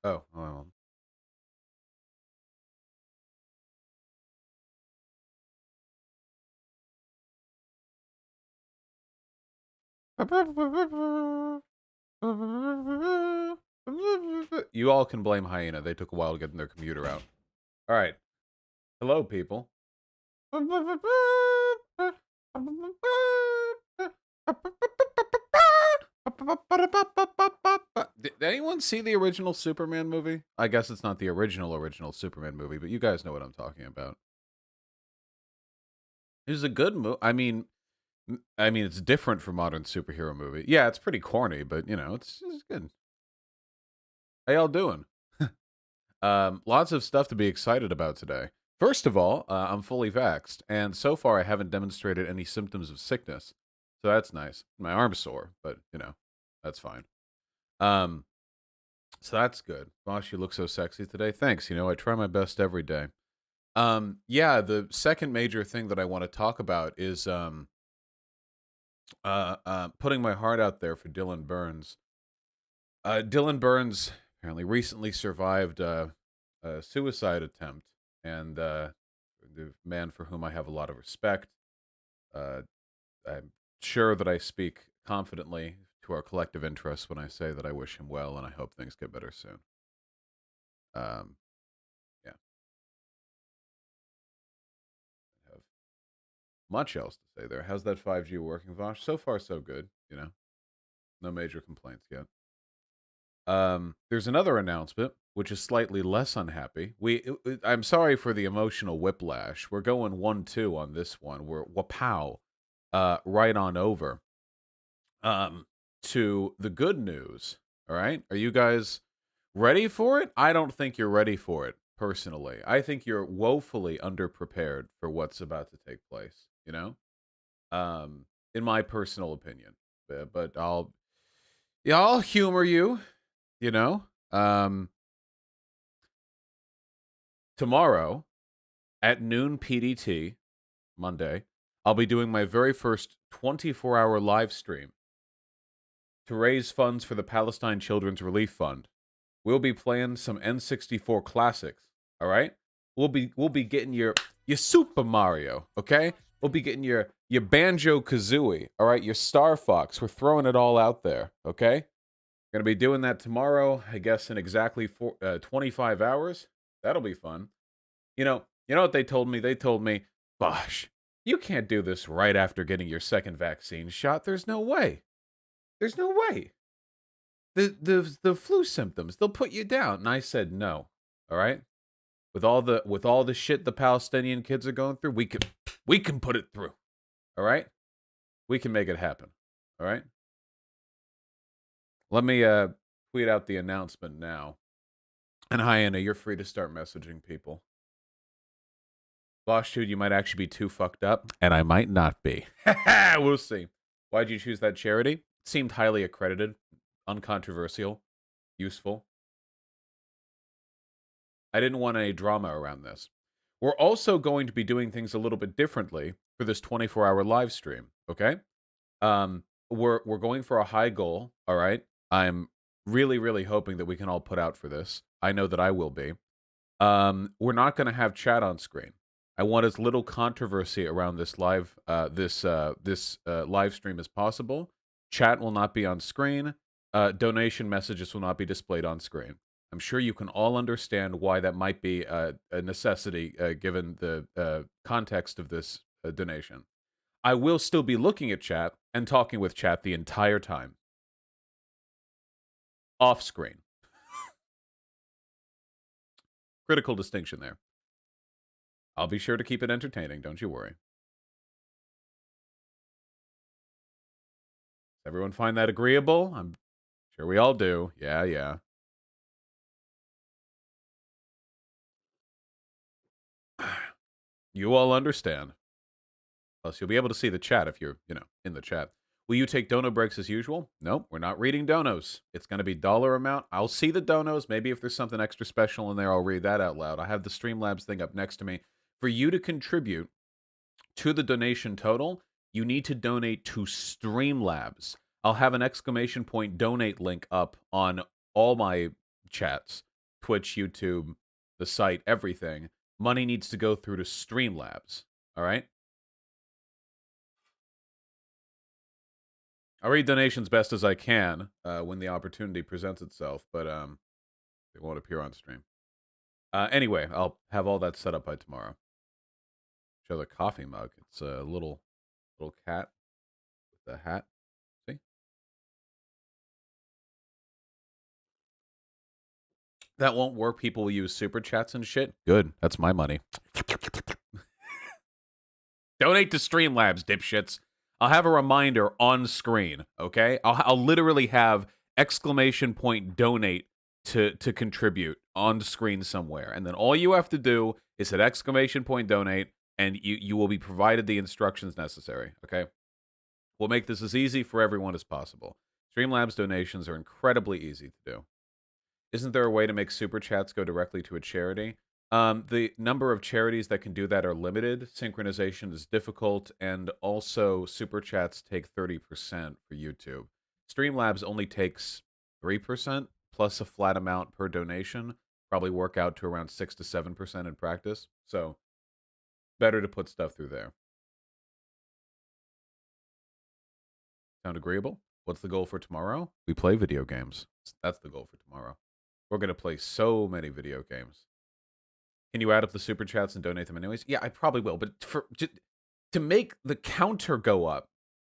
Oh, well. You all can blame Hyena. They took a while to get their computer out. All right. Hello, people. Did anyone see the original Superman movie? I guess it's not the original Superman movie, but you guys know what I'm talking about. It was a good movie. I mean, it's different from modern superhero movie. Yeah, it's pretty corny, but it's good. How y'all doing? Lots of stuff to be excited about today. First of all, I'm fully vaxxed, and so far I haven't demonstrated any symptoms of sickness, so that's nice. My arm's sore, but that's fine. Um, so that's good. Gosh, you look so sexy today. Thanks. I try my best every day. Yeah, the second major thing that I want to talk about is putting my heart out there for Dylan Burns. Dylan Burns apparently recently survived a suicide attempt, and the man for whom I have a lot of respect. Uh, I'm sure that I speak confidently to our collective interests when I say that I wish him well, and I hope things get better soon. Um, yeah, I have much else to say there. How's that 5G working, Vosh? So far, so good. No major complaints yet. There's another announcement, which is slightly less unhappy. I'm sorry for the emotional whiplash. We're going 1-2 on this one. We're wapow, right on over. To the good news. All right, are you guys ready for it? I don't think you're ready for it personally. I think you're woefully underprepared for what's about to take place. Um, in my personal opinion, but I'll humor you. You know, um, tomorrow at noon PDT, Monday, I'll be doing my very first 24-hour live stream to raise funds for the Palestine Children's Relief Fund. We'll be playing some N64 classics, all right? We'll be getting your Super Mario, okay? We'll be getting your Banjo-Kazooie, all right? Your Star Fox. We're throwing it all out there, okay? Gonna be doing that tomorrow, I guess, in exactly 25 hours. That'll be fun. You know what they told me? They told me, "Gosh, you can't do this right after getting your second vaccine shot. There's no way. There's no way. The flu symptoms, they'll put you down." And I said, "No. All right? With all the shit the Palestinian kids are going through, we can put it through. All right? We can make it happen. All right? Let me tweet out the announcement now. And Hyena, you're free to start messaging people. Boss dude, you might actually be too fucked up, and I might not be. We'll see. Why'd you choose that charity? It seemed highly accredited, uncontroversial, useful. I didn't want any drama around this. We're also going to be doing things a little bit differently for this 24-hour live stream, okay? We're going for a high goal, all right? I'm really, really hoping that we can all put out for this. I know that I will be. We're not going to have chat on screen. I want as little controversy around this live stream as possible. Chat will not be on screen. Donation messages will not be displayed on screen. I'm sure you can all understand why that might be a necessity given the context of this donation. I will still be looking at chat and talking with chat the entire time. Off screen. Critical distinction there. I'll be sure to keep it entertaining, don't you worry. Everyone find that agreeable? I'm sure we all do. Yeah, yeah. You all understand. Plus, you'll be able to see the chat if you're, in the chat. Will you take dono breaks as usual? Nope, we're not reading donos. It's going to be dollar amount. I'll see the donos. Maybe if there's something extra special in there, I'll read that out loud. I have the Streamlabs thing up next to me. For you to contribute to the donation total, you need to donate to Streamlabs. I'll have an exclamation point donate link up on all my chats, Twitch, YouTube, the site, everything. Money needs to go through to Streamlabs. All right? I read donations best as I can when the opportunity presents itself, but it won't appear on stream. Anyway, I'll have all that set up by tomorrow. Show the coffee mug. It's a little cat with a hat. See? That won't work. People will use super chats and shit. Good. That's my money. Donate to Streamlabs, dipshits. I'll have a reminder on screen, okay? I'll literally have exclamation point donate to contribute on screen somewhere. And then all you have to do is hit exclamation point donate, and you will be provided the instructions necessary, okay? We'll make this as easy for everyone as possible. Streamlabs donations are incredibly easy to do. Isn't there a way to make super chats go directly to a charity? The number of charities that can do that are limited. Synchronization is difficult, and also super chats take 30% for YouTube. Streamlabs only takes 3% plus a flat amount per donation. Probably work out to around 6 to 7% in practice. So better to put stuff through there. Sound agreeable? What's the goal for tomorrow? We play video games. That's the goal for tomorrow. We're going to play so many video games. Can you add up the super chats and donate them anyways? Yeah, I probably will. But to make the counter go up.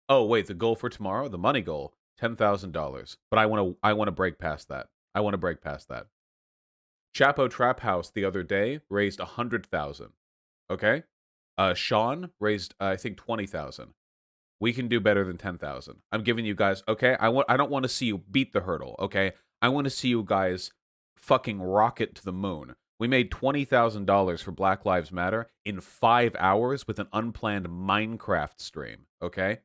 Oh, wait, the goal for tomorrow, the money goal, $10,000. But I want to break past that. I want to break past that. Chapo Trap House the other day raised 100,000. Okay? Sean raised I think 20,000. We can do better than 10,000. I'm giving you guys, okay? I don't want to see you beat the hurdle, okay? I want to see you guys fucking rocket to the moon. We made $20,000 for Black Lives Matter in 5 hours with an unplanned Minecraft stream, okay?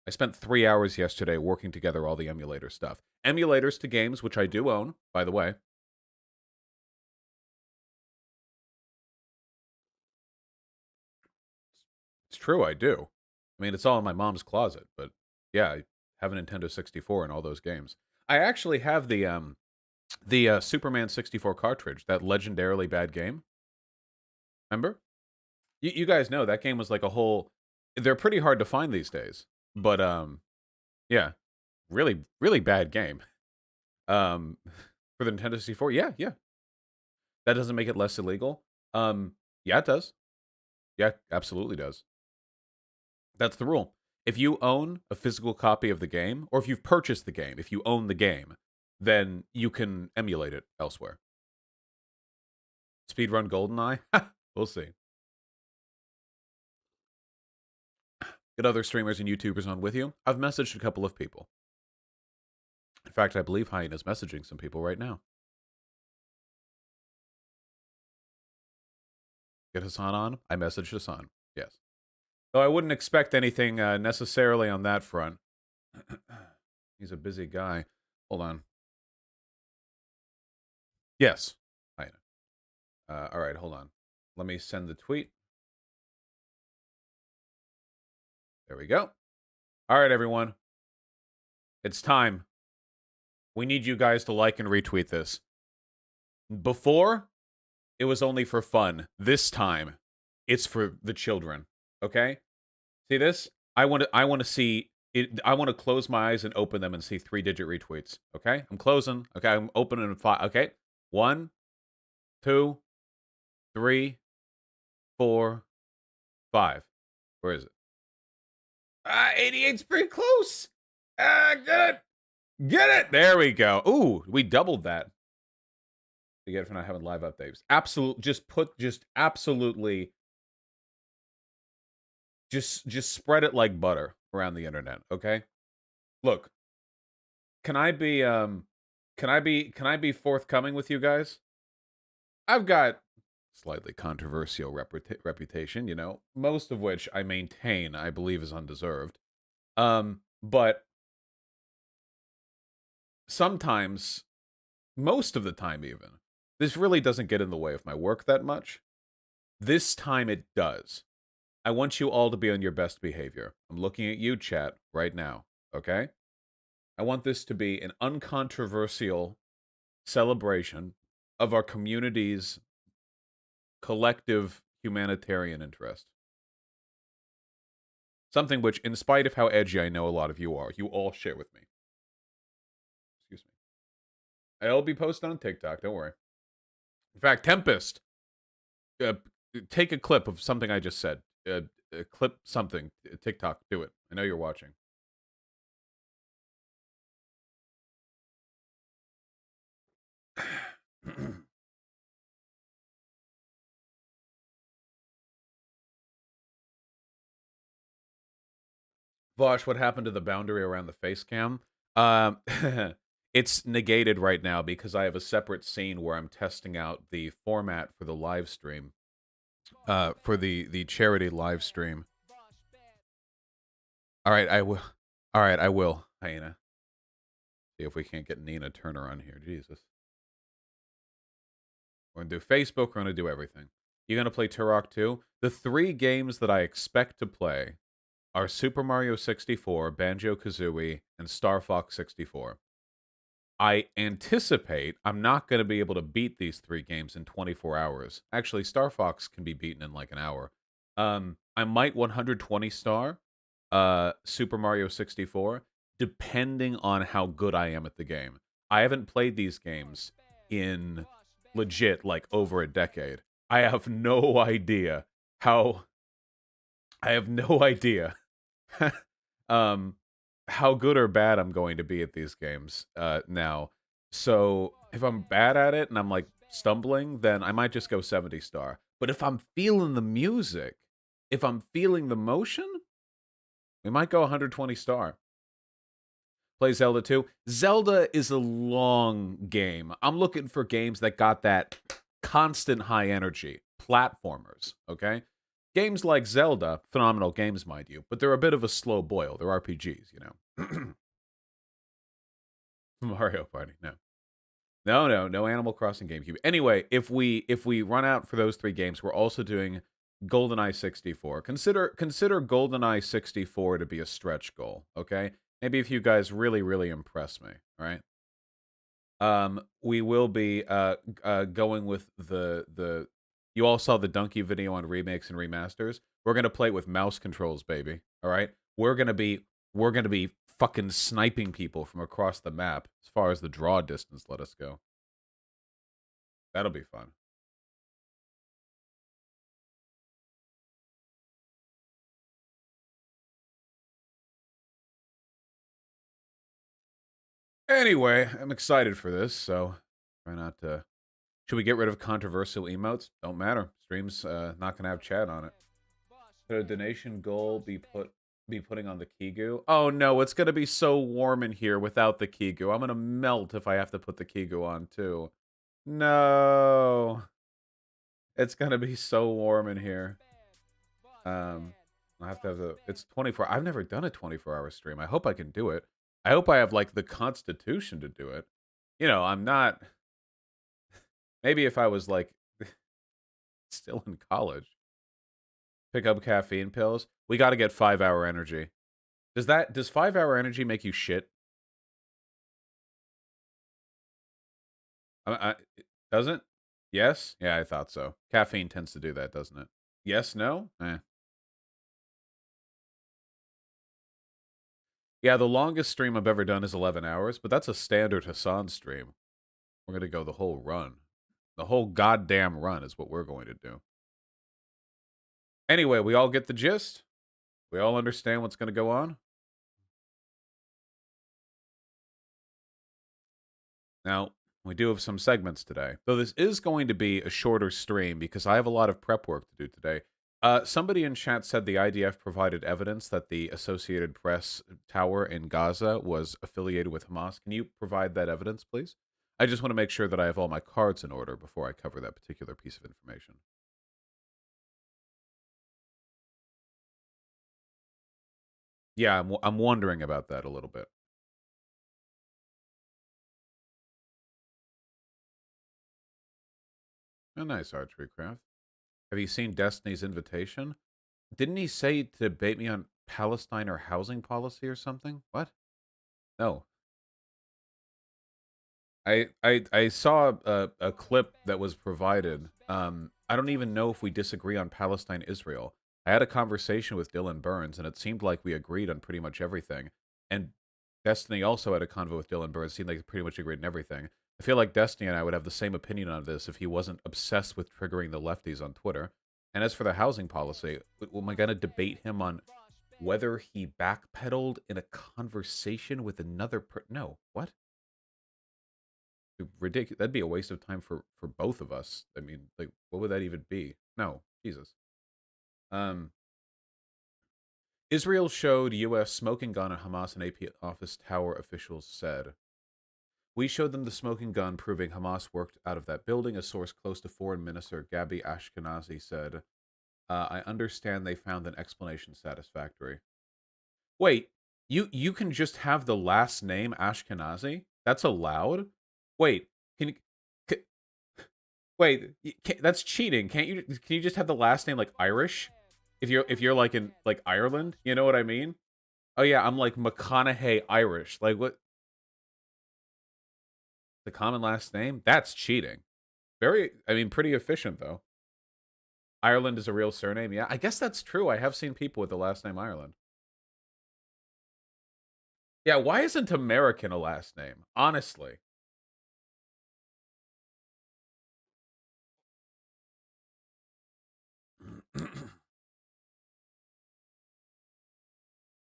I spent 3 hours yesterday working together all the emulator stuff. Emulators to games, which I do own, by the way. It's true, I do. I mean, it's all in my mom's closet, but yeah, I have a Nintendo 64 and all those games. I actually have the Superman 64 cartridge, that legendarily bad game. Remember? You guys know that game was like a whole. They're pretty hard to find these days, but yeah, really, really bad game. For the Nintendo 64, yeah. That doesn't make it less illegal. Yeah, it does. Yeah, absolutely does. That's the rule. If you own a physical copy of the game, or if you've purchased the game, if you own the game, then you can emulate it elsewhere. Speedrun GoldenEye? We'll see. Get other streamers and YouTubers on with you. I've messaged a couple of people. In fact, I believe Hyena's messaging some people right now. Get Hassan on? I messaged Hassan. Yes. Though I wouldn't expect anything necessarily on that front. He's a busy guy. Hold on. Yes. Hyena. All right, hold on. Let me send the tweet. There we go. All right, everyone. It's time. We need you guys to like and retweet this. Before, it was only for fun. This time, it's for the children. Okay? See this? I want to see it. I want to close my eyes and open them and see 3-digit retweets. Okay? I'm closing. Okay, I'm opening in 5. Okay? 1, 2, 3, 4, 5. Where is it? 88's pretty close. Get it. Get it. There we go. Ooh, we doubled that. You get it for not having live updates. Absolutely. Just spread it like butter around the internet, okay? Look, can I be forthcoming with you guys? I've got slightly controversial reputation, you know, most of which I maintain I believe is undeserved. But sometimes, most of the time even, this really doesn't get in the way of my work that much. This time it does. I want you all to be on your best behavior. I'm looking at you, chat, right now, okay? I want this to be an uncontroversial celebration of our community's collective humanitarian interest. Something which, in spite of how edgy I know a lot of you are, you all share with me. Excuse me. I'll be posting on TikTok, don't worry. In fact, Tempest, uh, take a clip of something I just said. Clip something. TikTok, do it. I know you're watching. Vosh, what happened to the boundary around the face cam? Um, it's negated right now because I have a separate scene where I'm testing out the format for the live stream. For the charity live stream. All right, I will. All right, I will. Hyena. See if we can't get Nina Turner on here. Jesus. We're gonna do Facebook. We're gonna do everything. You gonna play Turok 2? The 3 games that I expect to play are Super Mario 64, Banjo Kazooie, and Star Fox 64. I anticipate I'm not going to be able to beat these 3 games in 24 hours. Actually, Star Fox can be beaten in like an hour. I might 120 star Super Mario 64, depending on how good I am at the game. I haven't played these games in legit like over a decade. I have no idea how I have no idea um how good or bad I'm going to be at these games now. So if I'm bad at it and I'm like stumbling, then I might just go 70 star. But if I'm feeling the music, if I'm feeling the motion, we might go 120 star. Play Zelda 2. Zelda is a long game. I'm looking for games that got that constant high energy. Platformers, okay? Games like Zelda, phenomenal games, mind you, but they're a bit of a slow boil. They're RPGs, you know. Mario Party, no. No Animal Crossing GameCube. Anyway, if we run out for those 3 games, we're also doing GoldenEye 64. Consider GoldenEye 64 to be a stretch goal, okay? Maybe if you guys really impress me, all right? We will be going with the you all saw the Donkey video on remakes and remasters. We're gonna play it with mouse controls, baby. All right, we're gonna be fucking sniping people from across the map as far as the draw distance let us go. That'll be fun. Anyway, I'm excited for this, so try not to. Should we get rid of controversial emotes? Don't matter. Stream's not gonna have chat on it. Could a donation goal be putting on the Kigu? Oh no, it's gonna be so warm in here without the Kigu. I'm gonna melt if I have to put the Kigu on too. No. It's gonna be so warm in here. I have to have the it's 24. I've never done a 24-hour stream. I hope I can do it. I hope I have like the constitution to do it. You know, I'm not maybe if I was like still in college. Pick up caffeine pills. We got to get 5-hour energy. Does 5-hour energy make you shit? Doesn't? Yes? Yeah, I thought so. Caffeine tends to do that, doesn't it? Yes, no? Yeah, the longest stream I've ever done is 11 hours, but that's a standard Hassan stream. We're going to go the whole run. The whole goddamn run is what we're going to do. Anyway, we all get the gist? We all understand what's going to go on? Now, we do have some segments today, though this is going to be a shorter stream because I have a lot of prep work to do today. Somebody in chat said the IDF provided evidence that the Associated Press tower in Gaza was affiliated with Hamas. Can you provide that evidence, please? I just want to make sure that I have all my cards in order before I cover that particular piece of information. Yeah, I'm wondering about that a little bit. A nice archery craft. Have you seen Destiny's invitation? Didn't he say to debate me on Palestine or housing policy or something? What? No. I saw a clip that was provided. I don't even know if we disagree on Palestine Israel. I had a conversation with Dylan Burns, and it seemed like we agreed on pretty much everything. And Destiny also had a convo with Dylan Burns. It seemed like we pretty much agreed on everything. I feel like Destiny and I would have the same opinion on this if he wasn't obsessed with triggering the lefties on Twitter. And as for the housing policy, am I going to debate him on whether he backpedaled in a conversation with another No, what? Ridiculous. That'd be a waste of time for both of us. I mean, like, what would that even be? No, Jesus. Um, Israel showed U.S. smoking gun at Hamas and AP office tower, officials said. We showed them the smoking gun, proving Hamas worked out of that building, a source close to Foreign Minister Gabi Ashkenazi said. I understand they found an explanation satisfactory. Wait, you can just have the last name Ashkenazi? That's allowed? Wait, can you... Wait, that's cheating. Can't you? Can you just have the last name like Irish? If you're like in like Ireland, you know what I mean? Oh yeah, I'm like McConaughey Irish. Like what? The common last name? That's cheating. Very, I mean, pretty efficient though. Ireland is a real surname. Yeah, I guess that's true. I have seen people with the last name Ireland. Yeah, why isn't American a last name? Honestly,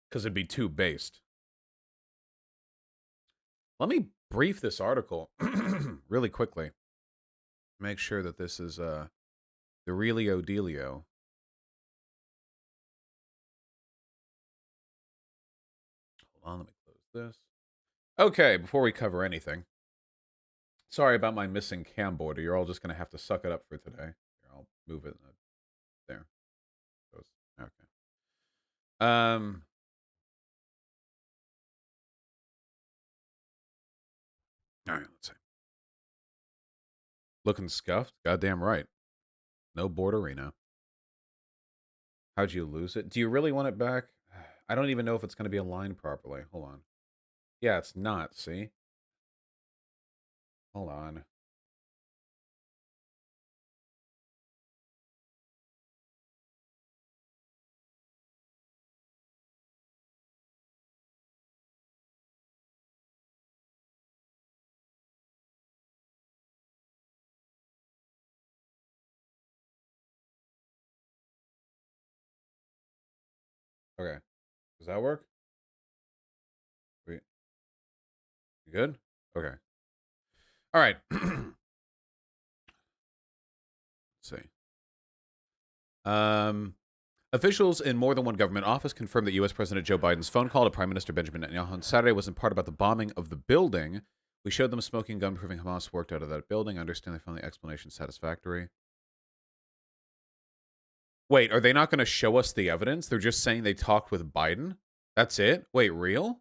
because it'd be too based. Let me brief this article really quickly. Make sure that this is the Realio Delio. Hold on, let me close this. Okay, before we cover anything, sorry about my missing cam border. You're all just going to have to suck it up for today. Here, I'll move it there. Okay. Um. All right. Let's see. Looking scuffed. Goddamn right. No borderino. How'd you lose it? Do you really want it back? I don't even know if it's going to be aligned properly. Hold on. Yeah, it's not. See. Hold on. Okay. Does that work? Wait. You good? Okay. All right. Let's see. Officials in more than one government office confirmed that U.S. President Joe Biden's phone call to Prime Minister Benjamin Netanyahu on Saturday was in part about the bombing of the building. We showed them a smoking gun proving Hamas worked out of that building. I understand they found the explanation satisfactory. Wait, are they not going to show us the evidence? They're just saying they talked with Biden? That's it? Wait, real?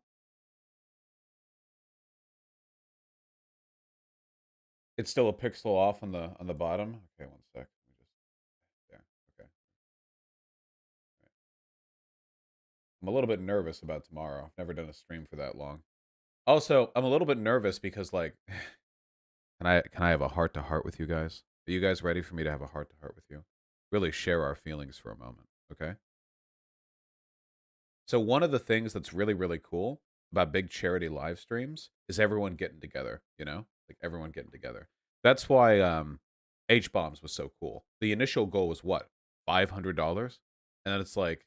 It's still a pixel off on the bottom? Okay, one sec. Let me just there. Okay. I'm a little bit nervous about tomorrow. I've never done a stream for that long. Also, I'm a little bit nervous because like can I have a heart to heart with you guys? Are you guys ready for me to have a heart to heart with you? Really share our feelings for a moment, okay? So one of the things that's really really cool about big charity live streams is everyone getting together, you know? Like everyone getting together. That's why H bombs was so cool. The initial goal was what? $500? And then it's like,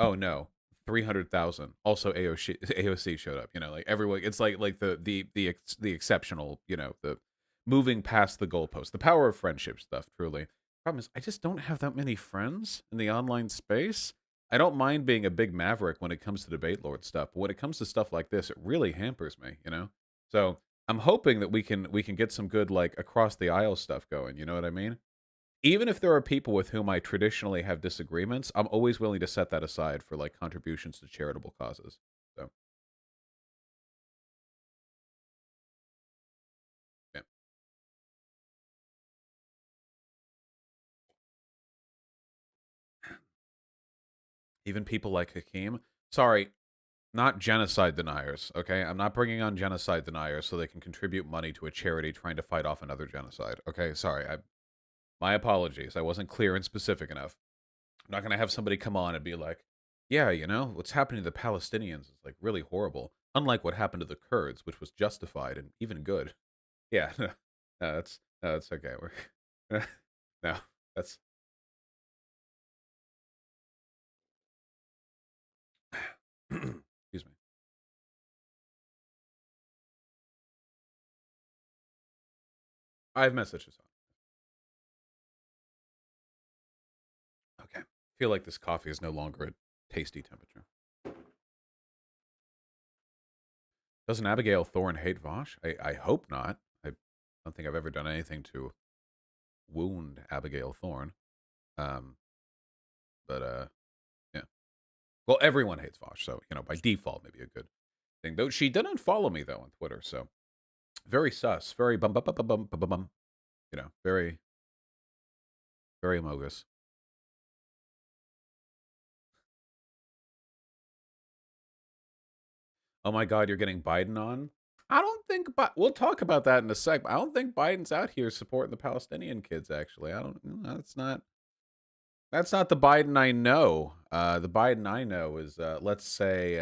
oh no, 300,000. Also AOC showed up, you know, like everyone it's like the exceptional, you know, the moving past the goalpost. The power of friendship stuff, truly. Problem is I just don't have that many friends in the online space. I don't mind being a big maverick when it comes to debate lord stuff, but when it comes to stuff like this, it really hampers me, you know? So, I'm hoping that we can get some good like across the aisle stuff going, you know what I mean? even if there are people with whom I traditionally have disagreements, I'm always willing to set that aside for like contributions to charitable causes. So, yeah. Even people like Hakeem. Sorry, not genocide deniers, okay? I'm not bringing on genocide deniers so they can contribute money to a charity trying to fight off another genocide, okay? Sorry, my apologies. I wasn't clear and specific enough. I'm not going to have somebody come on and be like, yeah, you know, what's happening to the Palestinians is like really horrible, unlike what happened to the Kurds, which was justified and even good. Yeah, no, that's okay. We're no, that's excuse me. I have messages on. Okay. I feel like this coffee is no longer at tasty temperature. Doesn't Abigail Thorne hate Vosh? I hope not. I don't think I've ever done anything to wound Abigail Thorne. Um, but yeah. Well, everyone hates Vosh, so you know by default maybe a good thing. Though she did unfollow me though on Twitter, so very sus, very bum bum bum bum bum bum bum. You know, very mogus. Oh my God, you're getting Biden on? I don't think, but we'll talk about that in a sec. I don't think Biden's out here supporting the Palestinian kids. Actually, I don't. That's not. That's not the Biden I know. The Biden I know is, let's say,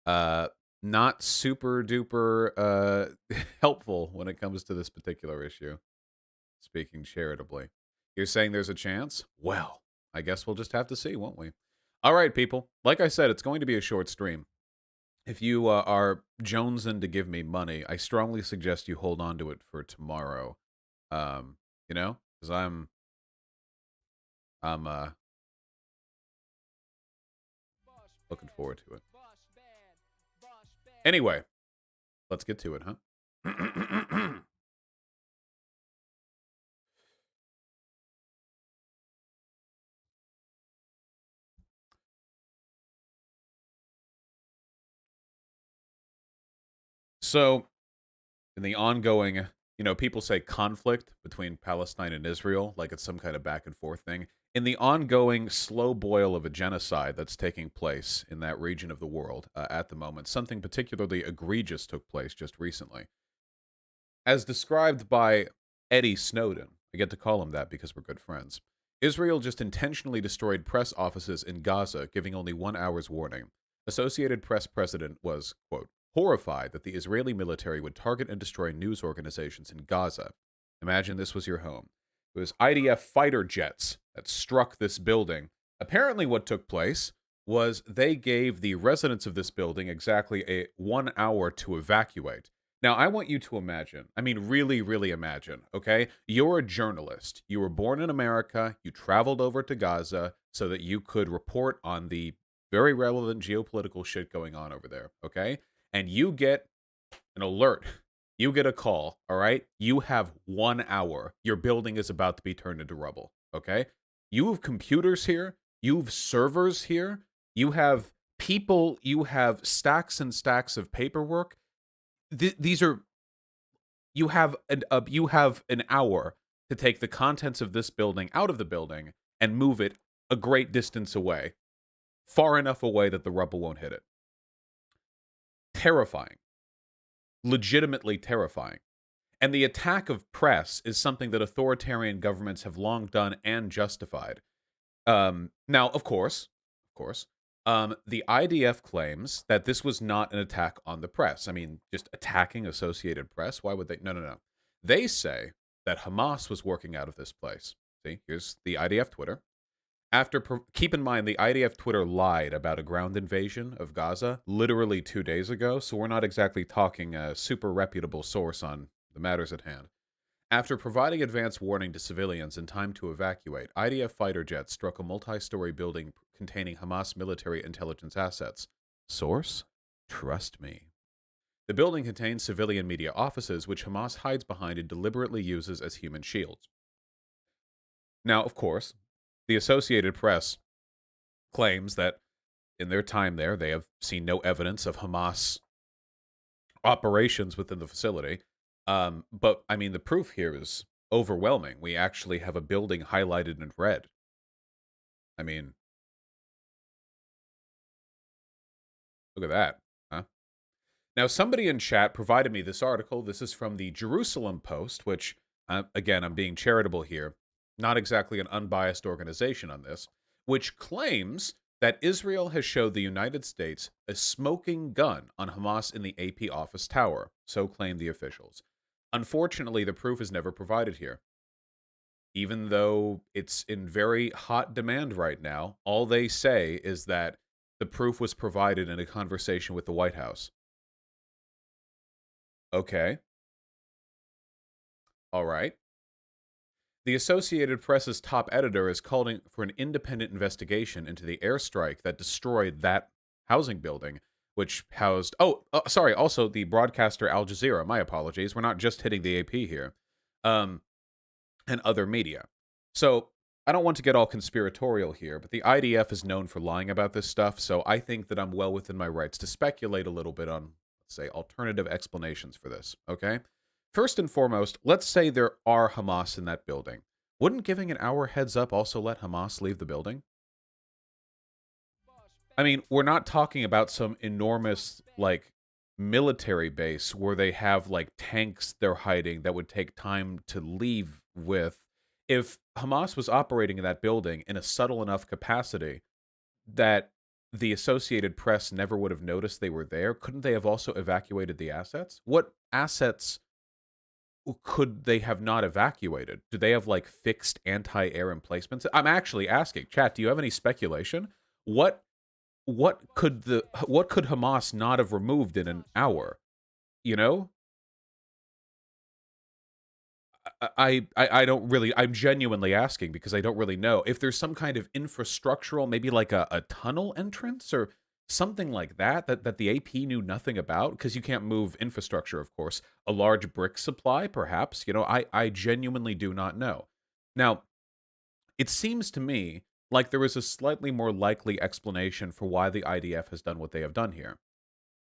uh, not super duper helpful when it comes to this particular issue. Speaking charitably, you're saying there's a chance? Well, I guess we'll just have to see, won't we? All right, people. Like I said, it's going to be a short stream. If you are jonesing to give me money, I strongly suggest you hold on to it for tomorrow. You know, because I'm looking forward to it. Anyway, let's get to it, huh? So, in the ongoing, you know, people say conflict between Palestine and Israel, like it's some kind of back and forth thing. In the ongoing slow boil of a genocide that's taking place in that region of the world at the moment, something particularly egregious took place just recently. As described by Eddie Snowden, I get to call him that because we're good friends. Israel just intentionally destroyed press offices in Gaza, giving only 1 hour's warning. Associated Press president was, quote, horrified that the Israeli military would target and destroy news organizations in Gaza. Imagine this was your home. It was IDF fighter jets that struck this building. Apparently, what took place was they gave the residents of this building exactly 1 hour to evacuate. Now, I want you to imagine, I mean, really, really imagine, okay? You're a journalist. You were born in America. You traveled over to Gaza so that you could report on the very relevant geopolitical shit going on over there, okay? And you get an alert. You get a call, all right? You have 1 hour. Your building is about to be turned into rubble, okay? You have computers here. You have servers here. You have people. You have stacks and stacks of paperwork. These are you have an hour to take the contents of this building out of the building and move it a great distance away, far enough away that the rubble won't hit it. Terrifying, legitimately terrifying. And the attack of press is something that authoritarian governments have long done and justified. Now, of course, the IDF claims that this was not an attack on the press. I mean, just attacking Associated Press. Why would they? No, no, no. They say that Hamas was working out of this place. See, here's the IDF Twitter. Keep in mind, the IDF Twitter lied about a ground invasion of Gaza literally 2 days ago, so we're not exactly talking a super reputable source on the matters at hand. After providing advance warning to civilians in time to evacuate, IDF fighter jets struck a multi-story building containing Hamas military intelligence assets. Source? Trust me. The building contains civilian media offices, which Hamas hides behind and deliberately uses as human shields. Now, of course, the Associated Press claims that in their time there, they have seen no evidence of Hamas operations within the facility. But I mean, the proof here is overwhelming. We actually have a building highlighted in red. I mean, look at that. Huh? Now, somebody in chat provided me this article. This is from the Jerusalem Post, which, again, I'm being charitable here, not exactly an unbiased organization on this, which claims that Israel has showed the United States a smoking gun on Hamas in the AP office tower. So claim the officials. Unfortunately, the proof is never provided here. Even though it's in very hot demand right now, all they say is that the proof was provided in a conversation with the White House. Okay. All right. The Associated Press's top editor is calling for an independent investigation into the airstrike that destroyed that housing building, which housed. Sorry. Also, the broadcaster Al Jazeera. My apologies. We're not just hitting the AP here, and other media. So I don't want to get all conspiratorial here, but the IDF is known for lying about this stuff. So I think that I'm well within my rights to speculate a little bit on, let's say, alternative explanations for this. Okay. First and foremost, let's say there are Hamas in that building. Wouldn't giving an hour heads up also let Hamas leave the building? I mean, we're not talking about some enormous, like, military base where they have, like, tanks they're hiding that would take time to leave with. If Hamas was operating in that building in a subtle enough capacity that the Associated Press never would have noticed they were there, couldn't they have also evacuated the assets? What assets could they have not evacuated? Do they have like fixed anti-air emplacements? I'm actually asking, chat, do you have any speculation? What what could Hamas not have removed in an hour? You know? I don't really, I'm genuinely asking because I don't really know. If there's some kind of infrastructural, maybe like a tunnel entrance or something like that, that the AP knew nothing about, because you can't move infrastructure, of course. A large brick supply, perhaps. I genuinely do not know. Now, it seems to me like there is a slightly more likely explanation for why the IDF has done what they have done here.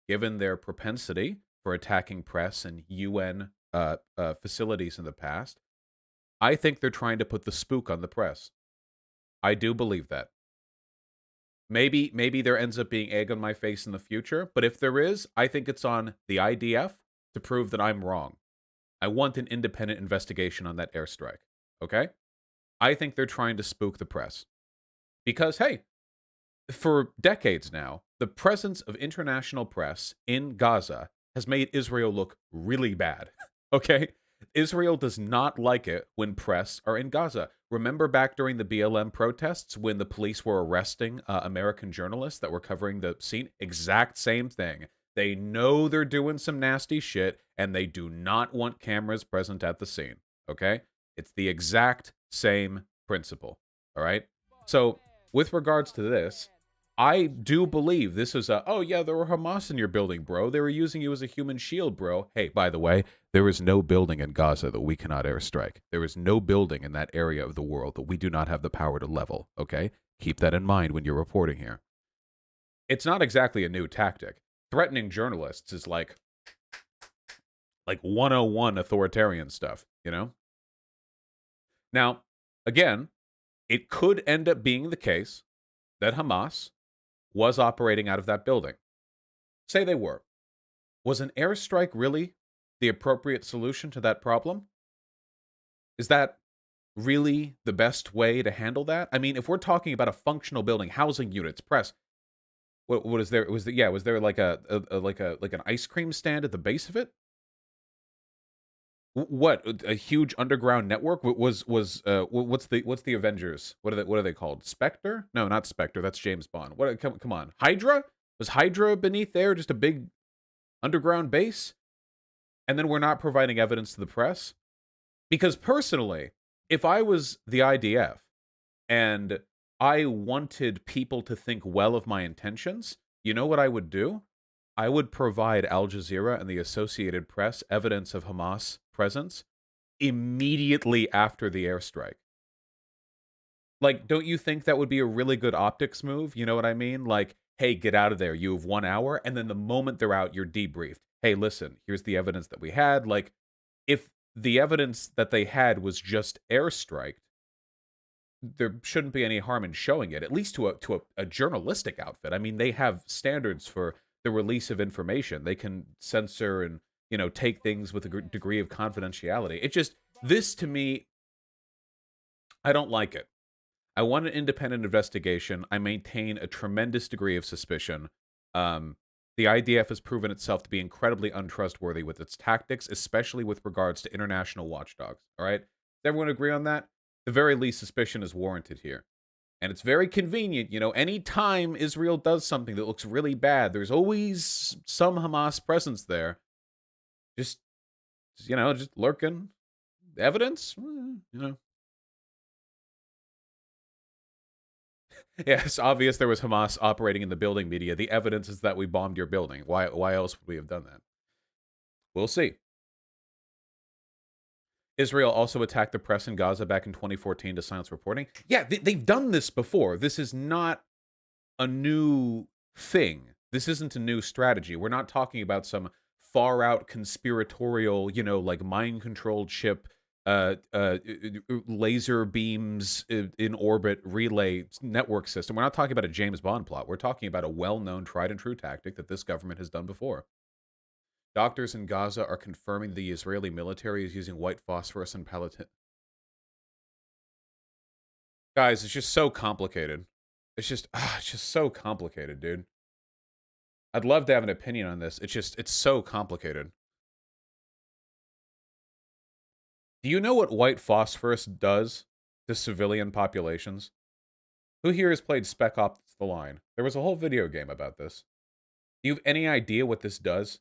Given their propensity for attacking press and UN facilities in the past, I think they're trying to put the spook on the press. I do believe that. Maybe there ends up being egg on my face in the future, but if there is, I think it's on the IDF to prove that I'm wrong. I want an independent investigation on that airstrike. Okay? I think they're trying to spook the press. Because, hey, for decades now, the presence of international press in Gaza has made Israel look really bad. Okay? Israel does not like it when press are in Gaza. Remember back during the BLM protests when the police were arresting American journalists that were covering the scene? Exact same thing. They know they're doing some nasty shit, and they do not want cameras present at the scene. Okay? It's the exact same principle. All right? So, with regards to this, I do believe this is oh yeah, there were Hamas in your building, bro. They were using you as a human shield, bro. Hey, by the way, there is no building in Gaza that we cannot airstrike. There is no building in that area of the world that we do not have the power to level, okay? Keep that in mind when you're reporting here. It's not exactly a new tactic. Threatening journalists is like 101 authoritarian stuff, you know? Now, again, it could end up being the case that Hamas was operating out of that building. Say they were. Was an airstrike really the appropriate solution to that problem? Is that really the best way to handle that? I mean, if we're talking about a functional building, housing units, press, what is there? Was there like like an ice cream stand at the base of it? What, a huge underground network? What's the Avengers? What are they called? Spectre? No, not Spectre. That's James Bond. What? Come on, Hydra? Was Hydra beneath there just a big underground base? And then we're not providing evidence to the press? Because personally, if I was the IDF and I wanted people to think well of my intentions, you know what I would do? I would provide Al Jazeera and the Associated Press evidence of Hamas presence immediately after the airstrike. Like, don't you think that would be a really good optics move? You know what I mean? Like, hey, get out of there. You have 1 hour. And then the moment they're out, you're debriefed. Hey, listen, here's the evidence that we had. Like, if the evidence that they had was just airstrike, there shouldn't be any harm in showing it, at least to a journalistic outfit. I mean, they have standards for the release of information. They can censor and, take things with a degree of confidentiality. It just, this to me, I don't like it. I want an independent investigation. I maintain a tremendous degree of suspicion. The IDF has proven itself to be incredibly untrustworthy with its tactics, especially with regards to international watchdogs. All right? Does everyone agree on that? The very least, suspicion is warranted here. And it's very convenient. Any time Israel does something that looks really bad, there's always some Hamas presence there. Just lurking. Evidence? Yeah, it's obvious there was Hamas operating in the building media. The evidence is that we bombed your building. Why else would we have done that? We'll see. Israel also attacked the press in Gaza back in 2014 to silence reporting. Yeah, they've done this before. This is not a new thing. This isn't a new strategy. We're not talking about some far out conspiratorial, like mind controlled ship, laser beams in orbit relay network system. We're not talking about a James Bond plot. We're talking about a well known, tried and true tactic that this government has done before. Doctors in Gaza are confirming the Israeli military is using white phosphorus and Palestine. Guys, it's just so complicated. It's just so complicated, dude. I'd love to have an opinion on this. It's so complicated. Do you know what white phosphorus does to civilian populations? Who here has played Spec Ops The Line? There was a whole video game about this. Do you have any idea what this does?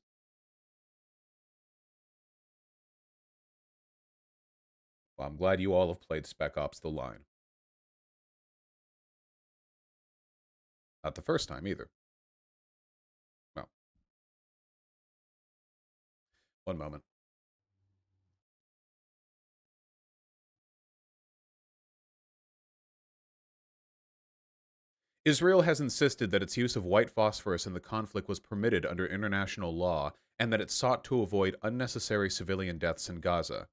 Well, I'm glad you all have played Spec Ops The Line. Not the first time either. No. One moment. Israel has insisted that its use of white phosphorus in the conflict was permitted under international law and that it sought to avoid unnecessary civilian deaths in Gaza.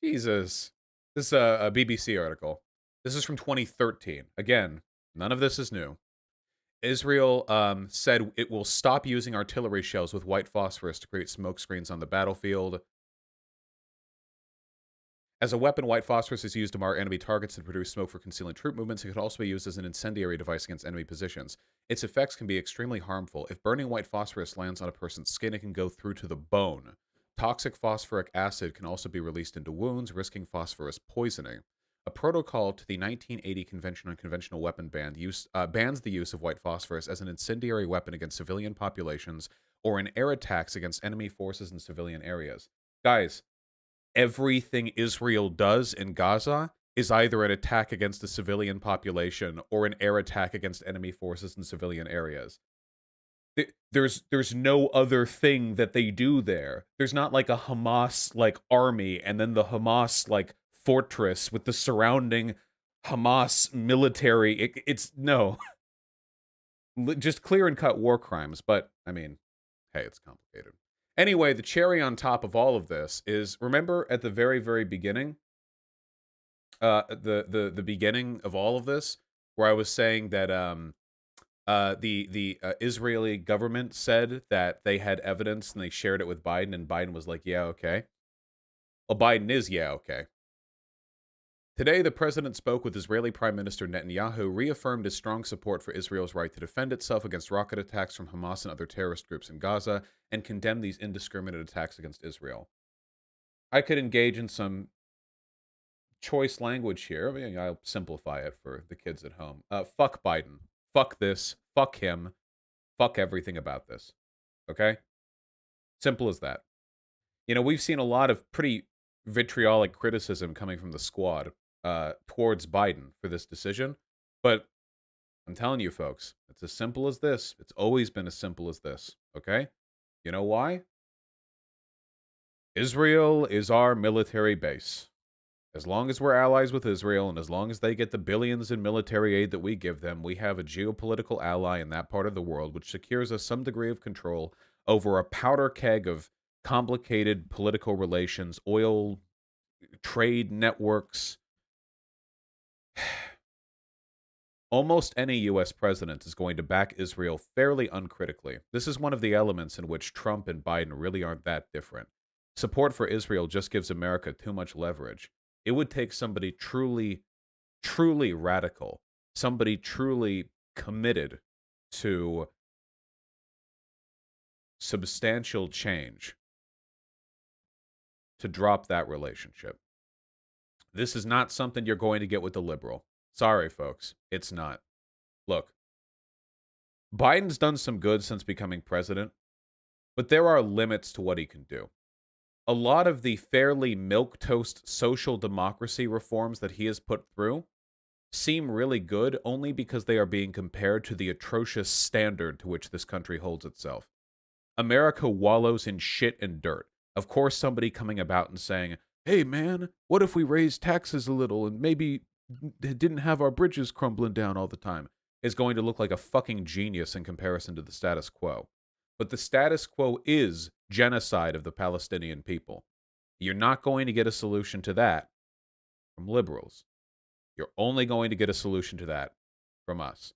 Jesus. This is a BBC article. This is from 2013. Again, none of this is new. Israel said it will stop using artillery shells with white phosphorus to create smoke screens on the battlefield. As a weapon, white phosphorus is used to mark enemy targets and produce smoke for concealing troop movements. It can also be used as an incendiary device against enemy positions. Its effects can be extremely harmful. If burning white phosphorus lands on a person's skin, it can go through to the bone. Toxic phosphoric acid can also be released into wounds, risking phosphorus poisoning. A protocol to the 1980 Convention on Conventional Weapon bans the use of white phosphorus as an incendiary weapon against civilian populations or in air attacks against enemy forces in civilian areas. Guys, everything Israel does in Gaza is either an attack against the civilian population or an air attack against enemy forces in civilian areas. There's no other thing that they do there. There's not like a Hamas like army and then the Hamas like fortress with the surrounding Hamas military. It's no. Just clear and cut war crimes, but I mean, hey, it's complicated. Anyway, the cherry on top of all of this is, remember at the very, very beginning, the beginning of all of this, where I was saying that the Israeli government said that they had evidence and they shared it with Biden, and Biden was like, "Yeah, okay." Well, Biden is yeah, okay. Today, the president spoke with Israeli Prime Minister Netanyahu, reaffirmed his strong support for Israel's right to defend itself against rocket attacks from Hamas and other terrorist groups in Gaza, and condemned these indiscriminate attacks against Israel. I could engage in some choice language here. I mean, I'll simplify it for the kids at home. Fuck Biden. Fuck this. Fuck him. Fuck everything about this. Okay? Simple as that. We've seen a lot of pretty vitriolic criticism coming from the squad towards Biden for this decision. But I'm telling you, folks, it's as simple as this. It's always been as simple as this. Okay? You know why? Israel is our military base. As long as we're allies with Israel and as long as they get the billions in military aid that we give them, we have a geopolitical ally in that part of the world, which secures us some degree of control over a powder keg of complicated political relations, oil, trade networks. Almost any U.S. president is going to back Israel fairly uncritically. This is one of the elements in which Trump and Biden really aren't that different. Support for Israel just gives America too much leverage. It would take somebody truly, truly radical, somebody truly committed to substantial change to drop that relationship. This is not something you're going to get with the liberal. Sorry, folks. It's not. Look, Biden's done some good since becoming president, but there are limits to what he can do. A lot of the fairly milquetoast social democracy reforms that he has put through seem really good only because they are being compared to the atrocious standard to which this country holds itself. America wallows in shit and dirt. Of course, somebody coming about and saying, hey, man, what if we raised taxes a little and maybe didn't have our bridges crumbling down all the time, is going to look like a fucking genius in comparison to the status quo. But the status quo is genocide of the Palestinian people. You're not going to get a solution to that from liberals. You're only going to get a solution to that from us.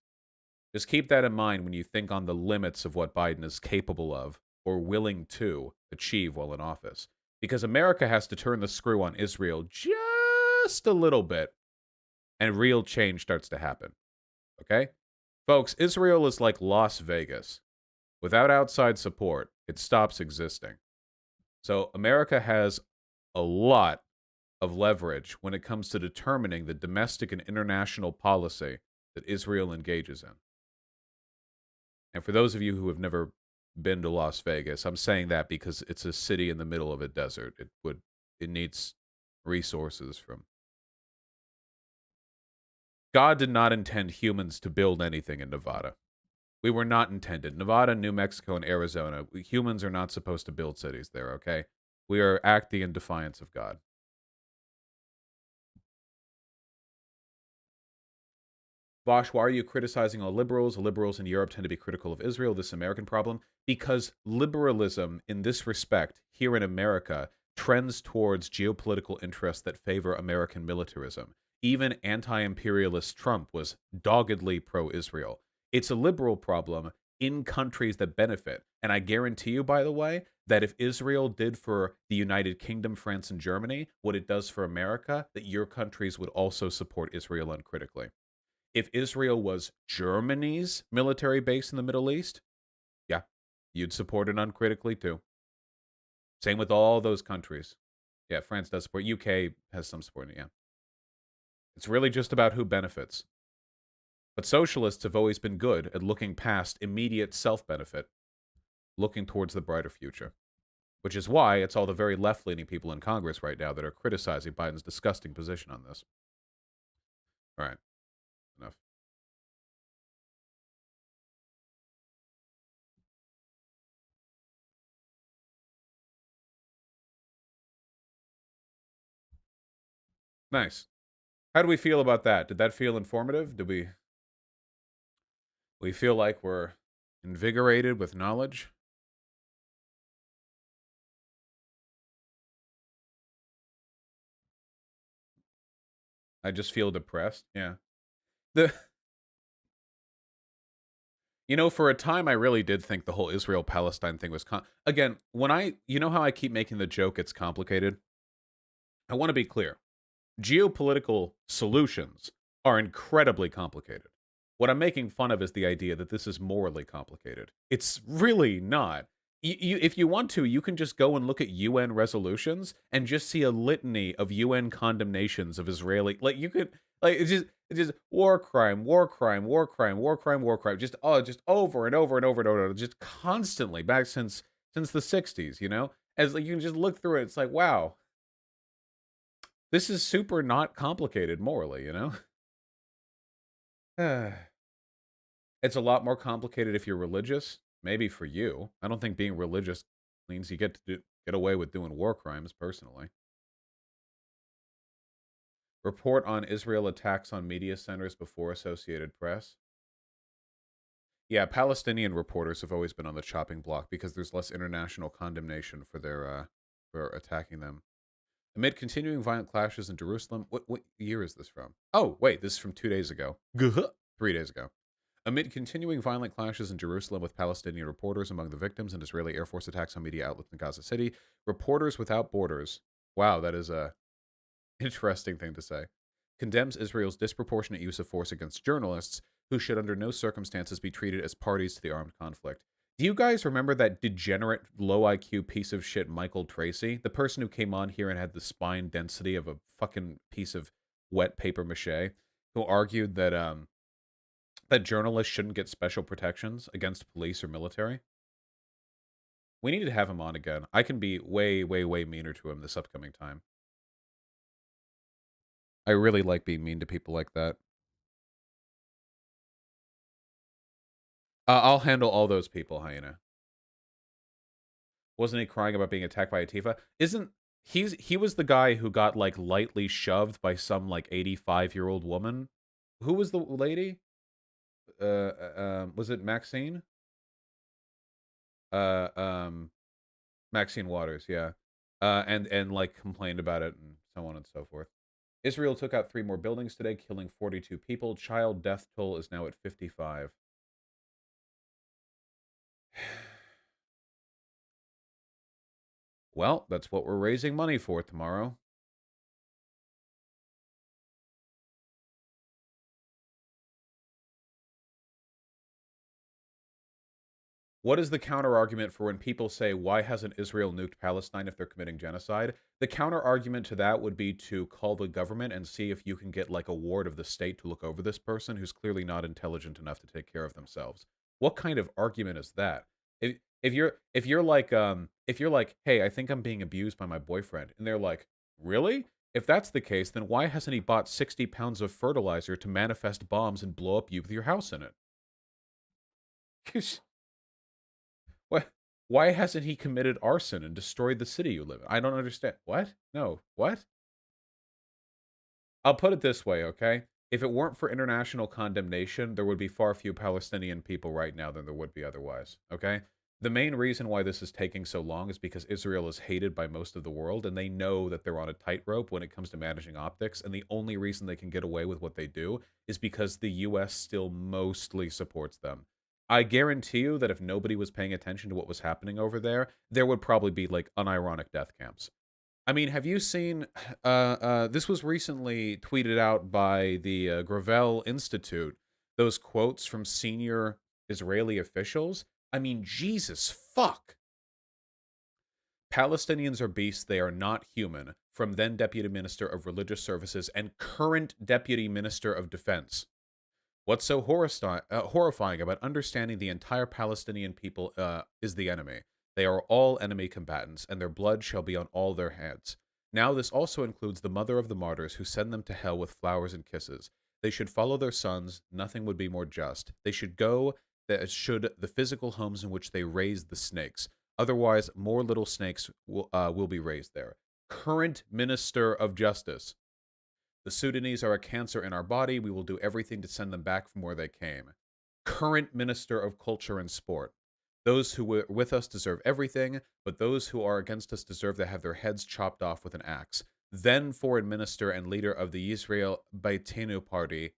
Just keep that in mind when you think on the limits of what Biden is capable of or willing to achieve while in office. Because America has to turn the screw on Israel just a little bit, and real change starts to happen. Okay? Folks, Israel is like Las Vegas. Without outside support, it stops existing. So America has a lot of leverage when it comes to determining the domestic and international policy that Israel engages in. And for those of you who have never been to Las Vegas, I'm saying that because it's a city in the middle of a desert. It needs resources from. God did not intend humans to build anything in Nevada. We were not intended. Nevada, New Mexico, and Arizona, humans are not supposed to build cities there, okay? We are acting in defiance of God. Vosh, why are you criticizing all liberals? Liberals in Europe tend to be critical of Israel, this American problem. Because liberalism, in this respect, here in America, trends towards geopolitical interests that favor American militarism. Even anti-imperialist Trump was doggedly pro-Israel. It's a liberal problem in countries that benefit. And I guarantee you, by the way, that if Israel did for the United Kingdom, France, and Germany what it does for America, that your countries would also support Israel uncritically. If Israel was Germany's military base in the Middle East, yeah, you'd support it uncritically too. Same with all those countries. Yeah, France does support. UK has some support, yeah. It's really just about who benefits. But socialists have always been good at looking past immediate self-benefit, looking towards the brighter future. Which is why it's all the very left-leaning people in Congress right now that are criticizing Biden's disgusting position on this. All right. Enough. Nice. How do we feel about that? Did that feel informative? Did we feel like we're invigorated with knowledge? I just feel depressed. Yeah. The for a time I really did think the whole Israel Palestine thing was again, you know how I keep making the joke it's complicated? I want to be clear. Geopolitical solutions are incredibly complicated. What I'm making fun of is the idea that this is morally complicated. It's really not. If you want to, you can just go and look at UN resolutions and just see a litany of UN condemnations of Israeli. Like you could, like it's just war crime, war crime, war crime, war crime, war crime. Just over and over and over and over, just constantly back since the '60s. As like you can just look through it, it's like wow, this is super not complicated morally. It's a lot more complicated if you're religious. Maybe for you. I don't think being religious means you get to do get away with doing war crimes, personally. Report on Israel attacks on media centers before Associated Press. Yeah, Palestinian reporters have always been on the chopping block because there's less international condemnation for their for attacking them. Amid continuing violent clashes in Jerusalem, what year is this from? Oh, wait, this is from 2 days ago. 3 days ago. Amid continuing violent clashes in Jerusalem with Palestinian reporters among the victims and Israeli Air Force attacks on media outlets in Gaza City, Reporters Without Borders. Wow, that is a interesting thing to say. Condemns Israel's disproportionate use of force against journalists who should under no circumstances be treated as parties to the armed conflict. Do you guys remember that degenerate, low IQ piece of shit Michael Tracy? The person who came on here and had the spine density of a fucking piece of wet paper mache, who argued that journalists shouldn't get special protections against police or military? We need to have him on again. I can be way, way, way meaner to him this upcoming time. I really like being mean to people like that. I'll handle all those people, Hyena. Wasn't he crying about being attacked by a Tifa? Isn't he was the guy who got like lightly shoved by some like 85-year-old woman? Who was the lady? Was it Maxine? Uh, um, Maxine Waters, yeah. And like complained about it and so on and so forth. Israel took out 3 more buildings today, killing 42 people. Child death toll is now at 55. Well, that's what we're raising money for tomorrow. What is the counter argument for when people say, why hasn't Israel nuked Palestine if they're committing genocide? The counter argument to that would be to call the government and see if you can get like a ward of the state to look over this person who's clearly not intelligent enough to take care of themselves. What kind of argument is that? If you're like, hey, I think I'm being abused by my boyfriend, and they're like, really? If that's the case, then why hasn't he bought 60 pounds of fertilizer to manifest bombs and blow up you with your house in it? What? Why hasn't he committed arson and destroyed the city you live in? I don't understand. What? No. What? I'll put it this way, okay? If it weren't for international condemnation, there would be far fewer Palestinian people right now than there would be otherwise, okay? The main reason why this is taking so long is because Israel is hated by most of the world, and they know that they're on a tightrope when it comes to managing optics, and the only reason they can get away with what they do is because the US still mostly supports them. I guarantee you that if nobody was paying attention to what was happening over there, there would probably be like unironic death camps. I mean, have you seen? This was recently tweeted out by the Gravel Institute. Those quotes from senior Israeli officials. I mean, Jesus fuck. Palestinians are beasts. They are not human. From then Deputy Minister of Religious Services and current Deputy Minister of Defense. What's so horrifying about understanding the entire Palestinian people is the enemy. They are all enemy combatants, and their blood shall be on all their heads. Now, this also includes the mother of the martyrs who send them to hell with flowers and kisses. They should follow their sons. Nothing would be more just. They should go, that should the physical homes in which they raised the snakes. Otherwise, more little snakes will be raised there. Current Minister of Justice. The Sudanese are a cancer in our body. We will do everything to send them back from where they came. Current Minister of Culture and Sport. Those who were with us deserve everything, but those who are against us deserve to have their heads chopped off with an axe. Then Foreign Minister and leader of the Israel Beitenu Party.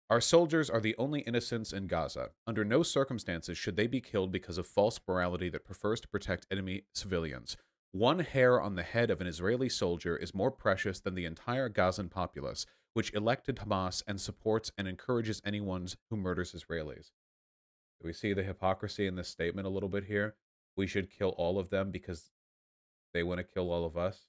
Our soldiers are the only innocents in Gaza. Under no circumstances should they be killed because of false morality that prefers to protect enemy civilians. One hair on the head of an Israeli soldier is more precious than the entire Gazan populace, which elected Hamas and supports and encourages anyone who murders Israelis. Do we see the hypocrisy in this statement a little bit here? We should kill all of them because they want to kill all of us.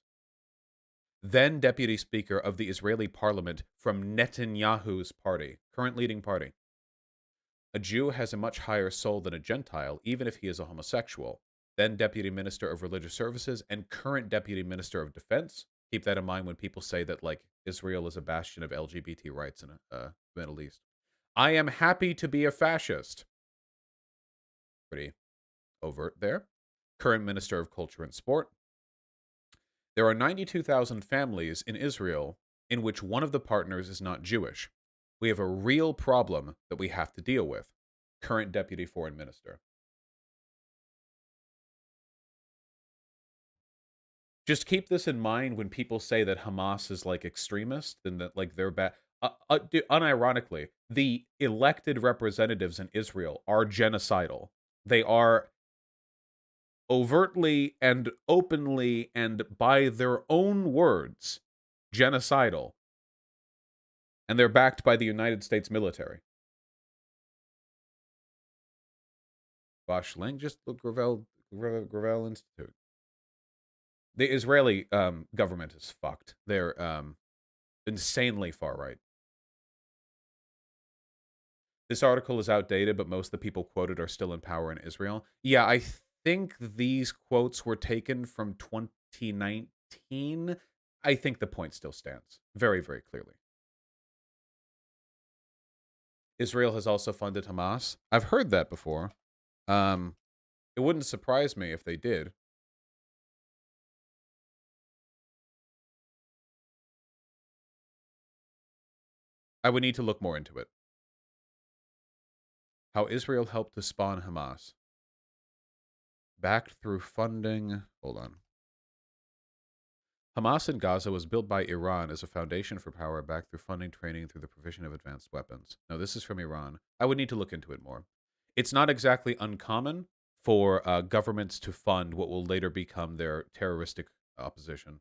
Then Deputy Speaker of the Israeli Parliament from Netanyahu's party, current leading party. A Jew has a much higher soul than a Gentile, even if he is a homosexual. Then Deputy Minister of Religious Services and current Deputy Minister of Defense. Keep that in mind when people say that, like, Israel is a bastion of LGBT rights in the Middle East. I am happy to be a fascist. Pretty overt there. Current Minister of Culture and Sport. There are 92,000 families in Israel in which one of the partners is not Jewish. We have a real problem that we have to deal with. Current Deputy Foreign Minister. Just keep this in mind when people say that Hamas is like extremist and that like they're bad. Unironically, the elected representatives in Israel are genocidal. They are overtly and openly and by their own words genocidal, and they're backed by the United States military. Bosch Link, just look Gravel Institute. The Israeli government is fucked. They're insanely far right. This article is outdated, but most of the people quoted are still in power in Israel. Yeah, I think these quotes were taken from 2019. I think the point still stands very, very clearly. Israel has also funded Hamas. I've heard that before. It wouldn't surprise me if they did. I would need to look more into it. How Israel helped to spawn Hamas. Backed through funding. Hold on. Hamas in Gaza was built by Iran as a foundation for power, backed through funding, training, through the provision of advanced weapons. No, this is from Iran. I would need to look into it more. It's not exactly uncommon for governments to fund what will later become their terroristic opposition.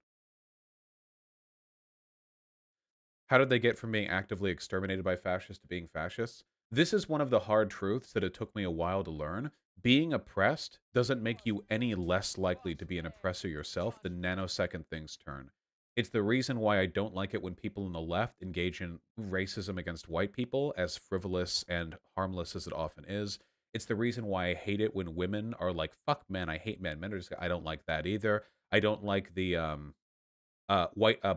How did they get from being actively exterminated by fascists to being fascists? This is one of the hard truths that it took me a while to learn. Being oppressed doesn't make you any less likely to be an oppressor yourself the nanosecond things turn. It's the reason why I don't like it when people on the left engage in racism against white people, as frivolous and harmless as it often is. It's the reason why I hate it when women are like, fuck men, I hate men. Men are just, I don't like that either. I don't like the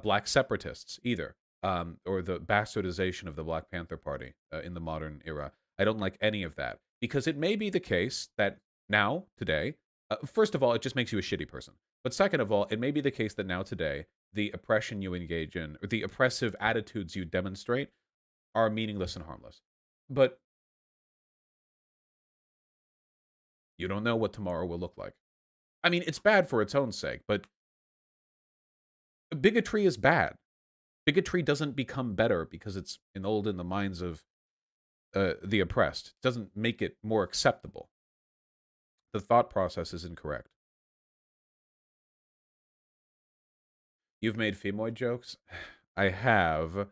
black separatists either, or the bastardization of the Black Panther Party in the modern era. I don't like any of that because it may be the case that now, today, first of all, it just makes you a shitty person. But second of all, it may be the case that now, today, the oppression you engage in, or the oppressive attitudes you demonstrate, are meaningless and harmless. But you don't know what tomorrow will look like. I mean, it's bad for its own sake, but bigotry is bad. Bigotry doesn't become better because it's ennobled in the minds of the oppressed. It doesn't make it more acceptable. The thought process is incorrect. You've made femoid jokes? I have.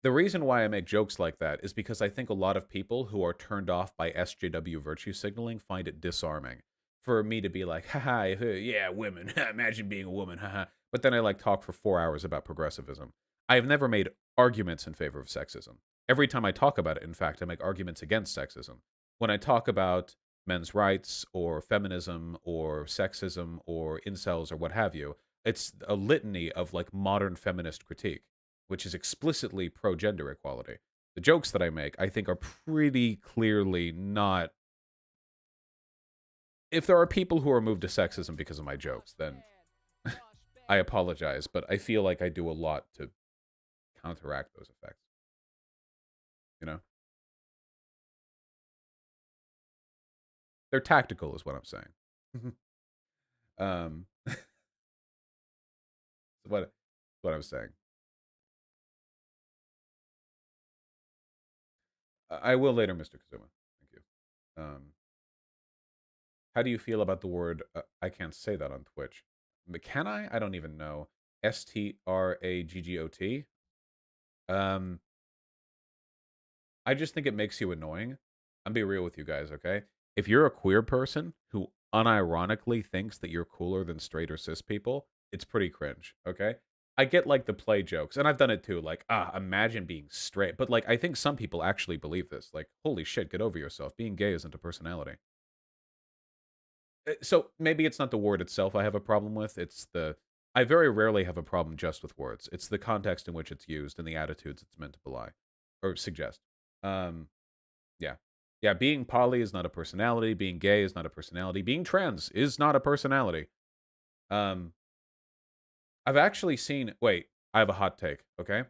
The reason why I make jokes like that is because I think a lot of people who are turned off by SJW virtue signaling find it disarming. For me to be like, haha, yeah, women, imagine being a woman, haha. But then I like talk for 4 hours about progressivism. I have never made arguments in favor of sexism. Every time I talk about it, in fact, I make arguments against sexism. When I talk about men's rights or feminism or sexism or incels or what have you, it's a litany of like modern feminist critique, which is explicitly pro gender equality. The jokes that I make, I think, are pretty clearly not. If there are people who are moved to sexism because of my jokes, then I apologize, but I feel like I do a lot to counteract those effects. You know? They're tactical, is what I'm saying. um, what I'm saying. I will later, Mr. Kazuma. Thank you. How do you feel about the word? I can't say that on Twitch. But can I? I don't even know. STRAGGOT. Um, I just think it makes you annoying. I'm be real with you guys, okay? If you're a queer person who unironically thinks that you're cooler than straight or cis people, it's pretty cringe, okay? I get like the play jokes, and I've done it too. Like, imagine being straight. But like, I think some people actually believe this. Like, holy shit, get over yourself. Being gay isn't a personality. So maybe it's not the word itself I have a problem with. It's the I very rarely have a problem just with words. It's the context in which it's used and the attitudes it's meant to belie or suggest. Um, yeah, yeah. Being poly is not a personality. Being gay is not a personality. Being trans is not a personality. Um, I've actually seen. Wait, I have a hot take. Okay,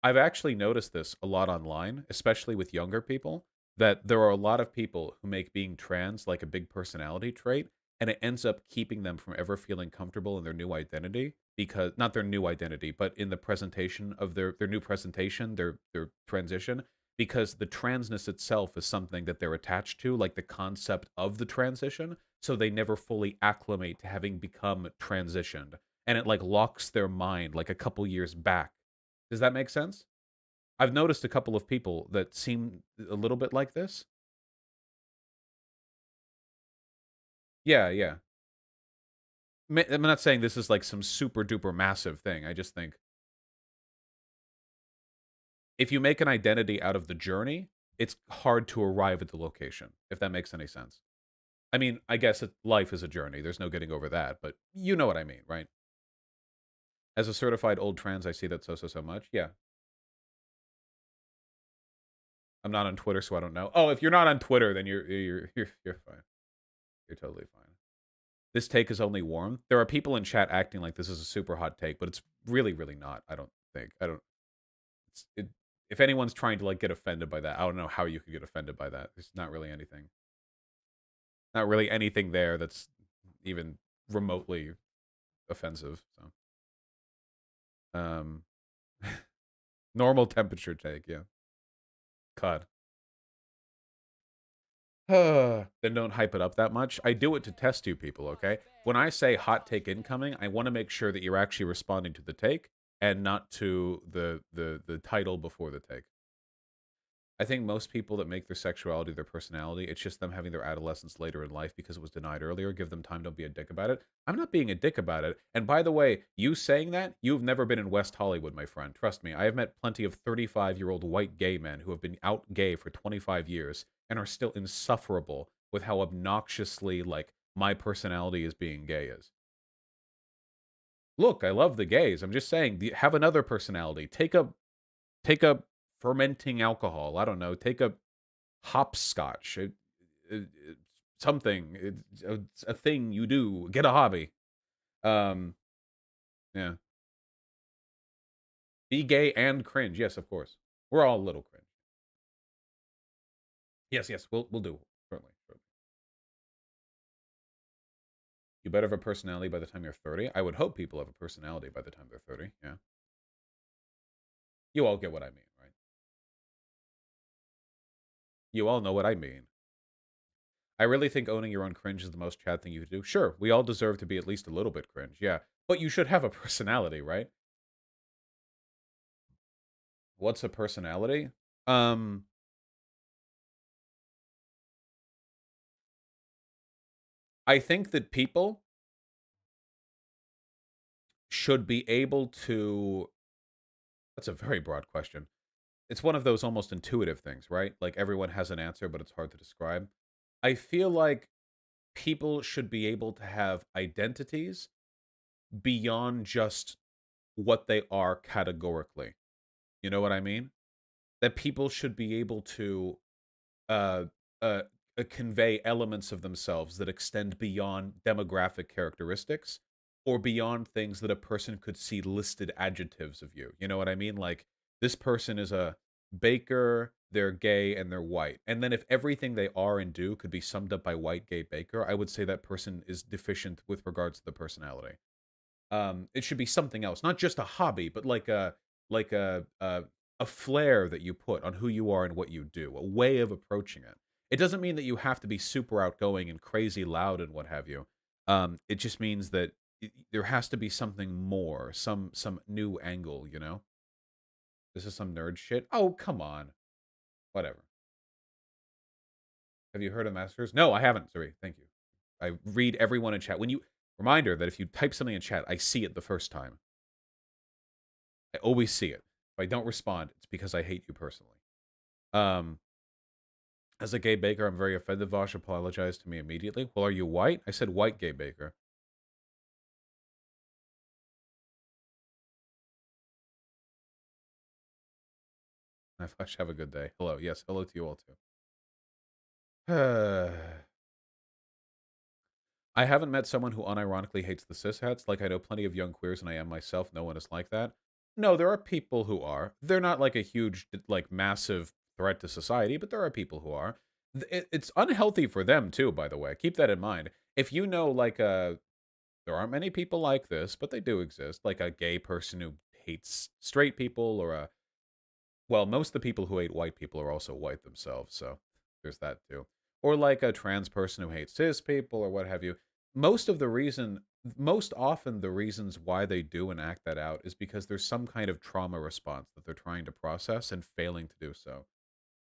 I've actually noticed this a lot online, especially with younger people, that there are a lot of people who make being trans like a big personality trait, and it ends up keeping them from ever feeling comfortable in their new identity because not their new identity, but in the presentation of their new presentation, their transition, because the transness itself is something that they're attached to, like the concept of the transition, so they never fully acclimate to having become transitioned, and it like locks their mind like a couple years back. Does that make sense? I've noticed a couple of people that seem a little bit like this. Yeah, yeah. I'm not saying this is like some super duper massive thing. I just think if you make an identity out of the journey, it's hard to arrive at the location, if that makes any sense. I mean, I guess life is a journey. There's no getting over that, but you know what I mean, right? As a certified old trans, I see that so much. Yeah. I'm not on Twitter, so I don't know. Oh, if you're not on Twitter, then you're fine. You're totally fine. This take is only warm. There are people in chat acting like this is a super hot take, but it's really not. I don't think. I don't. It, if anyone's trying to like get offended by that, I don't know how you could get offended by that. There's not really anything. Not really anything there that's even remotely offensive. So, normal temperature take. Yeah, cut. Then don't hype it up that much. I do it to test you people, okay? When I say hot take incoming, I want to make sure that you're actually responding to the take and not to the title before the take. I think most people that make their sexuality their personality, it's just them having their adolescence later in life because it was denied earlier. Give them time, don't be a dick about it. I'm not being a dick about it. And by the way, you saying that, you've never been in West Hollywood, my friend. Trust me, I have met plenty of 35-year-old white gay men who have been out gay for 25 years and are still insufferable with how obnoxiously, like, my personality as being gay is. Look, I love the gays. I'm just saying, have another personality. Take a fermenting alcohol. I don't know. Take a hopscotch. It, something. It's a thing you do. Get a hobby. Um, yeah. Be gay and cringe. Yes, of course. We're all a little cringe. Yes, yes. We'll do certainly. Certainly. You better have a personality by the time you're 30. I would hope people have a personality by the time they're 30. Yeah. You all get what I mean, right? You all know what I mean. I really think owning your own cringe is the most Chad thing you could do. Sure, we all deserve to be at least a little bit cringe, yeah. But you should have a personality, right? What's a personality? Um, I think that people should be able to. That's a very broad question. It's one of those almost intuitive things, right? Like everyone has an answer, but it's hard to describe. I feel like people should be able to have identities beyond just what they are categorically. You know what I mean? That people should be able to uh, uh, convey elements of themselves that extend beyond demographic characteristics or beyond things that a person could see listed adjectives of you. You know what I mean? Like, this person is a baker, they're gay, and they're white. And then if everything they are and do could be summed up by white, gay, baker, I would say that person is deficient with regards to the personality. It should be something else, not just a hobby, but like a flair that you put on who you are and what you do, a way of approaching it. It doesn't mean that you have to be super outgoing and crazy loud and what have you. It just means that there has to be something more, some new angle. You know, this is some nerd shit. Oh, come on, whatever. Have you heard of Masters? No, I haven't. Sorry, thank you. I read everyone in chat. When you reminder that if you type something in chat, I see it the first time. I always see it. If I don't respond, it's because I hate you personally. Um, as a gay baker, I'm very offended. Vosh apologized to me immediately. Well, are you white? I said white gay baker. I Vosh, have a good day. Hello. Yes, hello to you all too. I haven't met someone who unironically hates the cishets. Like, I know plenty of young queers, and I am myself. No one is like that. No, there are people who are. They're not like a huge, like, massive threat to society, but there are people who are. It's unhealthy for them, too, by the way. Keep that in mind. If you know, like, there aren't many people like this, but they do exist, like a gay person who hates straight people, or a well, most of the people who hate white people are also white themselves, so there's that too. Or like a trans person who hates cis people or what have you. Most of the reason, most often the reasons why they do and act that out is because there's some kind of trauma response that they're trying to process and failing to do so.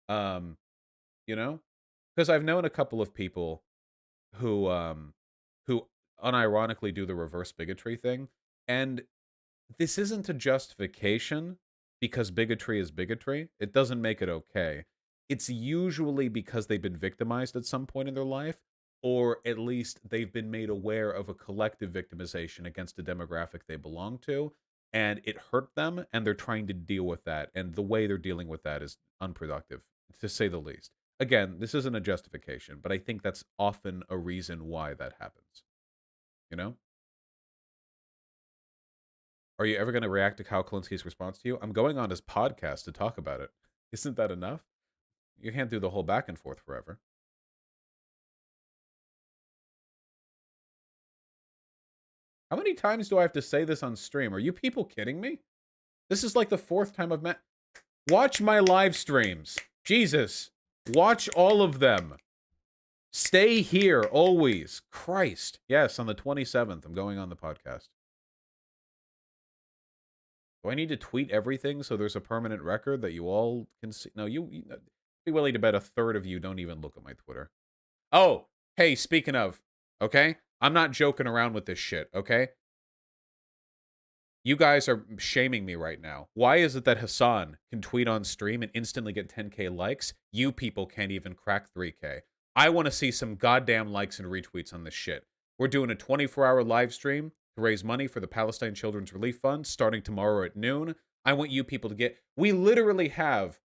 Um, you know? Because I've known a couple of people who unironically do the reverse bigotry thing, and this isn't a justification because bigotry is bigotry. It doesn't make it okay. It's usually because they've been victimized at some point in their life, or at least they've been made aware of a collective victimization against a demographic they belong to, and it hurt them, and they're trying to deal with that. And the way they're dealing with that is unproductive, to say the least. Again, this isn't a justification, but I think that's often a reason why that happens. You know? Are you ever going to react to Kyle Kalinski's response to you? I'm going on his podcast to talk about it. Isn't that enough? You can't do the whole back and forth forever. How many times do I have to say this on stream? Are you people kidding me? This is like the fourth time I've met. Watch my live streams. Jesus. Watch all of them. Stay here always. Christ. Yes, on the 27th, I'm going on the podcast. Do I need to tweet everything so there's a permanent record that you all can see? No, you be willing to bet a third of you don't even look at my Twitter. Oh, hey, speaking of, okay? I'm not joking around with this shit, okay? You guys are shaming me right now. Why is it that Hassan can tweet on stream and instantly get 10K likes? You people can't even crack 3K. I want to see some goddamn likes and retweets on this shit. We're doing a 24-hour live stream to raise money for the Palestine Children's Relief Fund starting tomorrow at noon. I want you people to get... We literally have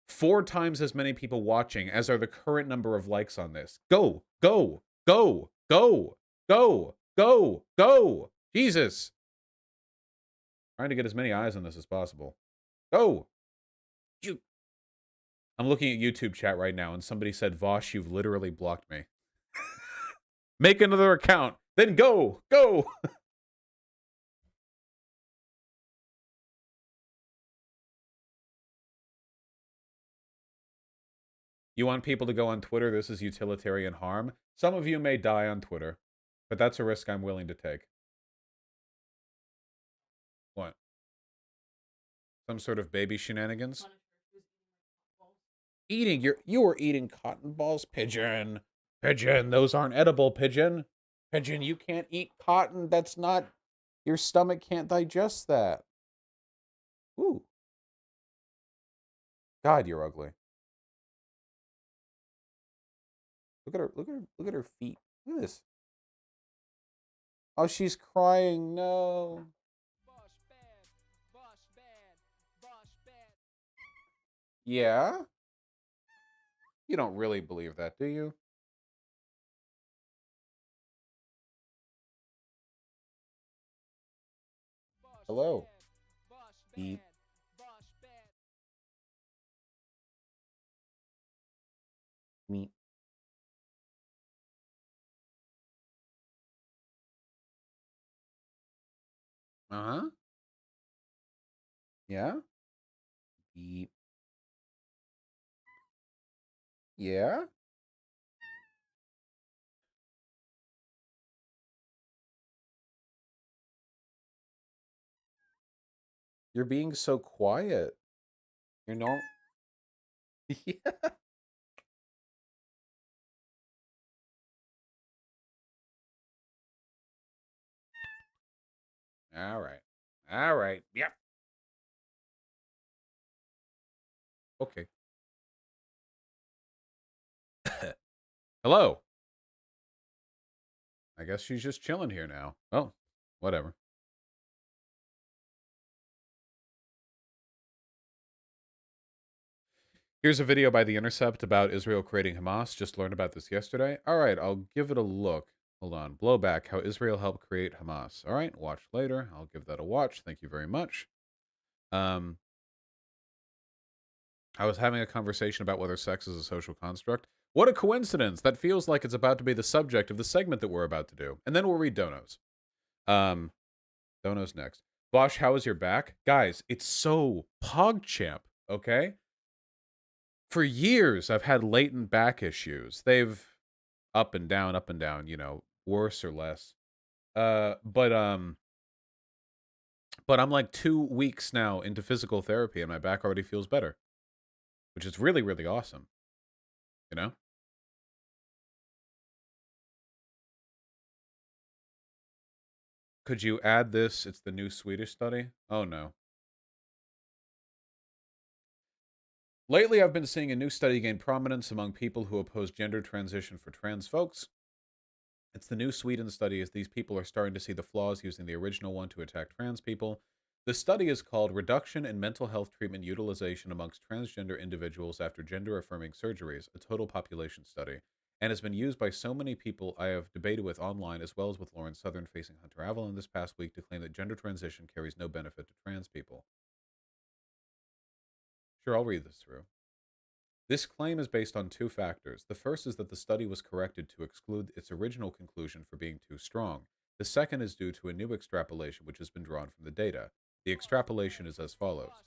4 times as many people watching as are the current number of likes on this. Go, go, go, go, go, go, go. Jesus. Trying to get as many eyes on this as possible. Go. You. I'm looking at YouTube chat right now, and somebody said, Vosh, you've literally blocked me. Make another account. Then go. Go. You want people to go on Twitter? This is utilitarian harm. Some of you may die on Twitter, but that's a risk I'm willing to take. What? Some sort of baby shenanigans? Eating you were eating cotton balls, Pigeon. Pigeon, those aren't edible, Pigeon. Pigeon, you can't eat cotton. That's not, your stomach can't digest that. Ooh. God, you're ugly. Look at her, look at her, look at her feet. Look at this. Oh, she's crying. No. Yeah? You don't really believe that, do you? Hello. Eat. Meat. Uh-huh. Yeah? Eat. Yeah? You're being so quiet. You're not. Yeah. All right. All right. Yep. Okay. Hello. I guess she's just chilling here now. Oh, whatever. Here's a video by The Intercept about Israel creating Hamas. Just learned about this yesterday. All right, I'll give it a look. Hold on. Blowback, how Israel helped create Hamas. All right, watch later. I'll give that a watch. Thank you very much. I was having a conversation about whether sex is a social construct. What a coincidence. That feels like it's about to be the subject of the segment that we're about to do. And then we'll read donos. Donos next. Bosch, how is your back? Guys, it's so PogChamp, okay? For years, I've had latent back issues. They've up and down, you know, worse or less. But I'm like 2 weeks now into physical therapy and my back already feels better, which is really, really awesome, you know? Could you add this? It's the new Swedish study. Oh no. Lately, I've been seeing a new study gain prominence among people who oppose gender transition for trans folks. It's the new Sweden study, as these people are starting to see the flaws using the original one to attack trans people. The study is called Reduction in Mental Health Treatment Utilization Amongst Transgender Individuals After Gender Affirming Surgeries, a total population study, and has been used by so many people I have debated with online, as well as with Lauren Southern facing Hunter Avalon this past week, to claim that gender transition carries no benefit to trans people. Sure, I'll read this through. This claim is based on two factors. The first is that the study was corrected to exclude its original conclusion for being too strong. The second is due to a new extrapolation which has been drawn from the data. The extrapolation is as follows.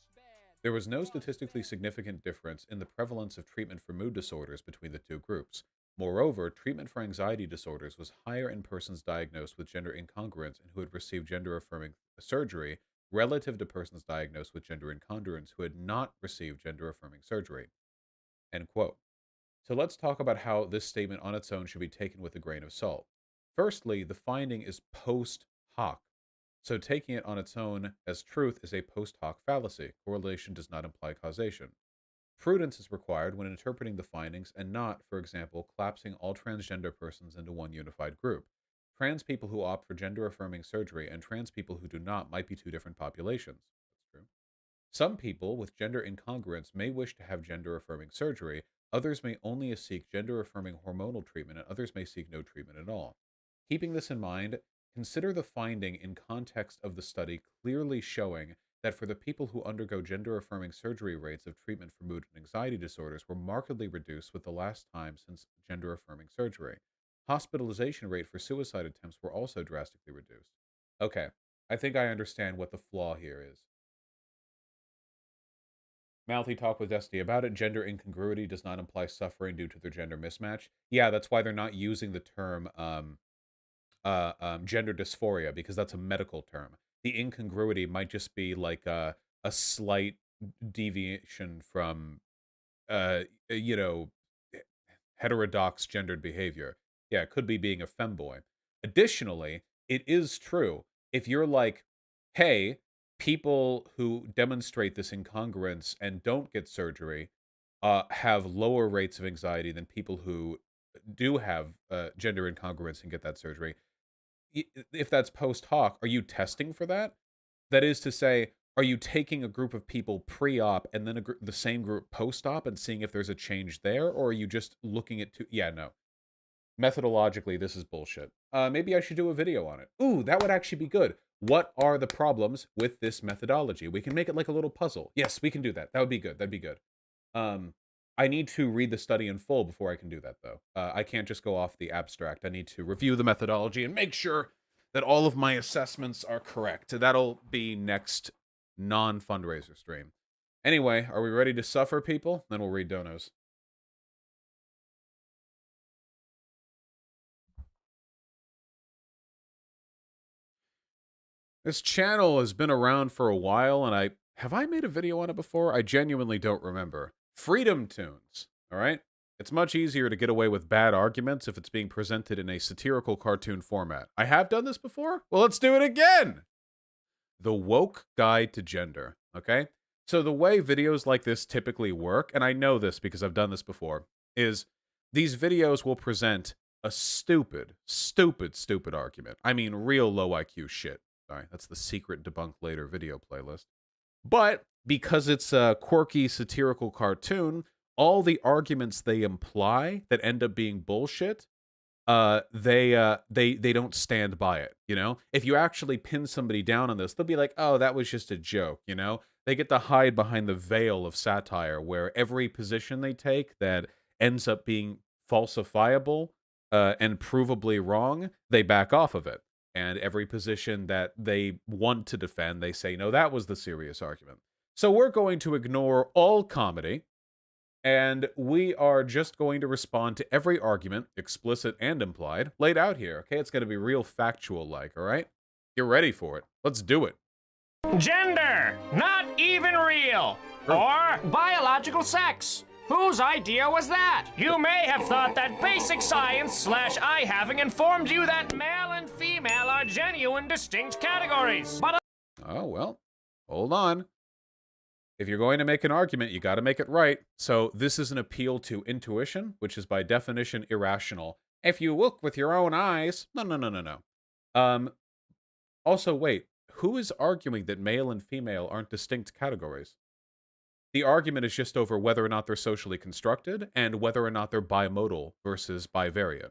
There was no statistically significant difference in the prevalence of treatment for mood disorders between the two groups. Moreover, treatment for anxiety disorders was higher in persons diagnosed with gender incongruence and who had received gender affirming surgery relative to persons diagnosed with gender incongruence who had not received gender affirming surgery. End quote. So let's talk about how this statement on its own should be taken with a grain of salt. Firstly, the finding is post hoc. So taking it on its own as truth is a post hoc fallacy. Correlation does not imply causation. Prudence is required when interpreting the findings and not, for example, collapsing all transgender persons into one unified group. Trans people who opt for gender affirming surgery and trans people who do not might be two different populations. That's true. Some people with gender incongruence may wish to have gender affirming surgery, others may only seek gender affirming hormonal treatment, and others may seek no treatment at all. Keeping this in mind, consider the finding in context of the study clearly showing that for the people who undergo gender affirming surgery, rates of treatment for mood and anxiety disorders were markedly reduced with the last time since gender affirming surgery. Hospitalization rate for suicide attempts were also drastically reduced. Okay, I think I understand what the flaw here is. Mouthy talk with Destiny about it. Gender incongruity does not imply suffering due to their gender mismatch. Yeah, that's why they're not using the term gender dysphoria, because that's a medical term. The incongruity might just be like a slight deviation from you know, heterodox gendered behavior. Yeah, it could be being a femboy. Additionally, it is true if you're like, hey, people who demonstrate this incongruence and don't get surgery have lower rates of anxiety than people who do have gender incongruence and get that surgery. If that's post hoc, are you testing for that? That is to say, are you taking a group of people pre-op and then the same group post-op and seeing if there's a change there, or are you just looking at two? Yeah, no. Methodologically, this is bullshit. Maybe I should do a video on it. Ooh, that would actually be good. What are the problems with this methodology? We can make it like a little puzzle. Yes, we can do that. That would be good. That'd be good. I need to read the study in full before I can do that, though. I can't just go off the abstract. I need to review the methodology and make sure that all of my assessments are correct. That'll be next non-fundraiser stream. Anyway, are we ready to suffer, people? Then we'll read donos. This channel has been around for a while, and have I made a video on it before? I genuinely don't remember. Freedomtoons, all right? It's much easier to get away with bad arguments if it's being presented in a satirical cartoon format. I have done this before? Well, let's do it again! The Woke Guide to Gender, okay? So the way videos like this typically work, and I know this because I've done this before, is these videos will present a stupid argument. I mean, real low IQ shit. Sorry, that's the secret debunk later video playlist. But because it's a quirky satirical cartoon, all the arguments they imply that end up being bullshit they don't stand by it, you know? If you actually pin somebody down on this, they'll be like, "Oh, that was just a joke," you know? They get to hide behind the veil of satire where every position they take that ends up being falsifiable and provably wrong, they back off of it. And every position that they want to defend, they say, "No, that was the serious argument." So we're going to ignore all comedy and we are just going to respond to every argument, explicit and implied, laid out here. Okay, it's going to be real factual like, all right? Get ready for it. Let's do it. Gender, not even real. Or biological sex. Whose idea was that? You may have thought that basic science / I having informed you that male and female are genuine distinct categories. But oh, well, hold on. If you're going to make an argument, you got to make it right. So this is an appeal to intuition, which is by definition irrational. If you look with your own eyes, no. Also, wait, who is arguing that male and female aren't distinct categories? The argument is just over whether or not they're socially constructed and whether or not they're bimodal versus bivariate.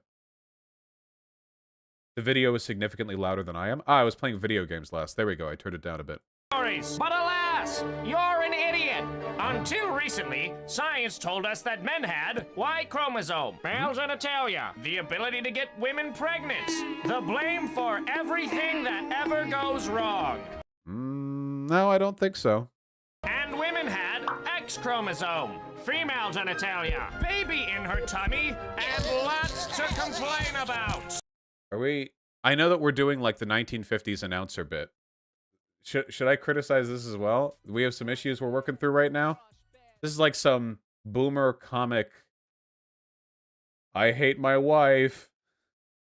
The video is significantly louder than I am. I was playing video games last. There we go. I turned it down a bit. But alas, you're an idiot. Until recently, science told us that men had Y chromosome, male genitalia, the ability to get women pregnant, the blame for everything that ever goes wrong. No, I don't think so. And women had X chromosome, female genitalia, baby in her tummy, and lots to complain about. Are we... I know that we're doing like the 1950s announcer bit. Should I criticize this as well? We have some issues we're working through right now. This is like some boomer comic. I hate my wife.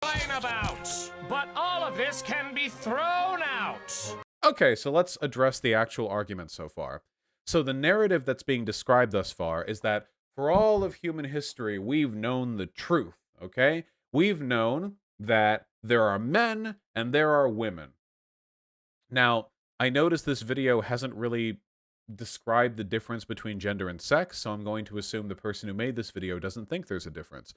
About, but all of this can be thrown out. Okay, so let's address the actual argument so far. So the narrative that's being described thus far is that for all of human history, we've known the truth, okay? We've known that there are men and there are women. Now, I noticed this video hasn't really described the difference between gender and sex, so I'm going to assume the person who made this video doesn't think there's a difference.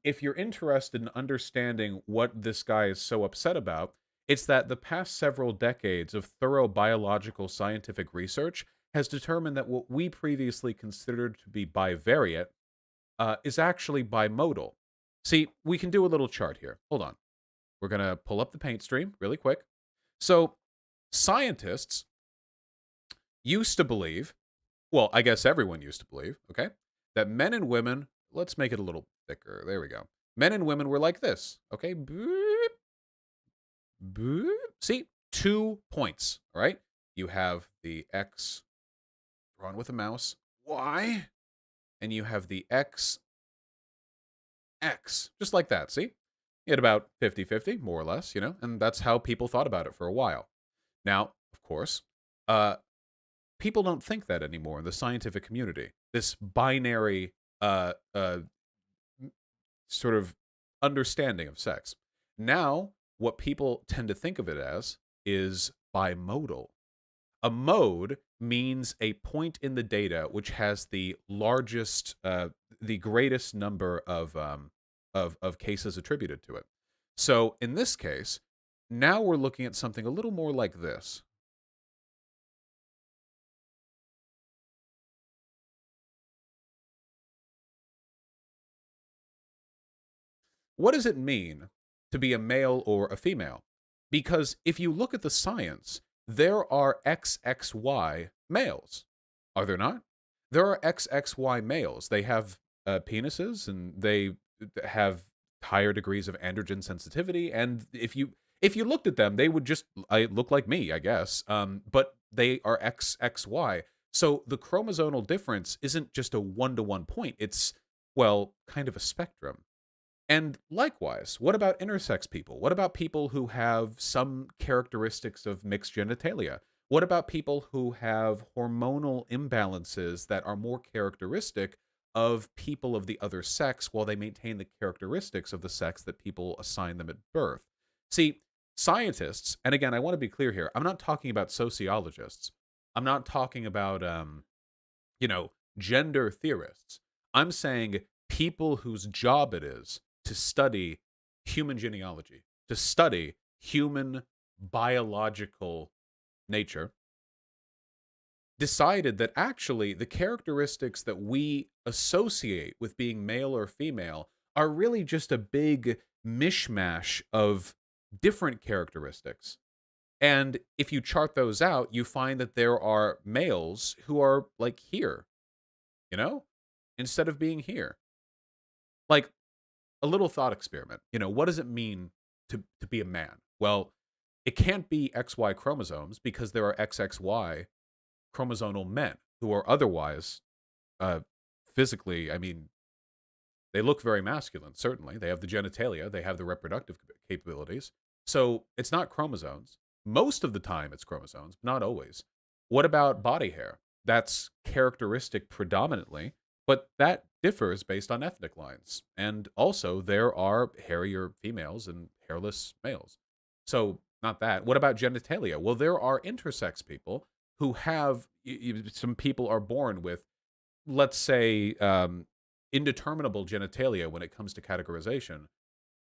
If you're interested in understanding what this guy is so upset about, it's that the past several decades of thorough biological scientific research has determined that what we previously considered to be bivariate is actually bimodal. See, we can do a little chart here. Hold on. We're going to pull up the paint stream really quick. So, scientists used to believe, well, I guess everyone used to believe, okay, that men and women, let's make it a little thicker. There we go. Men and women were like this, okay? Boop, boop. See, 2 points, all right? You have the X drawn with a mouse, Y, and you have the X, just like that, see? You had about 50-50, more or less, you know, and that's how people thought about it for a while. Now, of course, people don't think that anymore in the scientific community. This binary sort of understanding of sex. Now, what people tend to think of it as is bimodal. A mode means a point in the data which has the largest, the greatest number of cases attributed to it. So in this case, now we're looking at something a little more like this. What does it mean to be a male or a female? Because if you look at the science, there are XXY males. Are there not? There are XXY males. They have penises and they have higher degrees of androgen sensitivity. And if you looked at them, they would just look like me, I guess. But they are XXY. So the chromosomal difference isn't just a one-to-one point. It's, well, kind of a spectrum. And likewise, what about intersex people? What about people who have some characteristics of mixed genitalia? What about people who have hormonal imbalances that are more characteristic of people of the other sex while they maintain the characteristics of the sex that people assign them at birth? See, scientists, and again, I want to be clear here, I'm not talking about sociologists. I'm not talking about, gender theorists. I'm saying people whose job it is to study human genealogy, to study human biological nature, decided that actually the characteristics that we associate with being male or female are really just a big mishmash of different characteristics. And if you chart those out, you find that there are males who are like here, you know, instead of being here. Like a little thought experiment. What does it mean to be a man? Well, it can't be XY chromosomes because there are XXY chromosomal men who are otherwise physically, I mean, they look very masculine, certainly. They have the genitalia, they have the reproductive capabilities. So it's not chromosomes. Most of the time it's chromosomes, not always. What about body hair? That's characteristic predominantly, but that differs based on ethnic lines. And also there are hairier females and hairless males. So not that. What about genitalia? Well, there are intersex people who have, some people are born with, let's say, indeterminable genitalia when it comes to categorization,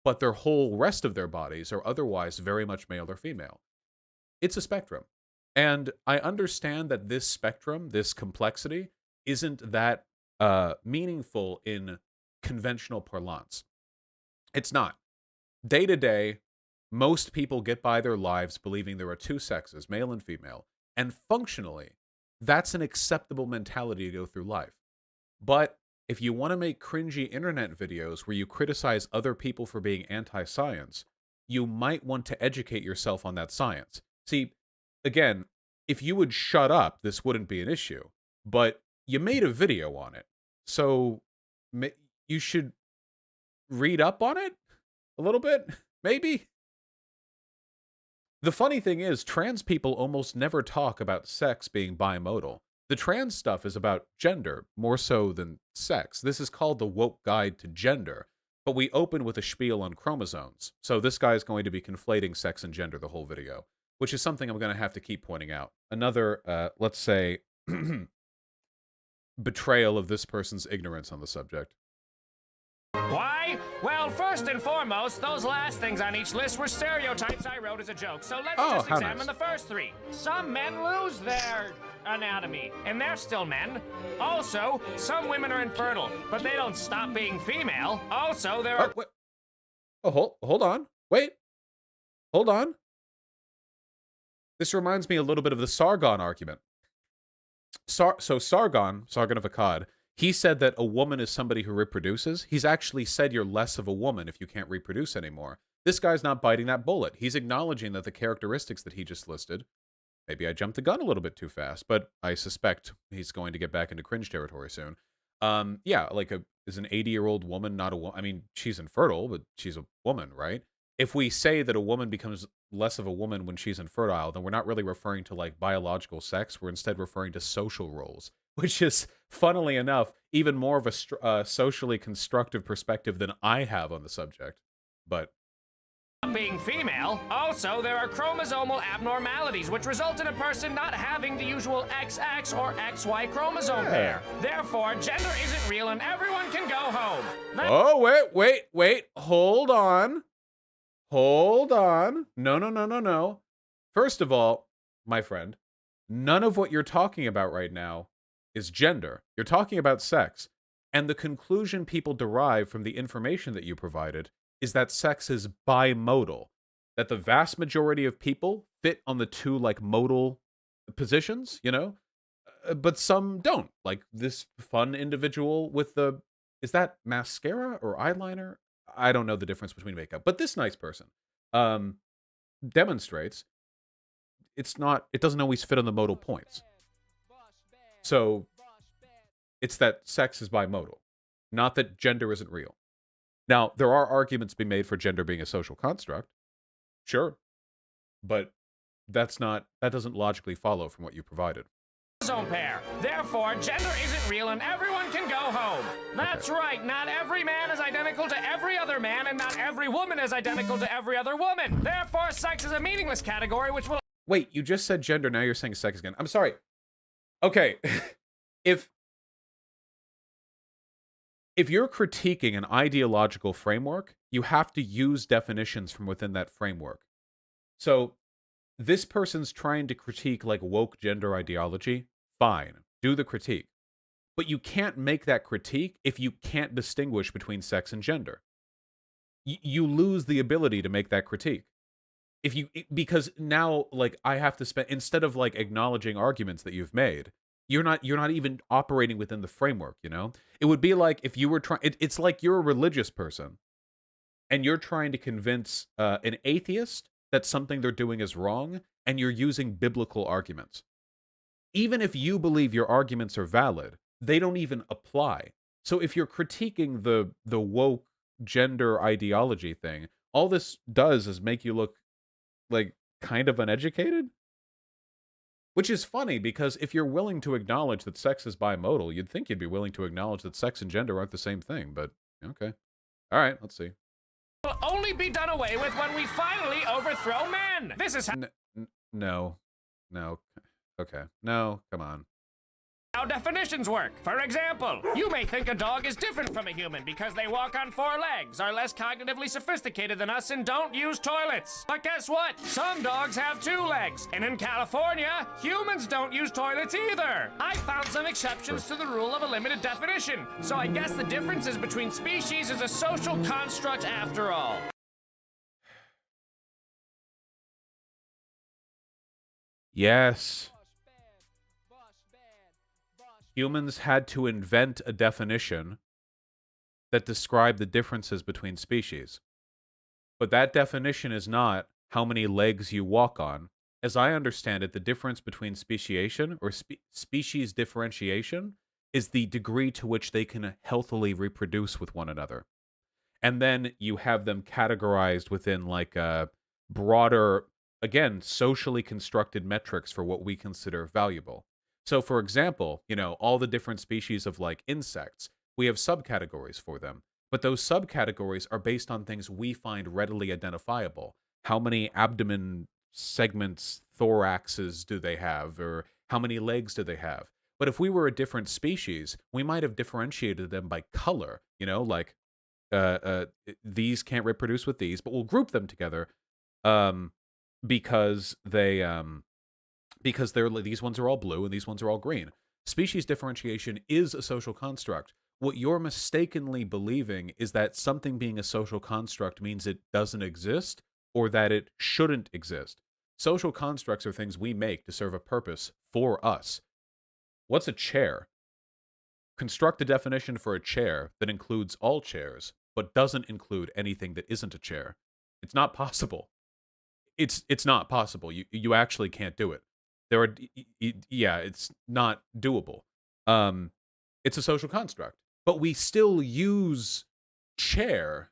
but their whole rest of their bodies are otherwise very much male or female. It's a spectrum. And I understand that this spectrum, this complexity, isn't that meaningful in conventional parlance. It's not. Day to day, most people get by their lives believing there are two sexes, male and female. And functionally, that's an acceptable mentality to go through life. But if you want to make cringy internet videos where you criticize other people for being anti-science, you might want to educate yourself on that science. See, again, if you would shut up, this wouldn't be an issue. But you made a video on it. So you should read up on it a little bit, maybe? The funny thing is, trans people almost never talk about sex being bimodal. The trans stuff is about gender, more so than sex. This is called the woke guide to gender, but we open with a spiel on chromosomes. So this guy is going to be conflating sex and gender the whole video, which is something I'm going to have to keep pointing out. Another, let's say, betrayal of this person's ignorance on the subject. Why? Well, first and foremost, those last things on each list were stereotypes I wrote as a joke, so let's just examine the first three. Some men lose their anatomy, and they're still men. Also, some women are infertile, but they don't stop being female. Also, there are... hold on. Wait. Hold on. This reminds me a little bit of the Sargon argument. Sargon of Akkad, he said that a woman is somebody who reproduces. He's actually said you're less of a woman if you can't reproduce anymore. This guy's not biting that bullet. He's acknowledging that the characteristics that he just listed, maybe I jumped the gun a little bit too fast, but I suspect he's going to get back into cringe territory soon. Yeah, like is an 80-year-old woman not a woman? I mean, she's infertile, but she's a woman, right? If we say that a woman becomes less of a woman when she's infertile, then we're not really referring to like biological sex. We're instead referring to social roles, which is, funnily enough, even more of a socially constructive perspective than I have on the subject. But being female, also there are chromosomal abnormalities which result in a person not having the usual XX or XY chromosome pair. Therefore, gender isn't real and everyone can go home. Wait. Hold on. No. First of all, my friend, none of what you're talking about right now is gender. You're talking about sex. And the conclusion people derive from the information that you provided is that sex is bimodal. That the vast majority of people fit on the two, like, modal positions, but some don't. Like this fun individual with the, is that mascara or eyeliner? I don't know the difference between makeup. But this nice person demonstrates it doesn't always fit on the modal points. So it's that sex is bimodal, not that gender isn't real. Now, there are arguments being made for gender being a social construct. Sure. But that doesn't logically follow from what you provided. Pair. Therefore, gender isn't real and everyone can go home. That's right. Not every man is identical to every other man and not every woman is identical to every other woman. Therefore, sex is a meaningless category which will... Wait, you just said gender, now you're saying sex again. I'm sorry. Okay. If If you're critiquing an ideological framework, you have to use definitions from within that framework. So this person's trying to critique like woke gender ideology. Fine, do the critique. But you can't make that critique if you can't distinguish between sex and gender. You lose the ability to make that critique. Because now, like, I have to spend, instead of like acknowledging arguments that you've made, you're not even operating within the framework, you know? It would be like if you were trying, it's like you're a religious person and you're trying to convince an atheist that something they're doing is wrong, and you're using biblical arguments. Even if you believe your arguments are valid, they don't even apply. So if you're critiquing the woke gender ideology thing, all this does is make you look like kind of uneducated. Which is funny, because if you're willing to acknowledge that sex is bimodal, you'd think you'd be willing to acknowledge that sex and gender aren't the same thing, but okay. All right, let's see. Will only be done away with when we finally overthrow men. This is No. Okay. No, come on. how definitions work. For example, you may think a dog is different from a human because they walk on 4 legs, are less cognitively sophisticated than us, and don't use toilets. But guess what? Some dogs have 2 legs, and in California, humans don't use toilets either. I found some exceptions to the rule of a limited definition, so I guess the differences between species is a social construct after all. Yes. Humans had to invent a definition that described the differences between species. But that definition is not how many legs you walk on. As I understand it, the difference between speciation or species differentiation is the degree to which they can healthily reproduce with one another. And then you have them categorized within like a broader, again, socially constructed metrics for what we consider valuable. So, for example, you know, all the different species of like insects, we have subcategories for them. But those subcategories are based on things we find readily identifiable. How many abdomen segments, thoraxes do they have? Or how many legs do they have? But if we were a different species, we might have differentiated them by color. You know, like these can't reproduce with these, but we'll group them together because these ones are all blue and these ones are all green. Species differentiation is a social construct. What you're mistakenly believing is that something being a social construct means it doesn't exist or that it shouldn't exist. Social constructs are things we make to serve a purpose for us. What's a chair? Construct a definition for a chair that includes all chairs, but doesn't include anything that isn't a chair. It's not possible. It's not possible. You actually can't do it. It's not doable. It's a social construct, but we still use chair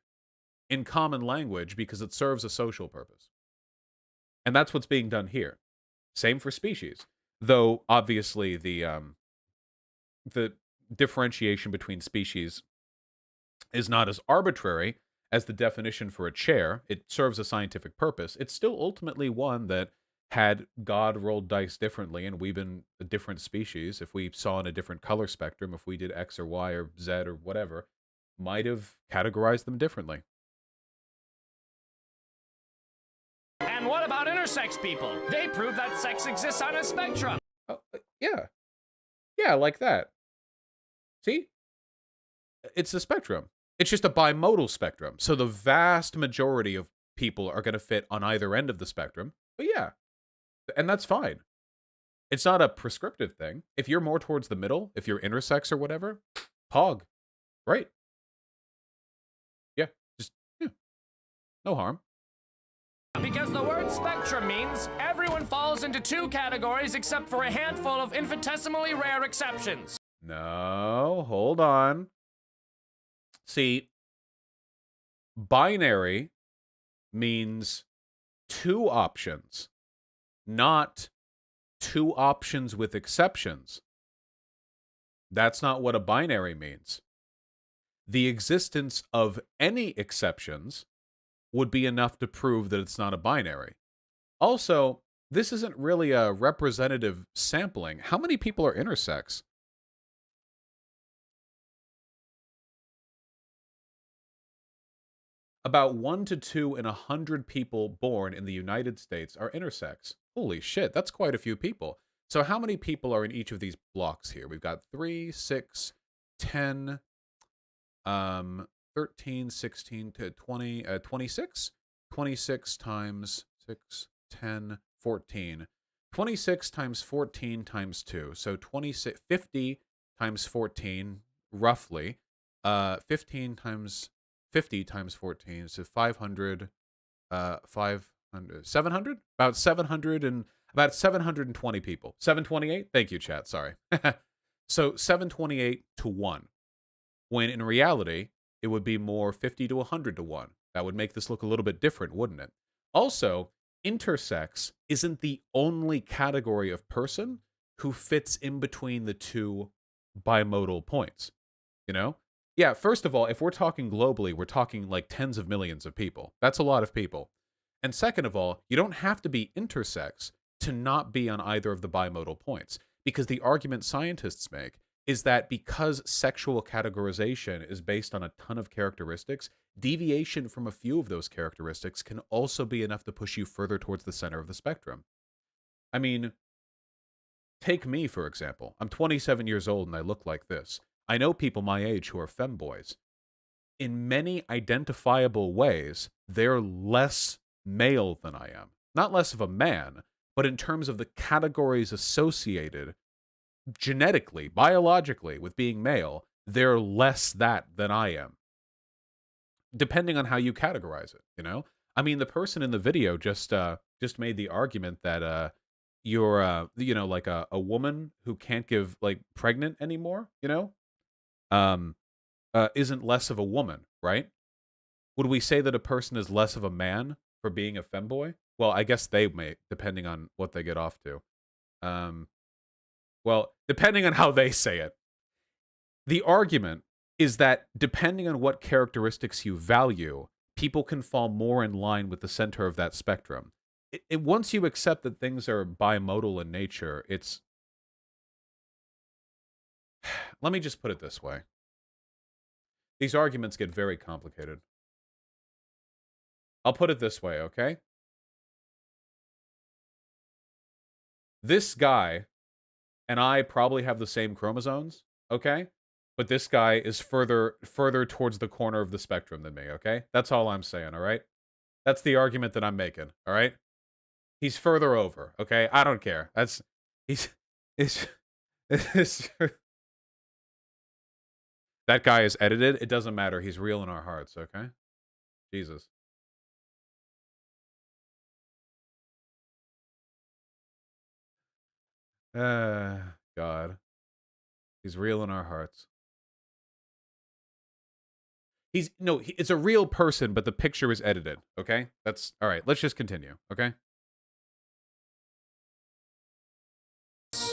in common language because it serves a social purpose. And that's what's being done here. Same for species. Though obviously the differentiation between species is not as arbitrary as the definition for a chair. It serves a scientific purpose. It's still ultimately one that, had God rolled dice differently and we've been a different species, if we saw in a different color spectrum, if we did X or Y or Z or whatever, might have categorized them differently. And what about intersex people? They prove that sex exists on a spectrum. Oh, yeah. Yeah, like that. See? It's a spectrum. It's just a bimodal spectrum. So the vast majority of people are going to fit on either end of the spectrum. But yeah. And that's fine. It's not a prescriptive thing. If you're more towards the middle, if you're intersex or whatever, pog. Right. Yeah. No harm. Because the word spectrum means everyone falls into 2 categories except for a handful of infinitesimally rare exceptions. No, hold on. See, binary means 2 options, not 2 options with exceptions. That's not what a binary means. The existence of any exceptions would be enough to prove that it's not a binary. Also, this isn't really a representative sampling. How many people are intersex? About 1 to 2 in 100 people born in the United States are intersex. Holy shit, that's quite a few people. So how many people are in each of these blocks here? We've got 3, 6, 10, 13, 16 to 20, 26? 26 times 6, 10, 14. 26 times 14 times 2. So 26, 50 times 14, roughly. 15 times 50 times 14, so 500, 500, 700? About 720 people. 728? Thank you, chat. Sorry. So 728 to 1. When in reality, it would be more 50 to 100 to 1. That would make this look a little bit different, wouldn't it? Also, intersex isn't the only category of person who fits in between the two bimodal points. You know? Yeah, first of all, if we're talking globally, we're talking like tens of millions of people. That's a lot of people. And second of all, you don't have to be intersex to not be on either of the bimodal points. Because the argument scientists make is that because sexual categorization is based on a ton of characteristics, deviation from a few of those characteristics can also be enough to push you further towards the center of the spectrum. I mean, take me, for example. I'm 27 years old and I look like this. I know people my age who are femboys. In many identifiable ways, they're less male than I am. Not less of a man, but in terms of the categories associated genetically, biologically, with being male, they're less that than I am. Depending on how you categorize it, you know? I mean, the person in the video just made the argument that you're like a woman who can't give like pregnant anymore, you know? Isn't less of a woman, right? Would we say that a person is less of a man for being a femboy? Well, I guess they may, depending on what they get off to. Well, depending on how they say it. The argument is that depending on what characteristics you value, people can fall more in line with the center of that spectrum. Once you accept that things are bimodal in nature, it's... Let me just put it this way. These arguments get very complicated. I'll put it this way, okay? This guy and I probably have the same chromosomes, okay? But this guy is further towards the corner of the spectrum than me, okay? That's all I'm saying, all right? That's the argument that I'm making, all right? He's further over, okay? I don't care. It's that guy is edited. It doesn't matter. He's real in our hearts, okay? Jesus. God. He's real in our hearts. It's a real person, but the picture is edited, okay? That's, all right, let's just continue, okay?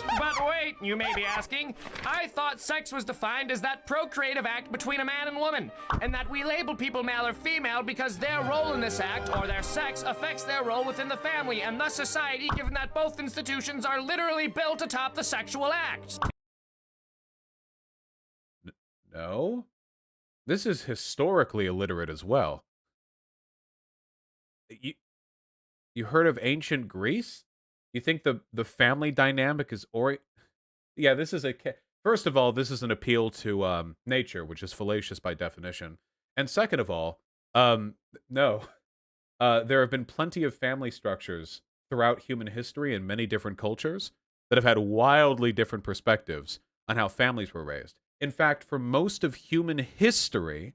But wait, you may be asking. I thought sex was defined as that procreative act between a man and woman, and that we label people male or female because their role in this act, or their sex, affects their role within the family, and thus society, given that both institutions are literally built atop the sexual act. No? This is historically illiterate as well. You heard of ancient Greece? You think the family dynamic is Yeah, this is first of all, this is an appeal to nature, which is fallacious by definition. And second of all, no. There have been plenty of family structures throughout human history in many different cultures that have had wildly different perspectives on how families were raised. In fact, for most of human history,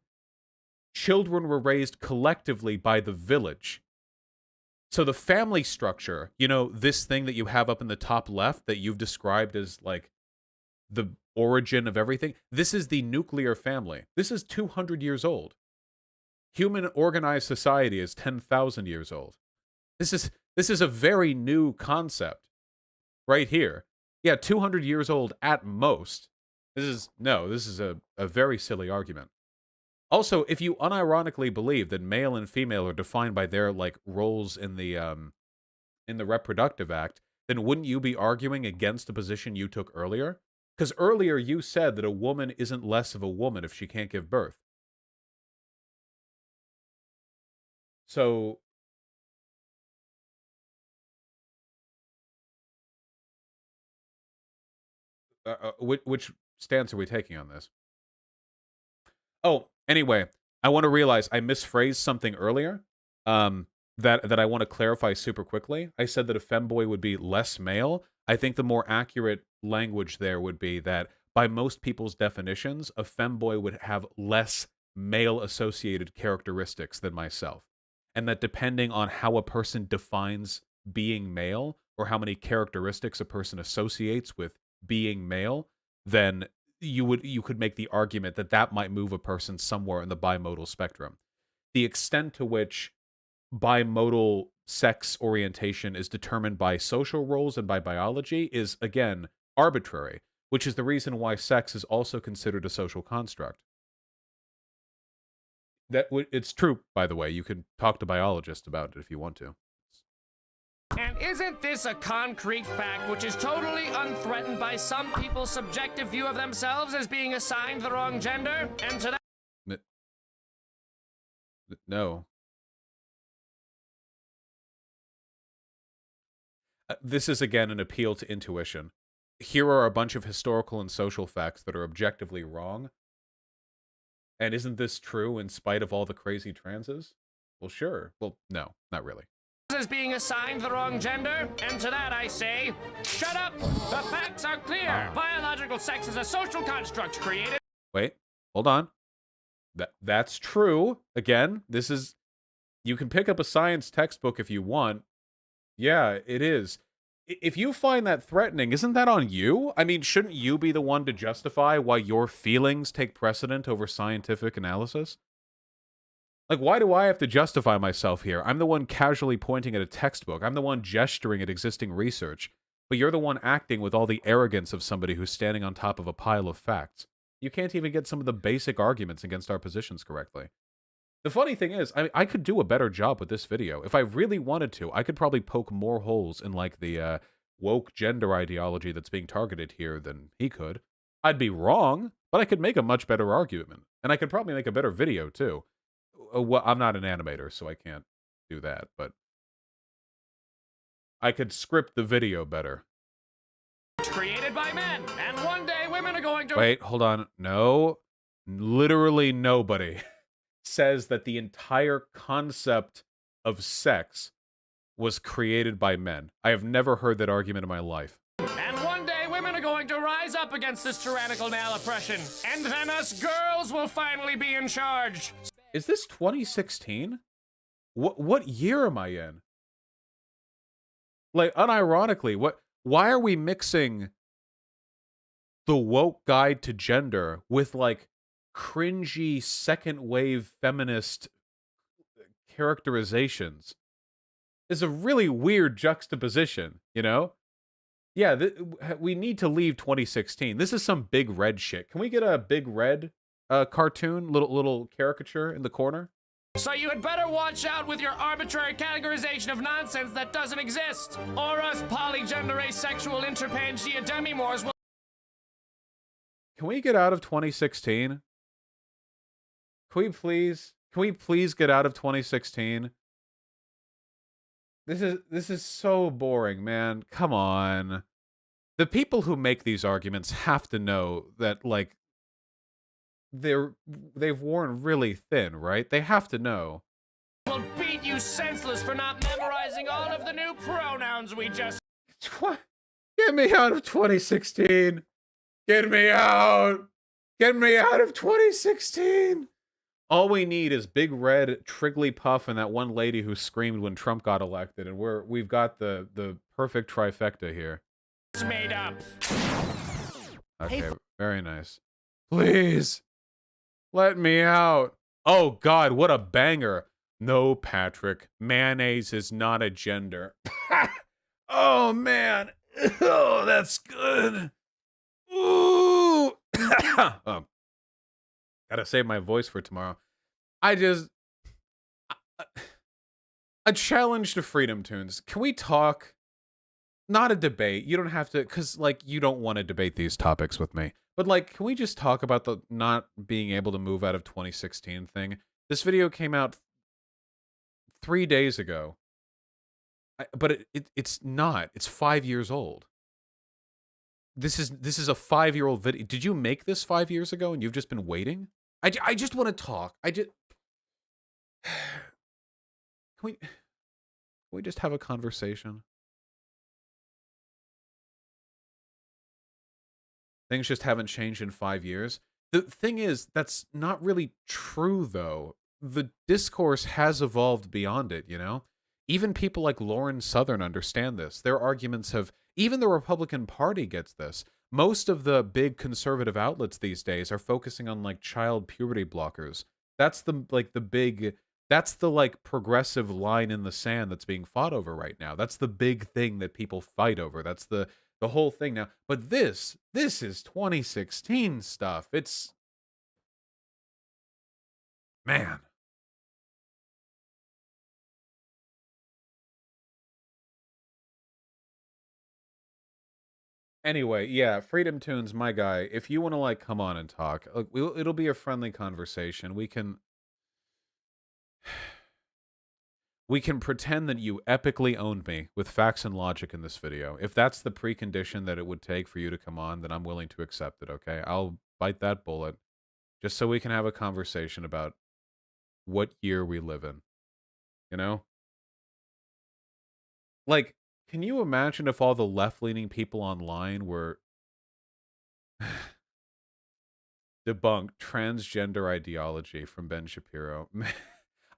children were raised collectively by the village. So the family structure, this thing that you have up in the top left that you've described as like the origin of everything, this is the nuclear family. This is 200 years old. Human organized society is 10,000 years old. This is a very new concept right here. Yeah, 200 years old at most. This is a very silly argument. Also, if you unironically believe that male and female are defined by their like roles in the reproductive act, then wouldn't you be arguing against the position you took earlier? Because earlier you said that a woman isn't less of a woman if she can't give birth. So which stance are we taking on this? Oh, anyway, I want to realize I misphrased something earlier. That I want to clarify super quickly. I said that a femboy would be less male. I think the more accurate language there would be that by most people's definitions, a femboy would have less male associated characteristics than myself. And that depending on how a person defines being male or how many characteristics a person associates with being male, then you could make the argument that that might move a person somewhere in the bimodal spectrum. The extent to which bimodal sex orientation is determined by social roles and by biology is, again, arbitrary, which is the reason why sex is also considered a social construct. It's true, by the way. You can talk to biologists about it if you want to. And isn't this a concrete fact which is totally unthreatened by some people's subjective view of themselves as being assigned the wrong gender? And to that... No. This is, again, an appeal to intuition. Here are a bunch of historical and social facts that are objectively wrong. And isn't this true in spite of all the crazy transes? Well, sure. Well, no, not really. As being assigned the wrong gender, and to that I say, shut up! The facts are clear! Biological sex is a social construct created... Wait, hold on. That's true. Again, this is... You can pick up a science textbook if you want. Yeah, it is. If you find that threatening, isn't that on you? I mean, shouldn't you be the one to justify why your feelings take precedent over scientific analysis? Like, why do I have to justify myself here? I'm the one casually pointing at a textbook. I'm the one gesturing at existing research. But you're the one acting with all the arrogance of somebody who's standing on top of a pile of facts. You can't even get some of the basic arguments against our positions correctly. The funny thing is, I could do a better job with this video. If I really wanted to, I could probably poke more holes in, like, the woke gender ideology that's being targeted here than he could. I'd be wrong, but I could make a much better argument. And I could probably make a better video, too. Well, I'm not an animator, so I can't do that, but I could script the video better. Created by men, and one day women are going to... Wait, hold on. No. Literally nobody says that the entire concept of sex was created by men. I have never heard that argument in my life. And one day women are going to rise up against this tyrannical male oppression, and then us girls will finally be in charge. Is this 2016? What year am I in? Like, unironically, why are we mixing the woke guide to gender with, like, cringy second wave feminist characterizations? It's a really weird juxtaposition, you know? Yeah, we need to leave 2016. This is some Big Red shit. Can we get a Big Red cartoon, little caricature in the corner? So you had better watch out with your arbitrary categorization of nonsense that doesn't exist, or us polygender asexual interpangea demimores will... Can we get out of 2016? Can we please get out of 2016? This is so boring, man. Come on. The people who make these arguments have to know that, like, they've worn really thin, right? They have to know. We'll beat you senseless for not memorizing all of the new pronouns we just... Get me out of 2016. Get me out. Get me out of 2016. All we need is Big Red, Trigglypuff, and that one lady who screamed when Trump got elected, and we've got the perfect trifecta here. It's made up. Okay, very nice. Please, let me out. Oh God, what a banger. No, Patrick, mayonnaise is not a gender. Oh man, oh that's good. Ooh. Gotta save my voice for tomorrow. A challenge to Freedomtoons. Can we talk? Not a debate. You don't have to, because, like, you don't want to debate these topics with me. But, like, can we just talk about the not being able to move out of 2016 thing? This video came out 3 days ago. But it's not. It's 5 years old. This is a 5-year-old video. Did you make this 5 years ago and you've just been waiting? I just want to talk. Can we just have a conversation? Things just haven't changed in 5 years. The thing is, that's not really true, though. The discourse has evolved beyond it, you know? Even people like Lauren Southern understand this. Their arguments have... Even the Republican Party gets this. Most of the big conservative outlets these days are focusing on, like, child puberty blockers. That's the, like, the big... That's the, like, progressive line in the sand that's being fought over right now. That's the big thing that people fight over. That's the whole thing now. But this is 2016 stuff. It's... Man. Anyway, yeah, Freedomtoons, my guy. If you want to, like, come on and talk, like, it'll be a friendly conversation. We can pretend that you epically owned me with facts and logic in this video. If that's the precondition that it would take for you to come on, then I'm willing to accept it, okay? I'll bite that bullet just so we can have a conversation about what year we live in, you know? Like, can you imagine if all the left-leaning people online were debunked transgender ideology from Ben Shapiro?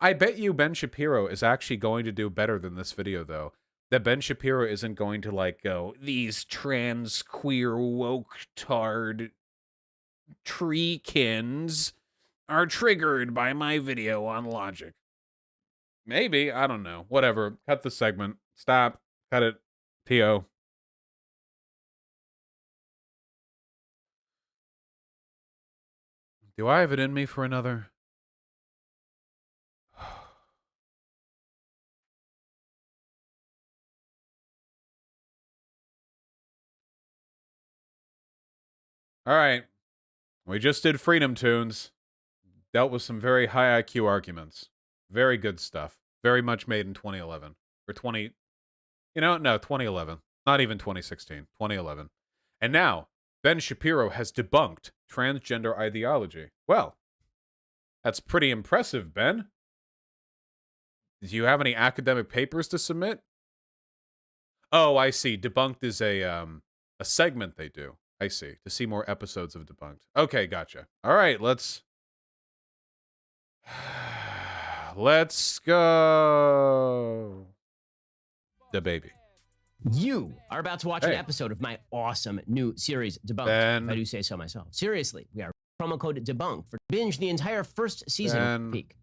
I bet you Ben Shapiro is actually going to do better than this video, though. That Ben Shapiro isn't going to, like, go, these trans, queer, woke, tard treekins are triggered by my video on logic. Maybe. I don't know. Whatever. Cut the segment. Stop. Cut it. T.O. Do I have it in me for another? All right. We just did Freedomtoons. Dealt with some very high IQ arguments. Very good stuff. Very much made in 2011. Or 20... You know, no, 2011. Not even 2016. 2011. And now, Ben Shapiro has debunked transgender ideology. Well, that's pretty impressive, Ben. Do you have any academic papers to submit? Oh, I see. Debunked is a segment they do. I see. To see more episodes of Debunked. Okay, gotcha. All right, let's go. The baby. You are about to watch an episode of my awesome new series, Debunked. Ben. If I do say so myself. Seriously, we are promo code Debunked for binge the entire first season peak.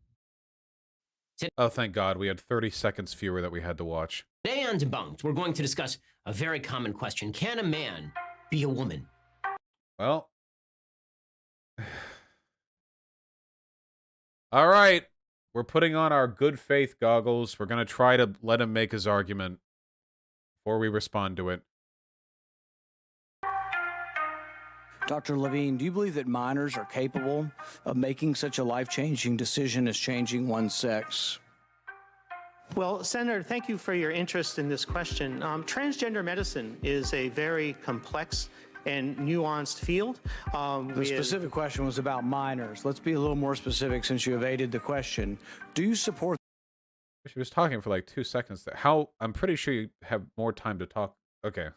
Oh, thank God. We had 30 seconds fewer that we had to watch. Today on Debunked, we're going to discuss a very common question. Can a man be a woman? Well. All right. We're putting on our good faith goggles. We're going to try to let him make his argument before we respond to it. Dr. Levine, do you believe that minors are capable of making such a life-changing decision as changing one's sex? Well, Senator, thank you for your interest in this question. Transgender medicine is a very complex and nuanced field. The specific question was about minors. Let's be a little more specific since you evaded the question. Do you support... She was talking for like 2 seconds there. How? I'm pretty sure you have more time to talk. Okay.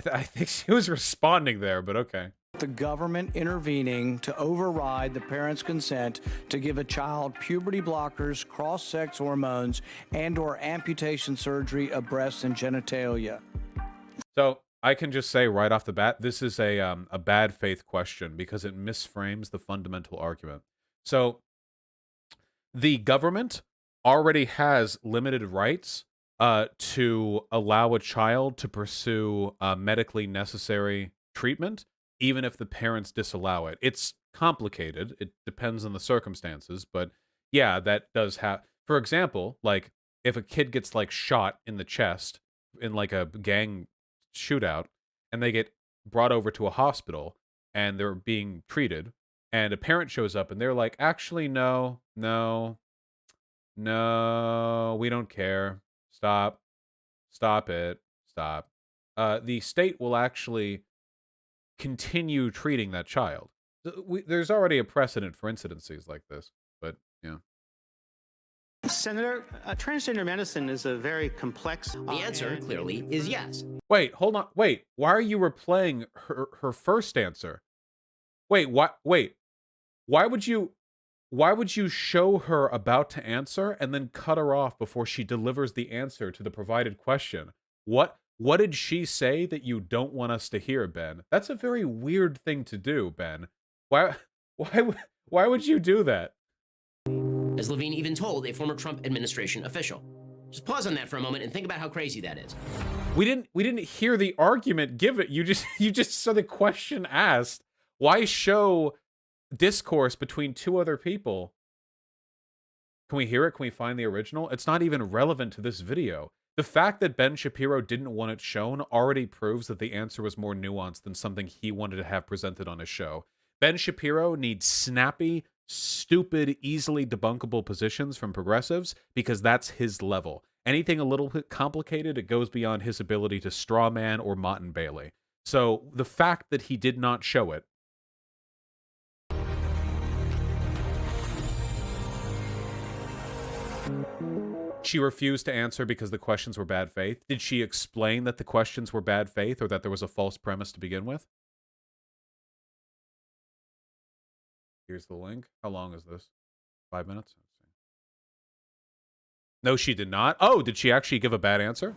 I think she was responding there, but okay. the government intervening to override the parent's consent to give a child puberty blockers, cross-sex hormones, and/or amputation surgery of breasts and genitalia? So I can just say right off the bat, this is a bad faith question because it misframes the fundamental argument. So the government already has limited rights to allow a child to pursue medically necessary treatment, even if the parents disallow it. It's complicated. It depends on the circumstances, but yeah, that does have. For example, like if a kid gets like shot in the chest in like a gang shootout, and they get brought over to a hospital and they're being treated, and a parent shows up and they're like, actually, no, No, we don't care. Stop. Stop it. Stop. The state will actually continue treating that child. There's already a precedent for incidences like this, but yeah. Senator, transgender medicine is a very complex. The answer clearly is yes. Wait, hold on. Wait, why are you replaying her first answer? Wait, what? Wait, why would you show her about to answer and then cut her off before she delivers the answer to the provided question? What did she say that you don't want us to hear, Ben? That's a very weird thing to do, Ben. Why would you do that? As Levine even told a former Trump administration official. Just pause on that for a moment and think about how crazy that is. We didn't hear the argument given. You just saw the question asked. Why show discourse between two other people? Can we hear it? Can we find the original? It's not even relevant to this video. The fact that Ben Shapiro didn't want it shown already proves that the answer was more nuanced than something he wanted to have presented on his show. Ben Shapiro needs snappy, stupid, easily debunkable positions from progressives because that's his level. Anything a little bit complicated, it goes beyond his ability to straw man or Mott and Bailey. So the fact that he did not show it. She refused to answer because the questions were bad faith. Did she explain that the questions were bad faith or that there was a false premise to begin with? Here's the link. How long is this? 5 minutes? Let's see. No, she did not. Oh, did she actually give a bad answer?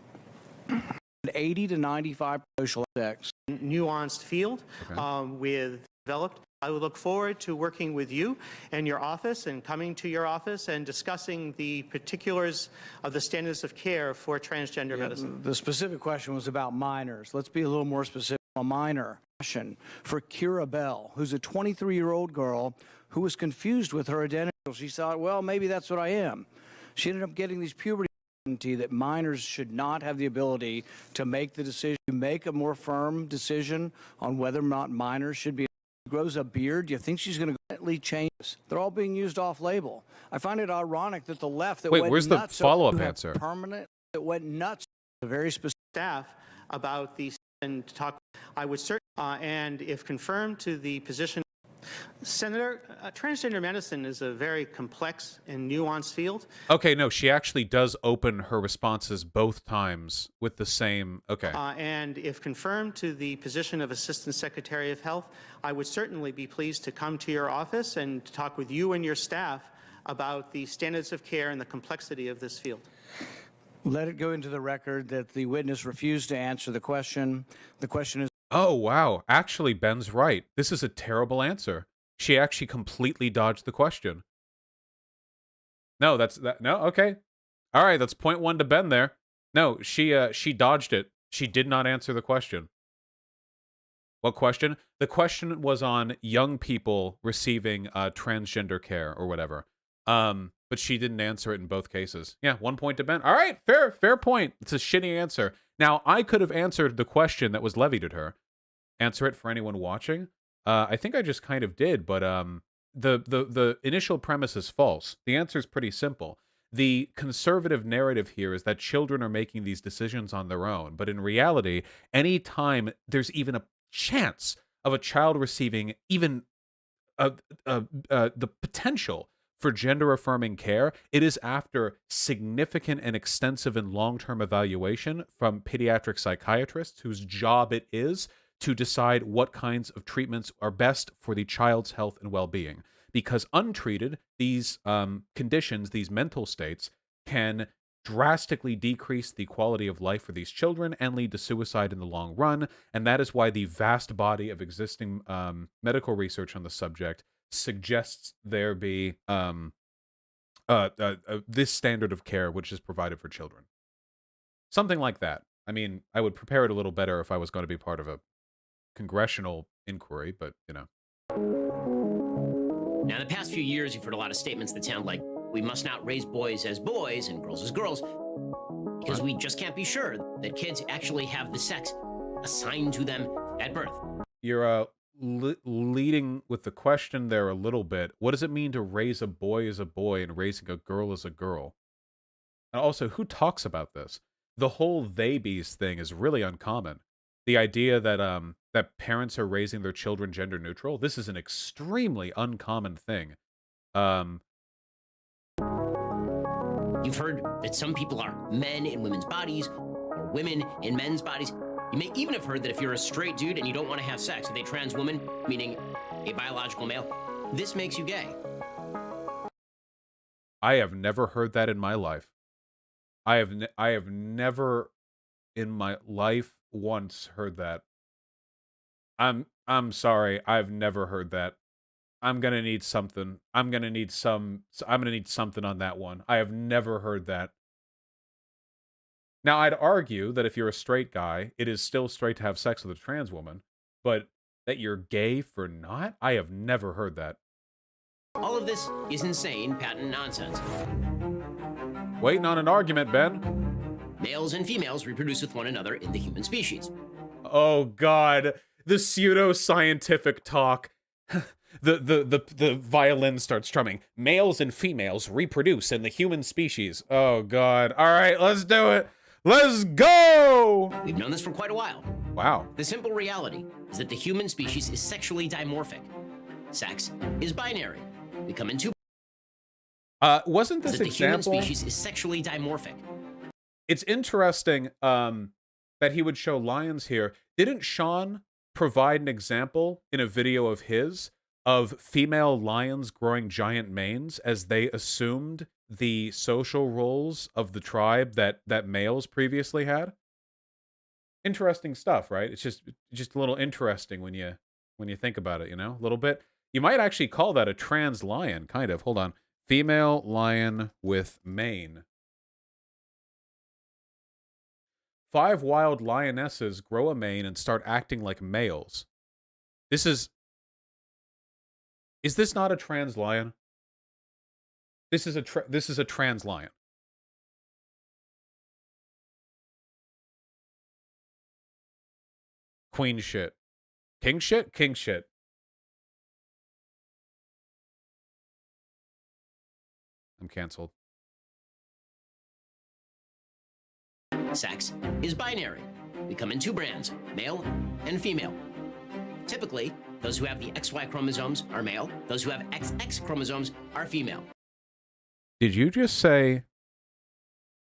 80 to 95 social sex. Nuanced field Okay. with developed. I would look forward to working with you and your office and coming to your office and discussing the particulars of the standards of care for transgender medicine. The specific question was about minors. Let's be a little more specific. A minor question for Kira Bell, who's a 23-year-old girl who was confused with her identity. She thought, well, maybe that's what I am. She ended up getting these puberty that minors should not have the ability to make the decision, to make a more firm decision on whether or not minors should be. Grows a beard, do you think she's going to greatly change this? They're all being used off-label. I find it ironic that the left that went where's nuts the follow-up over answer? Permanent that went nuts. A very specific Staff about the and talk. I would certainly and if confirmed to the position. Senator, transgender medicine is a very complex and nuanced field. Okay, no, she actually does open her responses both times with the same. Okay. And if confirmed to the position of Assistant Secretary of Health, I would certainly be pleased to come to your office and talk with you and your staff about the standards of care and the complexity of this field. Let it go into the record that the witness refused to answer the question. The question is. Oh, wow. Actually, Ben's right. This is a terrible answer. She actually completely dodged the question. No, that's that. No, okay. All right, that's 0.1 to Ben there. No, she dodged it. She did not answer the question. What question? The question was on young people receiving transgender care or whatever. But she didn't answer it in both cases. Yeah, 1 point to Ben. All right, fair point. It's a shitty answer. Now, I could have answered the question that was levied at her. Answer it for anyone watching. I think I just kind of did, but the initial premise is false. The answer is pretty simple. The conservative narrative here is that children are making these decisions on their own, but in reality, any time there's even a chance of a child receiving even the potential for gender-affirming care, it is after significant and extensive and long-term evaluation from pediatric psychiatrists whose job it is to decide what kinds of treatments are best for the child's health and well-being. Because untreated, these conditions, these mental states, can drastically decrease the quality of life for these children and lead to suicide in the long run. And that is why the vast body of existing medical research on the subject suggests there be this standard of care which is provided for children. Something like that. I mean, I would prepare it a little better if I was going to be part of a congressional inquiry, but, you know. Now, in the past few years, you've heard a lot of statements that sound like we must not raise boys as boys and girls as girls because we just can't be sure that kids actually have the sex assigned to them at birth. You're leading with the question there a little bit. What does it mean to raise a boy as a boy and raising a girl as a girl? And also, who talks about this? The whole they bees thing is really uncommon. The idea that that parents are raising their children gender neutral, this is an extremely uncommon thing. Um, You've heard that some people are men in women's bodies or women in men's bodies. You may even have heard that if you're a straight dude and you don't want to have sex with a trans woman, meaning a biological male, this makes you gay. I have never heard that in my life. I have never in my life once heard that. I'm sorry, I've never heard that. I'm gonna need something. I'm gonna need something on that one. I have never heard that. Now, I'd argue that if you're a straight guy, it is still straight to have sex with a trans woman, but that you're gay for not? I have never heard that. All of this is insane patent nonsense. Waiting on an argument, Ben. Males and females reproduce with one another in the human species. Oh God, the pseudo-scientific talk. The violin starts strumming. Males and females reproduce in the human species. Oh God. All right, let's do it. Let's go! We've known this for quite a while. Wow. The simple reality is that the human species is sexually dimorphic. Sex is binary. We come in two. Wasn't this the human example? species is sexually dimorphic. It's interesting that he would show lions here. Didn't Sean provide an example in a video of his of female lions growing giant manes as they assumed the social roles of the tribe that males previously had? Interesting stuff, right? It's just a little interesting when you think about it, you know, a little bit. You might actually call that a trans lion, kind of. Hold on. Female lion with mane. 5 wild lionesses grow a mane and start acting like males. Is this not a trans lion? This is a trans lion. Queen shit. King shit? King shit. I'm canceled. Sex is binary. We come in two brands, male and female. Typically, those who have the XY chromosomes are male. Those who have XX chromosomes are female. Did you just say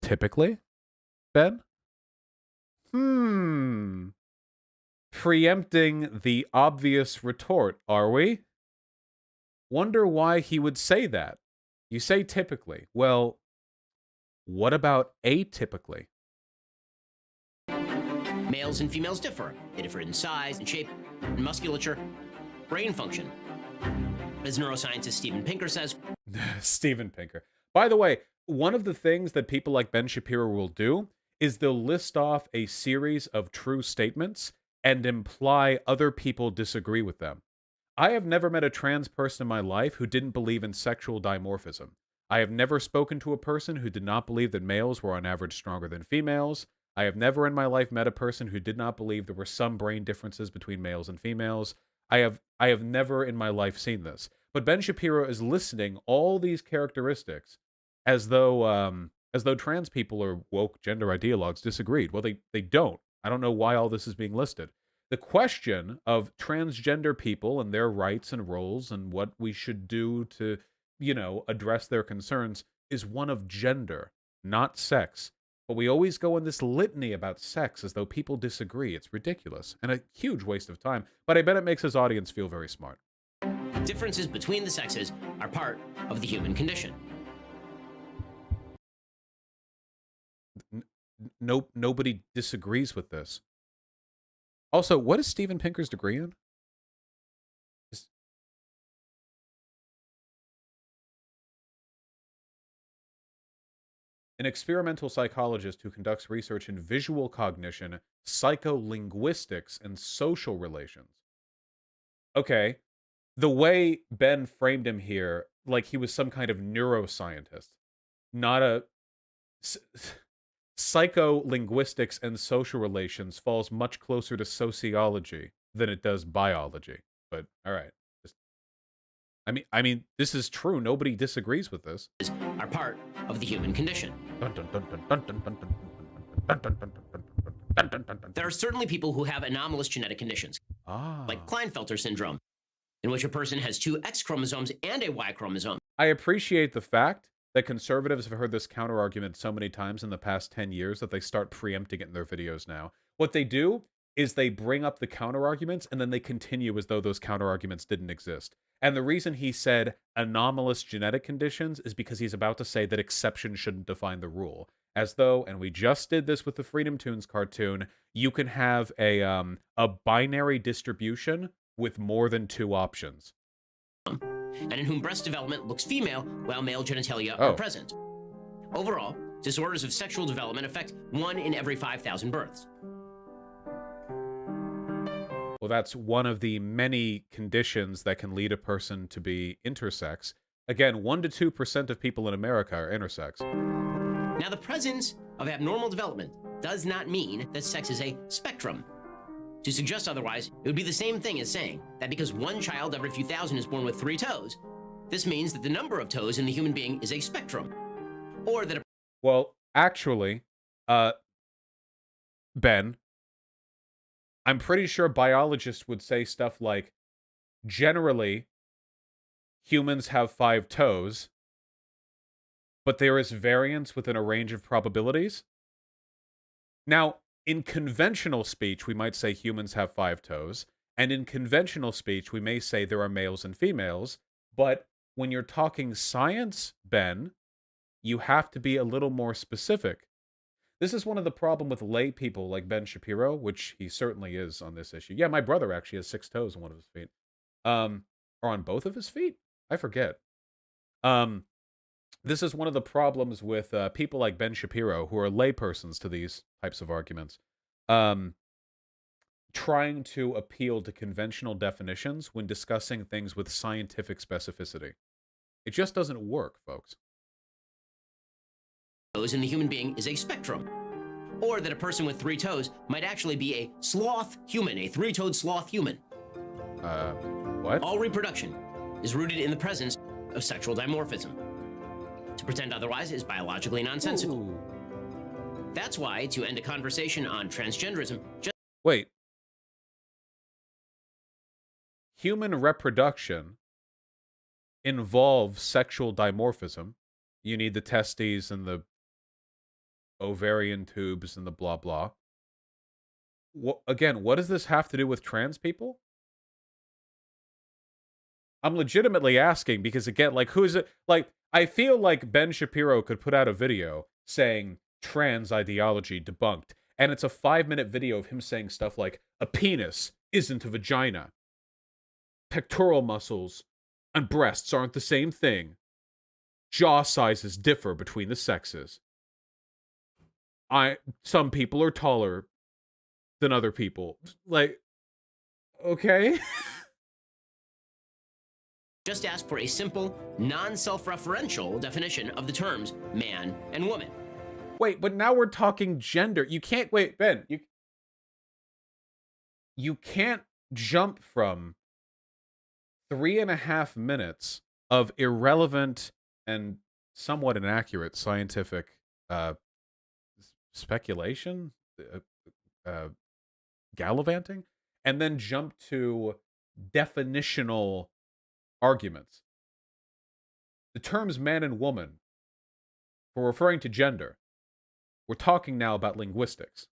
typically, Ben? Preempting the obvious retort, are we? Wonder why he would say that. You say typically. Well, what about atypically? Males and females differ. They differ in size and shape and musculature, brain function. As neuroscientist Steven Pinker says, Steven Pinker. By the way, one of the things that people like Ben Shapiro will do is they'll list off a series of true statements and imply other people disagree with them. I have never met a trans person in my life who didn't believe in sexual dimorphism. I have never spoken to a person who did not believe that males were on average stronger than females. I have never in my life met a person who did not believe there were some brain differences between males and females. I have never in my life seen this. But Ben Shapiro is listing all these characteristics as though trans people or woke gender ideologues disagreed. Well, they don't. I don't know why all this is being listed. The question of transgender people and their rights and roles and what we should do to, address their concerns is one of gender, not sex. But we always go in this litany about sex as though people disagree. It's ridiculous and a huge waste of time. But I bet it makes his audience feel very smart. differences between the sexes are part of the human condition. Nobody disagrees with this. Also, what is Steven Pinker's degree in? An experimental psychologist who conducts research in visual cognition, psycholinguistics, and social relations. Okay, the way Ben framed him here, like he was some kind of neuroscientist, not a... Psycholinguistics and social relations falls much closer to sociology than it does biology. But all right. I mean, this is true. Nobody disagrees with this. Are part of the human condition. There are certainly people who have anomalous genetic conditions, like Klinefelter syndrome, in which a person has two X chromosomes and a Y chromosome. I appreciate the fact that conservatives have heard this counter-argument so many times in the past 10 years that they start preempting it in their videos now. What they do is they bring up the counter-arguments and then they continue as though those counter-arguments didn't exist. And the reason he said anomalous genetic conditions is because he's about to say that exceptions shouldn't define the rule. As though, and we just did this with the Freedomtoons cartoon, you can have a binary distribution with more than two options. And in whom breast development looks female while male genitalia are present. Overall, disorders of sexual development affect 1 in every 5,000 births. Well, that's one of the many conditions that can lead a person to be intersex. Again, 1 to 2% of people in America are intersex. Now, the presence of abnormal development does not mean that sex is a spectrum. To suggest otherwise, it would be the same thing as saying that because one child every few thousand is born with 3 toes, this means that the number of toes in the human being is a spectrum. Or that Well, actually, Ben, I'm pretty sure biologists would say stuff like, generally, humans have 5 toes, but there is variance within a range of probabilities. Now, in conventional speech, we might say humans have 5 toes, and in conventional speech, we may say there are males and females, but when you're talking science, Ben, you have to be a little more specific. This is one of the problems with lay people like Ben Shapiro, which he certainly is on this issue. Yeah, my brother actually has 6 toes on one of his feet. Or on both of his feet? I forget. This is one of the problems with people like Ben Shapiro, who are laypersons to these types of arguments, trying to appeal to conventional definitions when discussing things with scientific specificity. It just doesn't work, folks. toes in the human being is a spectrum. Or that a person with 3 toes might actually be a sloth human, a 3-toed sloth human. What? All reproduction is rooted in the presence of sexual dimorphism. To pretend otherwise is biologically nonsensical. Ooh. That's why, to end a conversation on transgenderism, Wait. Human reproduction involves sexual dimorphism. You need the testes and the ovarian tubes and the blah blah. Again, what does this have to do with trans people? I'm legitimately asking because, again, like, who is it? Like, I feel like Ben Shapiro could put out a video saying trans ideology debunked, and it's a 5-minute video of him saying stuff like, a penis isn't a vagina. Pectoral muscles and breasts aren't the same thing. Jaw sizes differ between the sexes. Some people are taller than other people. Like, okay. just ask for a simple, non-self-referential definition of the terms man and woman. Wait, but now we're talking gender. You can't, wait, Ben, you can't jump from 3.5 minutes of irrelevant and somewhat inaccurate scientific speculation, gallivanting, and then jump to definitional arguments. The terms man and woman, for referring to gender, we're talking now about linguistics.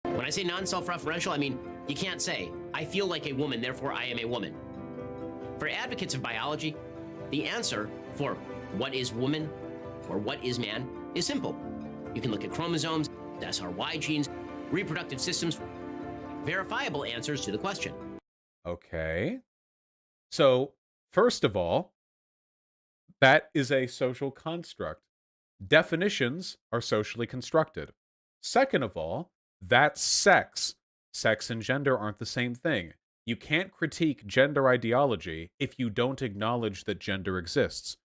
When I say non-self-referential, I mean you can't say, I feel like a woman, therefore I am a woman. For advocates of biology, the answer for what is woman or what is man is simple. You can look at chromosomes, SRY genes, reproductive systems, verifiable answers to the question. Okay. So, first of all, that is a social construct. Definitions are socially constructed. Second of all, that's sex. Sex and gender aren't the same thing. You can't critique gender ideology if you don't acknowledge that gender exists.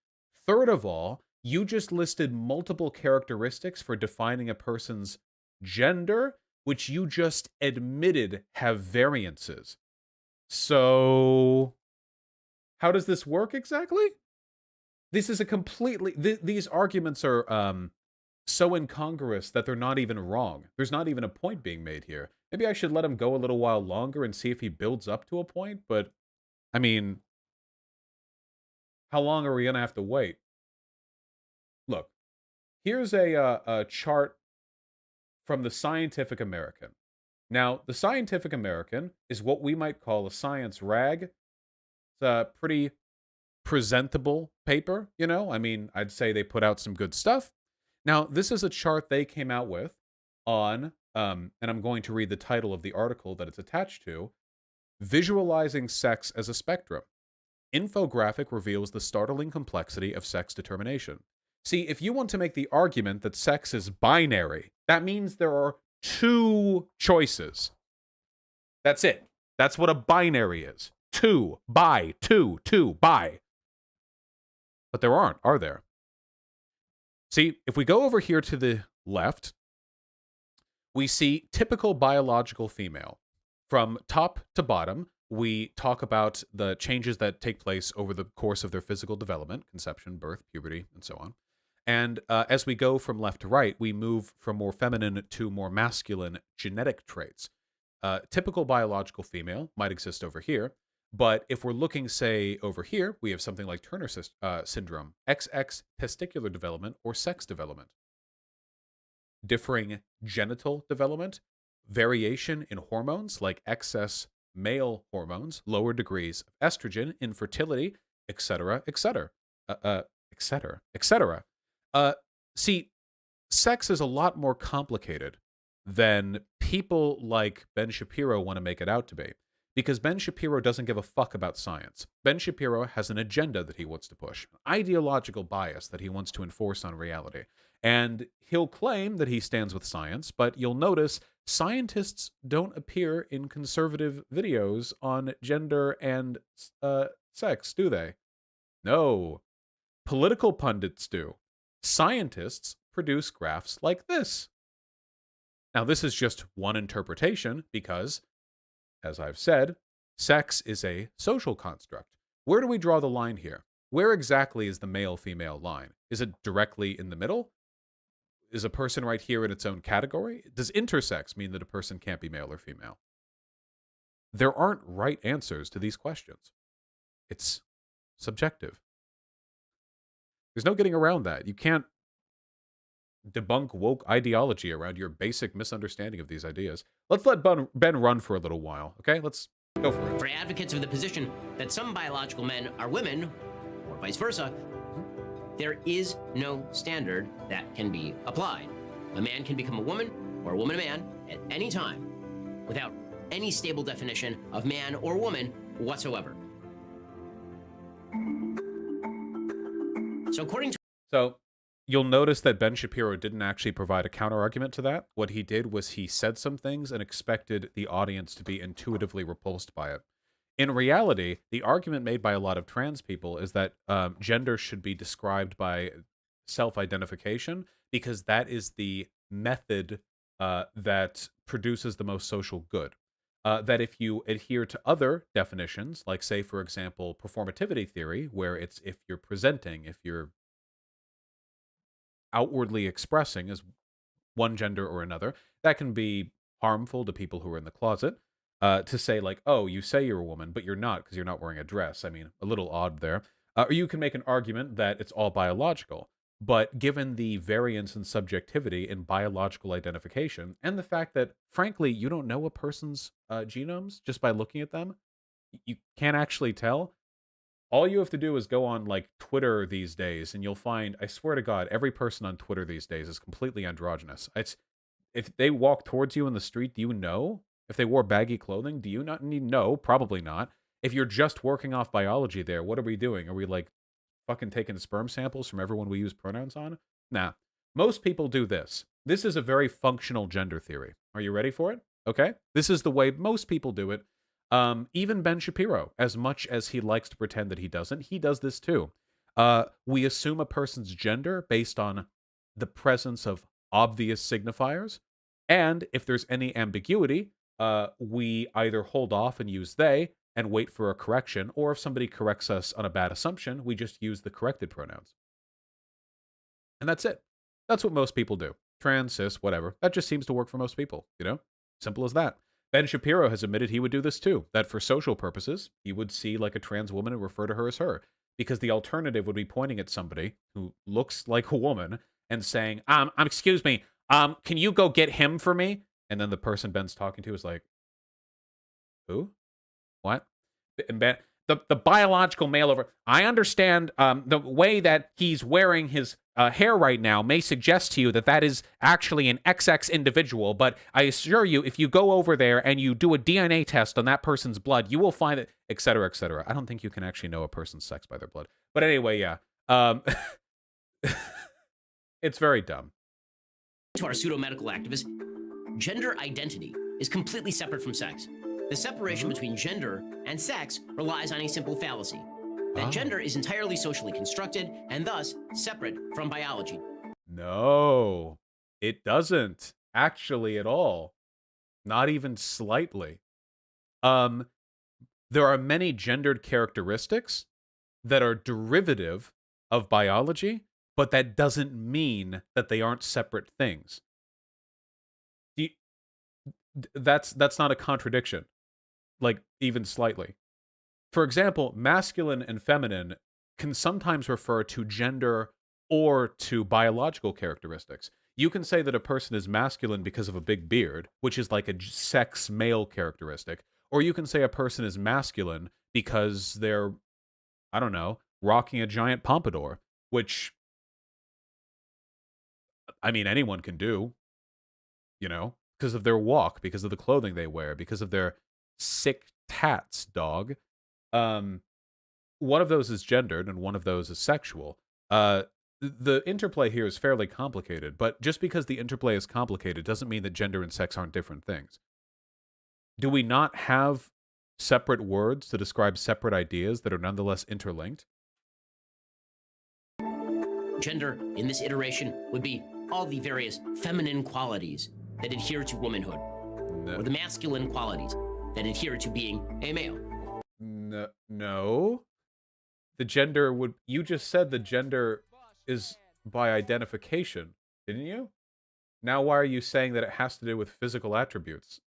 Third of all, you just listed multiple characteristics for defining a person's gender, which you just admitted have variances. So, how does this work exactly? This is a completely... these arguments are so incongruous that they're not even wrong. There's not even a point being made here. Maybe I should let him go a little while longer and see if he builds up to a point, but, I mean, how long are we going to have to wait? Look, here's a chart from the Scientific American. Now, the Scientific American is what we might call a science rag. It's a pretty presentable paper, you know? I mean, I'd say they put out some good stuff. Now, this is a chart they came out with on, and I'm going to read the title of the article that it's attached to, Visualizing Sex as a Spectrum. Infographic reveals the startling complexity of sex determination. See, if you want to make the argument that sex is binary, that means there are two choices. That's it. That's what a binary is. Two, bi, two, bi. But there aren't, are there? See, if we go over here to the left, we see typical biological female. From top to bottom, we talk about the changes that take place over the course of their physical development, conception, birth, puberty, and so on. And as we go from left to right, we move from more feminine to more masculine genetic traits. Typical biological female might exist over here, but if we're looking, say, over here, we have something like Turner syndrome, XX testicular development, or sex development. Differing genital development, variation in hormones like excess male hormones, lower degrees of estrogen, infertility, etc., etc., etc., etc. See, sex is a lot more complicated than people like Ben Shapiro want to make it out to be. Because Ben Shapiro doesn't give a fuck about science. Ben Shapiro has an agenda that he wants to push, an ideological bias that he wants to enforce on reality. And he'll claim that he stands with science, but you'll notice scientists don't appear in conservative videos on gender and sex, do they? No. Political pundits do. Scientists produce graphs like this. Now, this is just one interpretation because, as I've said, sex is a social construct. Where do we draw the line here? Where exactly is the male-female line? Is it directly in the middle? Is a person right here in its own category? Does intersex mean that a person can't be male or female? There aren't right answers to these questions. It's subjective. There's no getting around that. You can't debunk woke ideology around your basic misunderstanding of these ideas. Let's let Ben run for a little while, okay? Let's go for it. For advocates of the position that some biological men are women, or vice versa, there is no standard that can be applied. A man can become a woman, or a woman a man, at any time, without any stable definition of man or woman whatsoever. So you'll notice that Ben Shapiro didn't actually provide a counter-argument to that. What he did was he said some things and expected the audience to be intuitively repulsed by it. In reality, the argument made by a lot of trans people is that gender should be described by self-identification because that is the method that produces the most social good. That if you adhere to other definitions, like, say, for example, performativity theory, where it's if you're presenting, if you're outwardly expressing as one gender or another, that can be harmful to people who are in the closet. To say, like, oh, you say you're a woman, but you're not because you're not wearing a dress. I mean, a little odd there. Or you can make an argument that it's all biological. But given the variance in subjectivity in biological identification, and the fact that, frankly, you don't know a person's genomes just by looking at them, you can't actually tell. All you have to do is go on, like, Twitter these days, and you'll find, I swear to God, every person on Twitter these days is completely androgynous. If they walk towards you in the street, do you know? If they wore baggy clothing, do you not need? No, probably not. If you're just working off biology there, what are we doing? Are we, like, fucking taking sperm samples from everyone we use pronouns on? Nah. Most people do this. This is a very functional gender theory. Are you ready for it? Okay? This is the way most people do it. Even Ben Shapiro, as much as he likes to pretend that he doesn't, he does this too. We assume a person's gender based on the presence of obvious signifiers, and if there's any ambiguity, we either hold off and use they, and wait for a correction, or if somebody corrects us on a bad assumption, we just use the corrected pronouns. And that's it. That's what most people do. Trans, cis, whatever. That just seems to work for most people, you know? Simple as that. Ben Shapiro has admitted he would do this too, that for social purposes, he would see like a trans woman and refer to her as her, because the alternative would be pointing at somebody who looks like a woman and saying, excuse me, can you go get him for me? And then the person Ben's talking to is like, who? What? And Ben, the biological male over. I understand the way that he's wearing his hair right now may suggest to you that that is actually an XX individual, but I assure you, if you go over there and you do a DNA test on that person's blood, you will find it, et cetera, et cetera. I don't think you can actually know a person's sex by their blood. But anyway, yeah. It's very dumb. To our pseudo-medical activists, gender identity is completely separate from sex. The separation between gender and sex relies on a simple fallacy. That gender is entirely socially constructed and thus separate from biology. No, it doesn't actually at all. Not even slightly. There are many gendered characteristics that are derivative of biology, but that doesn't mean that they aren't separate things. That's not a contradiction, like even slightly. For example, masculine and feminine can sometimes refer to gender or to biological characteristics. You can say that a person is masculine because of a big beard, which is like a sex male characteristic, or you can say a person is masculine because they're, I don't know, rocking a giant pompadour, which, I mean, anyone can do, you know, because of their walk, because of the clothing they wear, because of their sick tats, dog. One of those is gendered and one of those is sexual. The interplay here is fairly complicated, but just because the interplay is complicated doesn't mean that gender and sex aren't different things. Do we not have separate words to describe separate ideas that are nonetheless interlinked? Gender, in this iteration, would be all the various feminine qualities that adhere to womanhood, or the masculine qualities that adhere to being a male. No. The gender would... You just said the gender is by identification, didn't you? Now why are you saying that it has to do with physical attributes?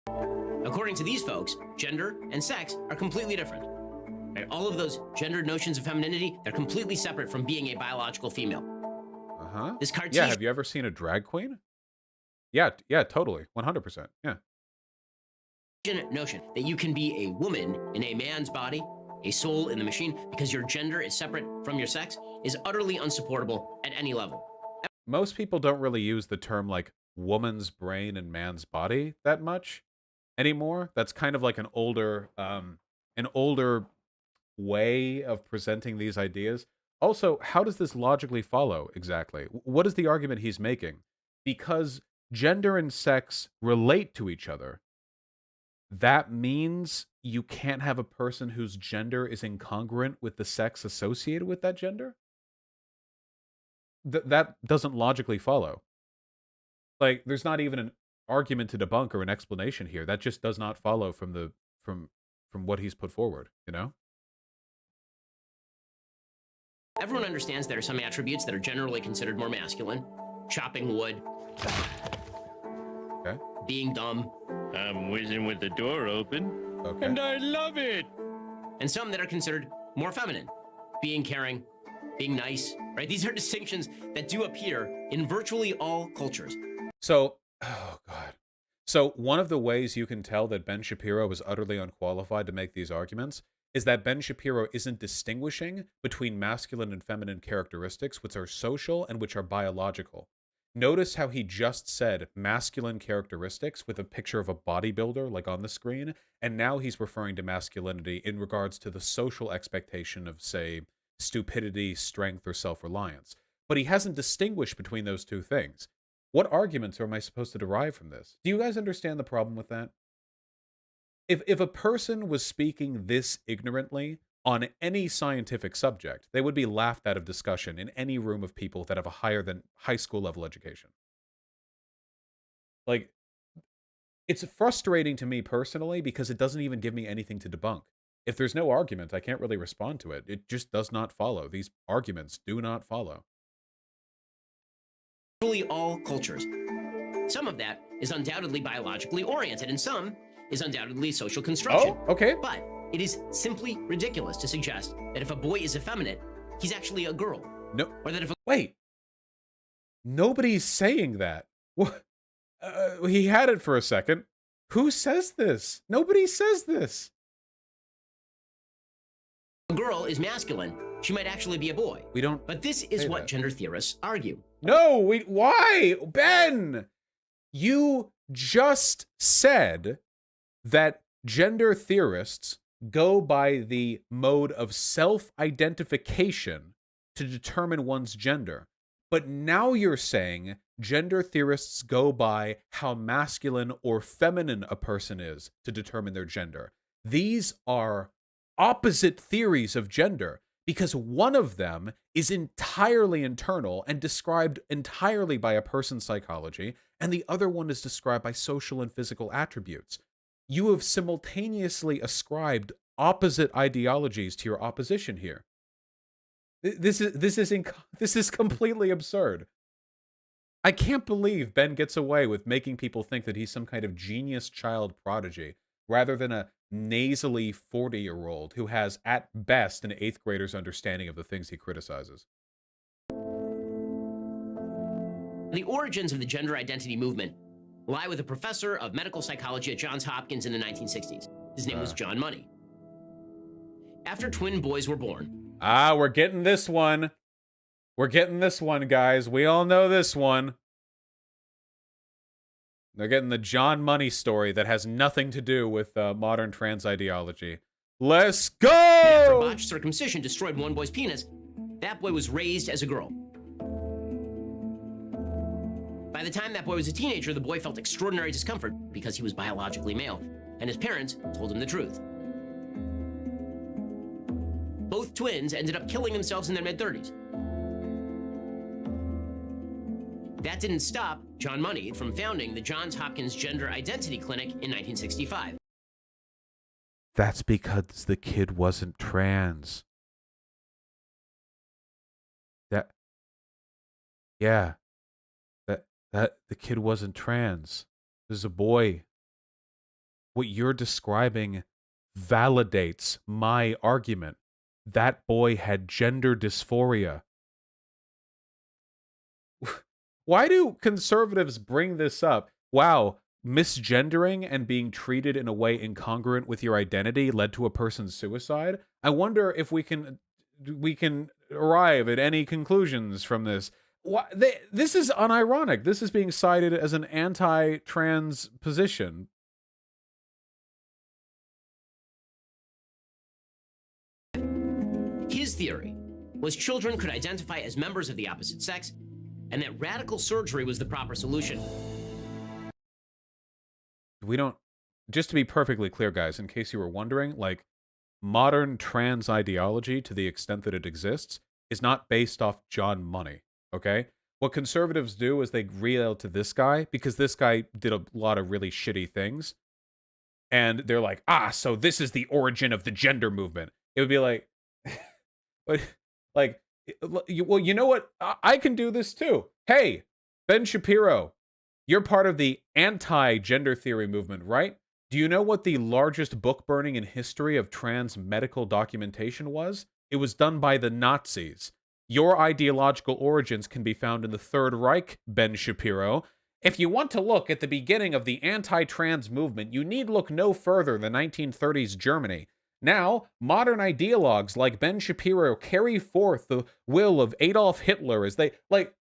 According to these folks, gender and sex are completely different. Right? All of those gendered notions of femininity, they're completely separate from being a biological female. Uh-huh. This Cartesian... Yeah, have you ever seen a drag queen? Yeah, totally. 100%. Yeah. Notion that you can be a woman in a man's body, a soul in the machine, because your gender is separate from your sex, is utterly unsupportable at any level. Most people don't really use the term like woman's brain and man's body that much anymore. That's kind of like an older way of presenting these ideas. Also, how does this logically follow exactly? What is the argument he's making? Because gender and sex relate to each other, that means you can't have a person whose gender is incongruent with the sex associated with that gender? That doesn't logically follow. Like, there's not even an argument to debunk or an explanation here. That just does not follow from what he's put forward, you know? Everyone understands there are some attributes that are generally considered more masculine. Chopping wood. Okay. Being dumb. I'm whizzing with the door open. Okay. And I love it. And some that are considered more feminine. Being caring, being nice, right? These are distinctions that do appear in virtually all cultures. So, oh God. So one of the ways you can tell that Ben Shapiro is utterly unqualified to make these arguments is that Ben Shapiro isn't distinguishing between masculine and feminine characteristics, which are social and which are biological. Notice how he just said masculine characteristics with a picture of a bodybuilder like on the screen, and now he's referring to masculinity in regards to the social expectation of, say, stupidity, strength, or self-reliance. But he hasn't distinguished between those two things. What arguments am I supposed to derive from this? Do you guys understand the problem with that? If a person was speaking this ignorantly on any scientific subject, they would be laughed out of discussion in any room of people that have a higher than high school level education. Like, It's frustrating to me personally because it doesn't even give me anything to debunk. If there's no argument, I can't really respond to it. It just does not follow. These arguments do not follow. Virtually all cultures. Some of that is undoubtedly biologically oriented, and some is undoubtedly social construction. Oh, okay. But it is simply ridiculous to suggest that if a boy is effeminate, he's actually a girl. No. Or that if a Wait. Nobody's saying that. What? He had it for a second. Who says this? Nobody says this. girl is masculine, she might actually be a boy. We don't. But this is what that. gender theorists argue. No, why? Ben, you just said that gender theorists go by the mode of self-identification to determine one's gender. But now you're saying gender theorists go by how masculine or feminine a person is to determine their gender. These are opposite theories of gender because one of them is entirely internal and described entirely by a person's psychology, and the other one is described by social and physical attributes. You have simultaneously ascribed opposite ideologies to your opposition here. This is completely absurd. I can't believe Ben gets away with making people think that he's some kind of genius child prodigy, rather than a nasally 40-year-old who has, at best, an 8th grader's understanding of the things he criticizes. The origins of the gender identity movement lie with a professor of medical psychology at Johns Hopkins in the 1960s. His name was John Money. After twin boys were born... we're getting this one. We're getting this one, guys. We all know this one. They're getting the John Money story that has nothing to do with modern trans ideology. Let's go! After a botched circumcision destroyed one boy's penis, that boy was raised as a girl. By the time that boy was a teenager, the boy felt extraordinary discomfort because he was biologically male, and his parents told him the truth. Both twins ended up killing themselves in their mid-30s. That didn't stop John Money from founding the Johns Hopkins Gender Identity Clinic in 1965. That's because the kid wasn't trans. That the kid wasn't trans. This is a boy. What you're describing validates my argument. That boy had gender dysphoria. Why do conservatives bring this up? Wow, misgendering and being treated in a way incongruent with your identity led to a person's suicide? I wonder if we can arrive at any conclusions from this. This is unironic. This is being cited as an anti-trans position. His theory was children could identify as members of the opposite sex, and that radical surgery was the proper solution. We don't, just to be perfectly clear, guys, in case you were wondering, like, modern trans ideology, to the extent that it exists, is not based off John Money, okay? What conservatives do is they reel to this guy, because this guy did a lot of really shitty things, and they're like, so this is the origin of the gender movement. It would be like, but, like, well, you know what? I can do this too. Hey, Ben Shapiro, you're part of the anti-gender theory movement, right? Do you know what the largest book burning in history of trans medical documentation was? It was done by the Nazis. Your ideological origins can be found in the Third Reich, Ben Shapiro. If you want to look at the beginning of the anti-trans movement, you need look no further than 1930s Germany. Now, modern ideologues like Ben Shapiro carry forth the will of Adolf Hitler as they, like,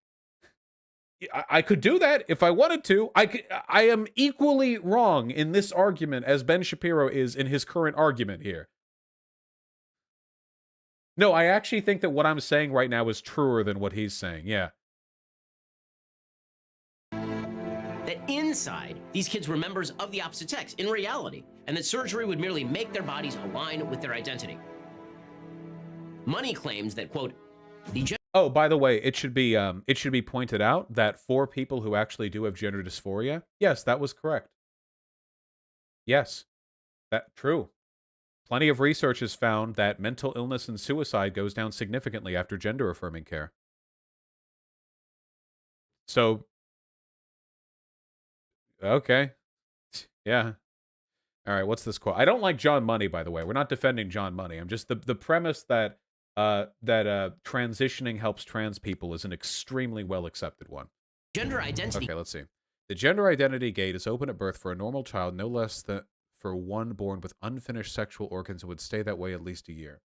I could do that if I wanted to. I am equally wrong in this argument as Ben Shapiro is in his current argument here. No, I actually think that what I'm saying right now is truer than what he's saying, yeah. That inside, these kids were members of the opposite sex in reality, and that surgery would merely make their bodies align with their identity. Money claims that, quote, oh, by the way, it should be pointed out that for people who actually do have gender dysphoria, yes, that was correct. Yes, that true. Plenty of research has found that mental illness and suicide goes down significantly after gender-affirming care. So, okay. Yeah. All right, what's this quote? I don't like John Money, by the way. We're not defending John Money. I'm just the premise that transitioning helps trans people is an extremely well accepted one. Gender identity. Okay, let's see. The gender identity gate is open at birth for a normal child, no less than for one born with unfinished sexual organs and would stay that way at least a year.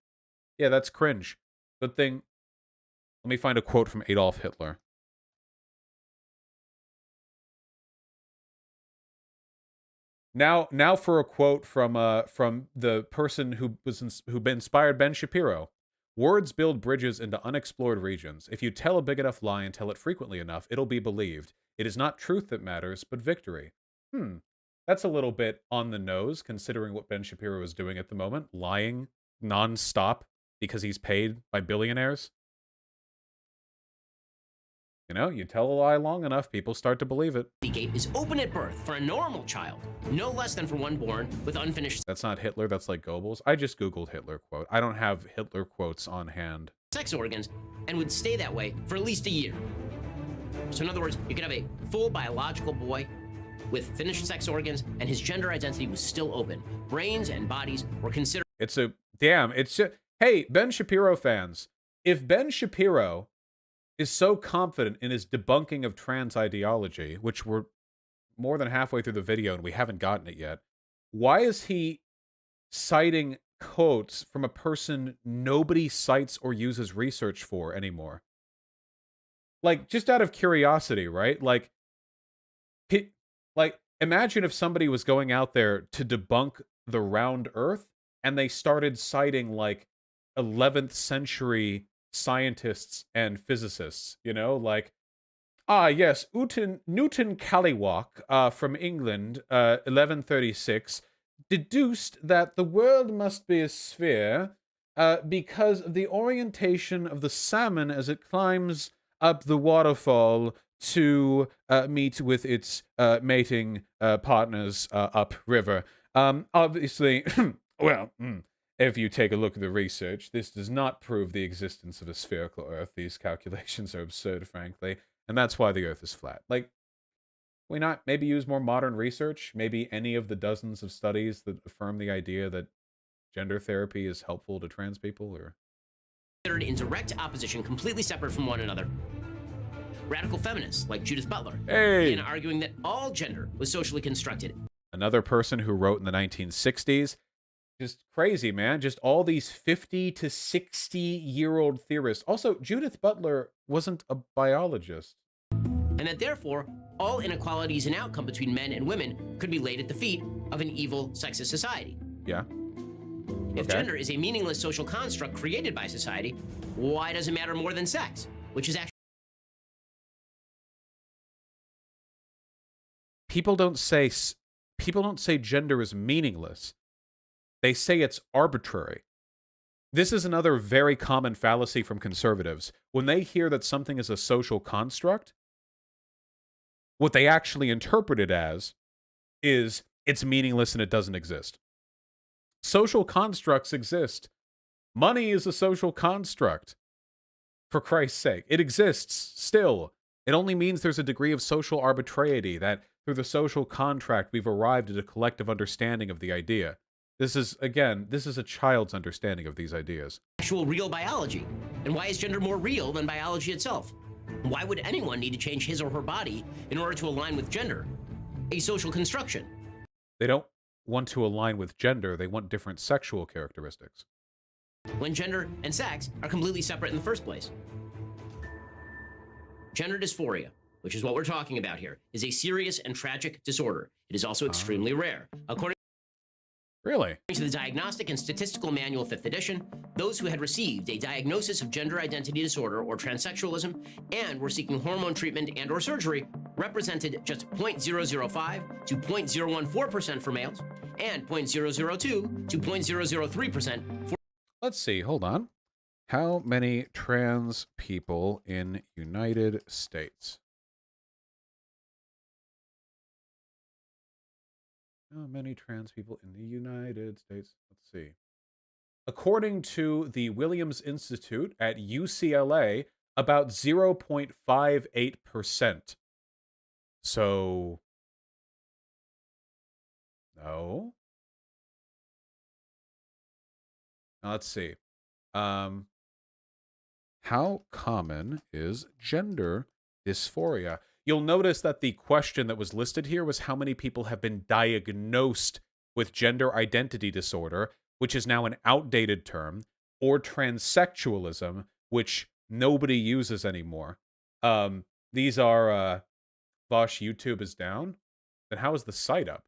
Yeah, that's cringe. Good thing. Let me find a quote from Adolf Hitler. Now for a quote from the person who inspired Ben Shapiro. Words build bridges into unexplored regions. If you tell a big enough lie and tell it frequently enough, it'll be believed. It is not truth that matters, but victory. That's a little bit on the nose, considering what Ben Shapiro is doing at the moment, lying non-stop because he's paid by billionaires. You know, you tell a lie long enough, people start to believe it. The gate is open at birth for a normal child, no less than for one born with unfinished That's not Hitler, that's like Goebbels. I just Googled Hitler quote. I don't have Hitler quotes on hand. sex organs and would stay that way for at least a year. So in other words, you could have a full biological boy with finished sex organs and his gender identity was still open. Brains and bodies were considered. Hey, Ben Shapiro fans, if Ben Shapiro is so confident in his debunking of trans ideology, which we're more than halfway through the video and we haven't gotten it yet, why is he citing quotes from a person nobody cites or uses research for anymore? Like, just out of curiosity, right? Like, imagine if somebody was going out there to debunk the round earth and they started citing, like, 11th century scientists and physicists, you know? Like, yes, Newton Callywalk from England, 1136, deduced that the world must be a sphere because of the orientation of the salmon as it climbs up the waterfall to meet with its mating partners upriver. Obviously, well, if you take a look at the research, this does not prove the existence of a spherical Earth. These calculations are absurd, frankly, and that's why the Earth is flat. Like, we not maybe use more modern research? Maybe any of the dozens of studies that affirm the idea that gender therapy is helpful to trans people, or considered in direct opposition, completely separate from one another. Radical feminists like Judith Butler began arguing that all gender was socially constructed. Another person who wrote in the 1960s. Just crazy, man. Just all these 50 to 60-year-old theorists. Also, Judith Butler wasn't a biologist. And that therefore, all inequalities in outcome between men and women could be laid at the feet of an evil, sexist society. Yeah. If gender is a meaningless social construct created by society, why does it matter more than sex? Which is actually... People don't say gender is meaningless. They say it's arbitrary. This is another very common fallacy from conservatives. When they hear that something is a social construct, what they actually interpret it as is it's meaningless and it doesn't exist. Social constructs exist. Money is a social construct. For Christ's sake, it exists still. It only means there's a degree of social arbitrariety that through the social contract we've arrived at a collective understanding of the idea. This is a child's understanding of these ideas. Actual real biology. And why is gender more real than biology itself? Why would anyone need to change his or her body in order to align with gender? A social construction. They don't want to align with gender, they want different sexual characteristics. When gender and sex are completely separate in the first place. Gender dysphoria, which is what we're talking about here, is a serious and tragic disorder. It is also extremely rare. According Really? to the Diagnostic and Statistical Manual 5th edition, those who had received a diagnosis of gender identity disorder or transsexualism and were seeking hormone treatment and or surgery represented just 0.005 to 0.014% for males and 0.002 to 0.003% for... Let's see, hold on. How many trans people in United States? How many trans people in the United States? Let's see. According to the Williams Institute at UCLA, about 0.58%. So, no. Now, let's see. How common is gender dysphoria? You'll notice that the question that was listed here was how many people have been diagnosed with gender identity disorder, which is now an outdated term, or transsexualism, which nobody uses anymore. These are, Vosh, YouTube is down. Then how is the site up?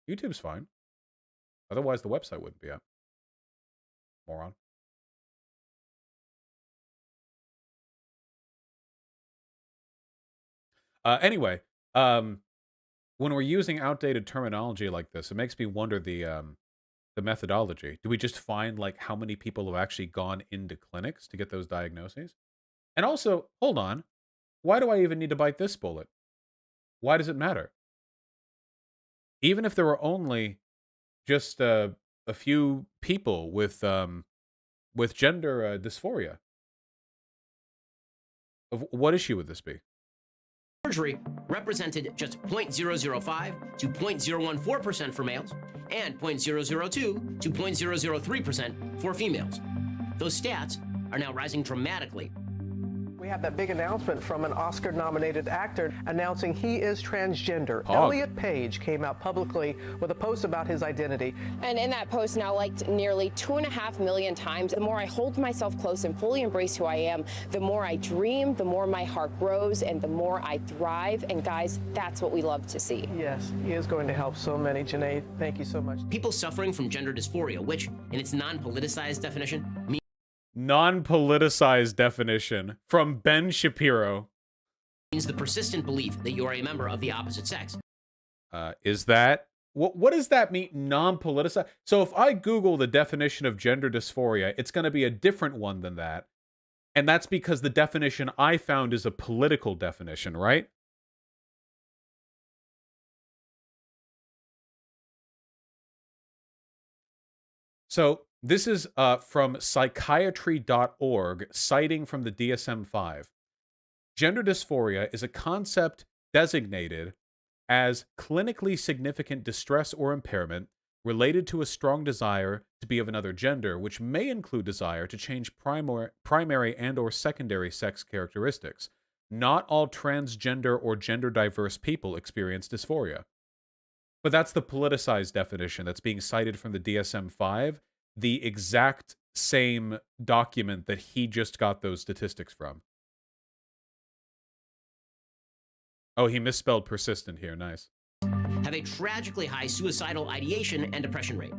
YouTube's fine. Otherwise, the website wouldn't be up. Moron. Anyway, when we're using outdated terminology like this, it makes me wonder the methodology. Do we just find like how many people have actually gone into clinics to get those diagnoses? And also, hold on, why do I even need to bite this bullet? Why does it matter? Even if there were only just a few people with gender dysphoria, what issue would this be? Surgery represented just 0.005 to 0.014% for males and 0.002 to 0.003% for females. Those stats are now rising dramatically. We have that big announcement from an Oscar-nominated actor announcing he is transgender. Hog. Elliot Page came out publicly with a post about his identity. And in that post, now liked nearly 2.5 million times. The more I hold myself close and fully embrace who I am, the more I dream, the more my heart grows, and the more I thrive. And guys, that's what we love to see. Yes, he is going to help so many. Janae, thank you so much. People suffering from gender dysphoria, which, in its non-politicized definition, Non-politicized definition from Ben Shapiro. means the persistent belief that you are a member of the opposite sex. Is that... What does that mean, non-politicized? So if I Google the definition of gender dysphoria, it's going to be a different one than that. And that's because the definition I found is a political definition, right? So this is from psychiatry.org, citing from the DSM-5. Gender dysphoria is a concept designated as clinically significant distress or impairment related to a strong desire to be of another gender, which may include desire to change primary and or secondary sex characteristics. Not all transgender or gender diverse people experience dysphoria. But that's the politicized definition that's being cited from the DSM-5, the exact same document that he just got those statistics from. Oh, he misspelled persistent here. Nice. Have a tragically high suicidal ideation and depression rate.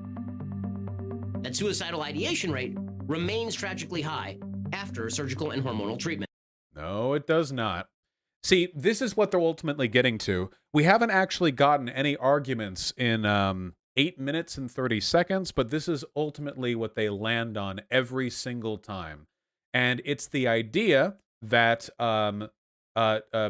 That suicidal ideation rate remains tragically high after surgical and hormonal treatment. No, it does not. See, this is what they're ultimately getting to. We haven't actually gotten any arguments in 8 minutes and 30 seconds, but this is ultimately what they land on every single time. And it's the idea that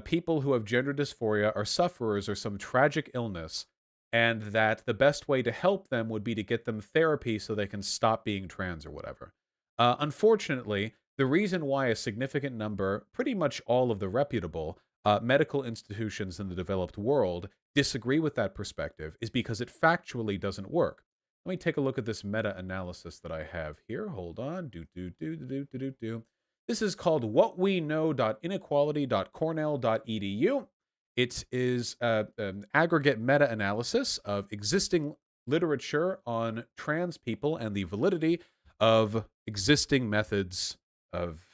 people who have gender dysphoria are sufferers of some tragic illness, and that the best way to help them would be to get them therapy so they can stop being trans or whatever. Unfortunately, the reason why a significant number, pretty much all of the reputable medical institutions in the developed world disagree with that perspective is because it factually doesn't work. Let me take a look at this meta-analysis that I have here. Hold on. This is called whatknow.inequality.cornell.edu. It is an aggregate meta-analysis of existing literature on trans people and the validity of existing methods of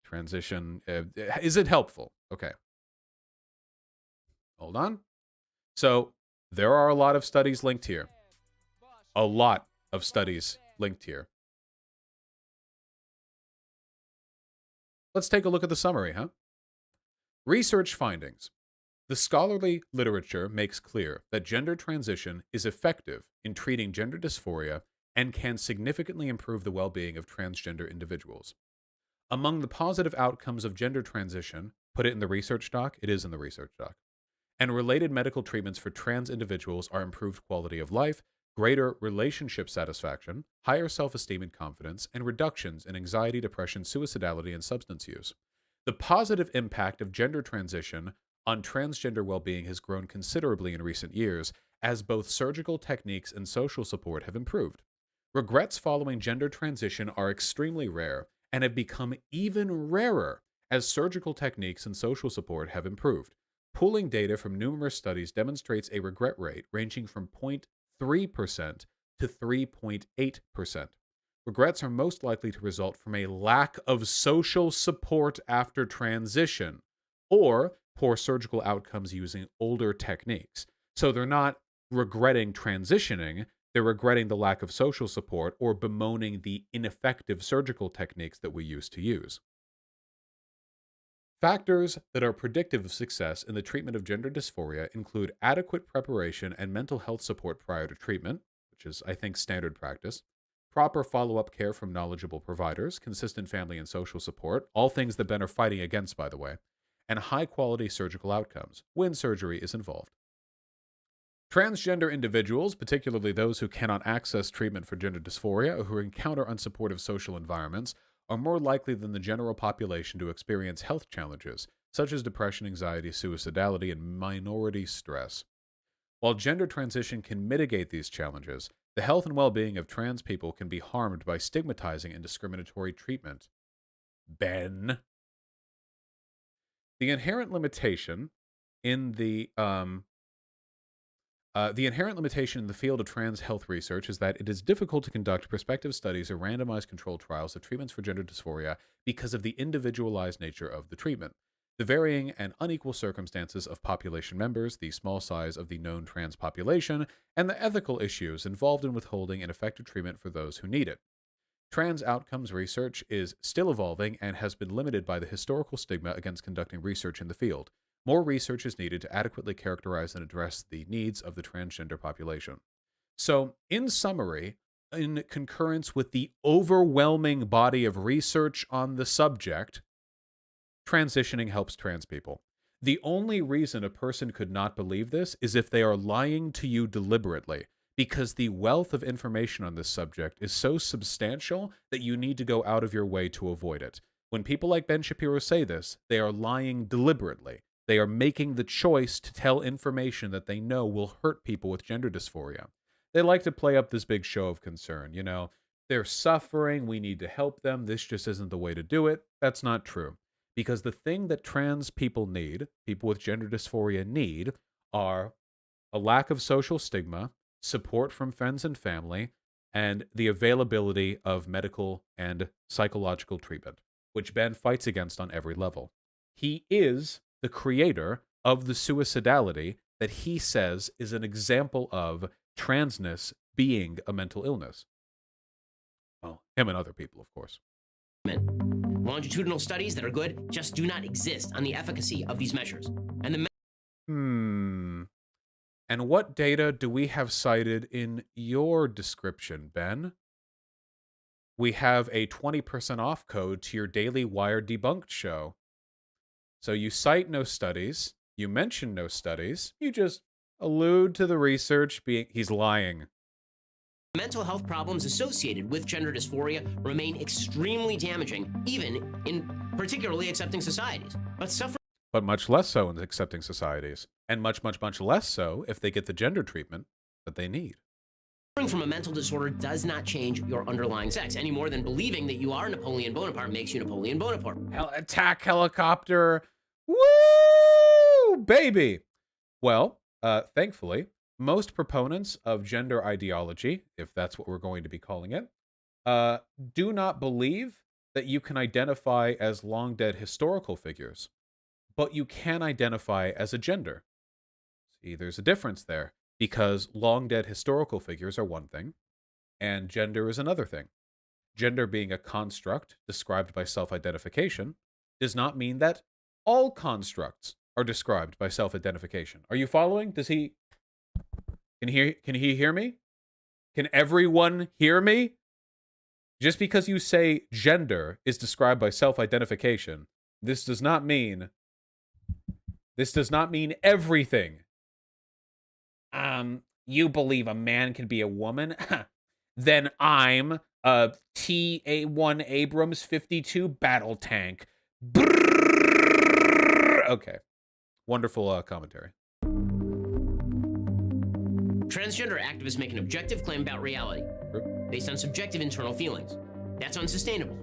transition. Is it helpful? Okay. Hold on. So there are a lot of studies linked here. A lot of studies linked here. Let's take a look at the summary, huh? Research findings. The scholarly literature makes clear that gender transition is effective in treating gender dysphoria and can significantly improve the well-being of transgender individuals. Among the positive outcomes of gender transition, put it in the research doc, it is in the research doc, and related medical treatments for trans individuals are improved quality of life, greater relationship satisfaction, higher self-esteem and confidence, and reductions in anxiety, depression, suicidality, and substance use. The positive impact of gender transition on transgender well-being has grown considerably in recent years, as both surgical techniques and social support have improved. Regrets following gender transition are extremely rare and have become even rarer as surgical techniques and social support have improved. Pooling data from numerous studies demonstrates a regret rate ranging from 0.3% to 3.8%. Regrets are most likely to result from a lack of social support after transition or poor surgical outcomes using older techniques. So they're not regretting transitioning, they're regretting the lack of social support or bemoaning the ineffective surgical techniques that we used to use. Factors that are predictive of success in the treatment of gender dysphoria include adequate preparation and mental health support prior to treatment, which is, I think, standard practice, proper follow-up care from knowledgeable providers, consistent family and social support, all things that Ben are fighting against, by the way, and high-quality surgical outcomes when surgery is involved. Transgender individuals, particularly those who cannot access treatment for gender dysphoria or who encounter unsupportive social environments, are more likely than the general population to experience health challenges, such as depression, anxiety, suicidality, and minority stress. While gender transition can mitigate these challenges, the health and well-being of trans people can be harmed by stigmatizing and discriminatory treatment. Ben. The inherent limitation in the field of trans health research is that it is difficult to conduct prospective studies or randomized controlled trials of treatments for gender dysphoria because of the individualized nature of the treatment, the varying and unequal circumstances of population members, the small size of the known trans population, and the ethical issues involved in withholding an effective treatment for those who need it. Trans outcomes research is still evolving and has been limited by the historical stigma against conducting research in the field. More research is needed to adequately characterize and address the needs of the transgender population. So, in summary, in concurrence with the overwhelming body of research on the subject, transitioning helps trans people. The only reason a person could not believe this is if they are lying to you deliberately, because the wealth of information on this subject is so substantial that you need to go out of your way to avoid it. When people like Ben Shapiro say this, they are lying deliberately. They are making the choice to tell information that they know will hurt people with gender dysphoria. They like to play up this big show of concern. You know, they're suffering, we need to help them, this just isn't the way to do it. That's not true. Because the thing that trans people need, people with gender dysphoria need, are a lack of social stigma, support from friends and family, and the availability of medical and psychological treatment, which Ben fights against on every level. He is the creator of the suicidality that he says is an example of transness being a mental illness. Well, him and other people, of course. Longitudinal studies that are good just do not exist on the efficacy of these measures. And And what data do we have cited in your description, Ben? We have a 20% off code to your Daily Wire Debunked show. So you cite no studies, you mention no studies, you just allude to the research being... He's lying. mental health problems associated with gender dysphoria remain extremely damaging, even in particularly accepting societies. But much less so in accepting societies. And much, much, much less so if they get the gender treatment that they need. Suffering from a mental disorder does not change your underlying sex any more than believing that you are Napoleon Bonaparte makes you Napoleon Bonaparte. Attack helicopter. Woo, baby. Well, thankfully, most proponents of gender ideology, if that's what we're going to be calling it, do not believe that you can identify as long dead historical figures, but you can identify as a gender. See, there's a difference there, because long dead historical figures are one thing, and gender is another thing. Gender being a construct described by self-identification does not mean that all constructs are described by self-identification. Are you following? Can he hear me? Can everyone hear me? Just because you say gender is described by self-identification, this does not mean This does not mean everything. You believe a man can be a woman? Then I'm a TA-1 Abrams 52 battle tank. Brrr! Okay. Wonderful commentary. Transgender activists make an objective claim about reality based on subjective internal feelings. That's unsustainable.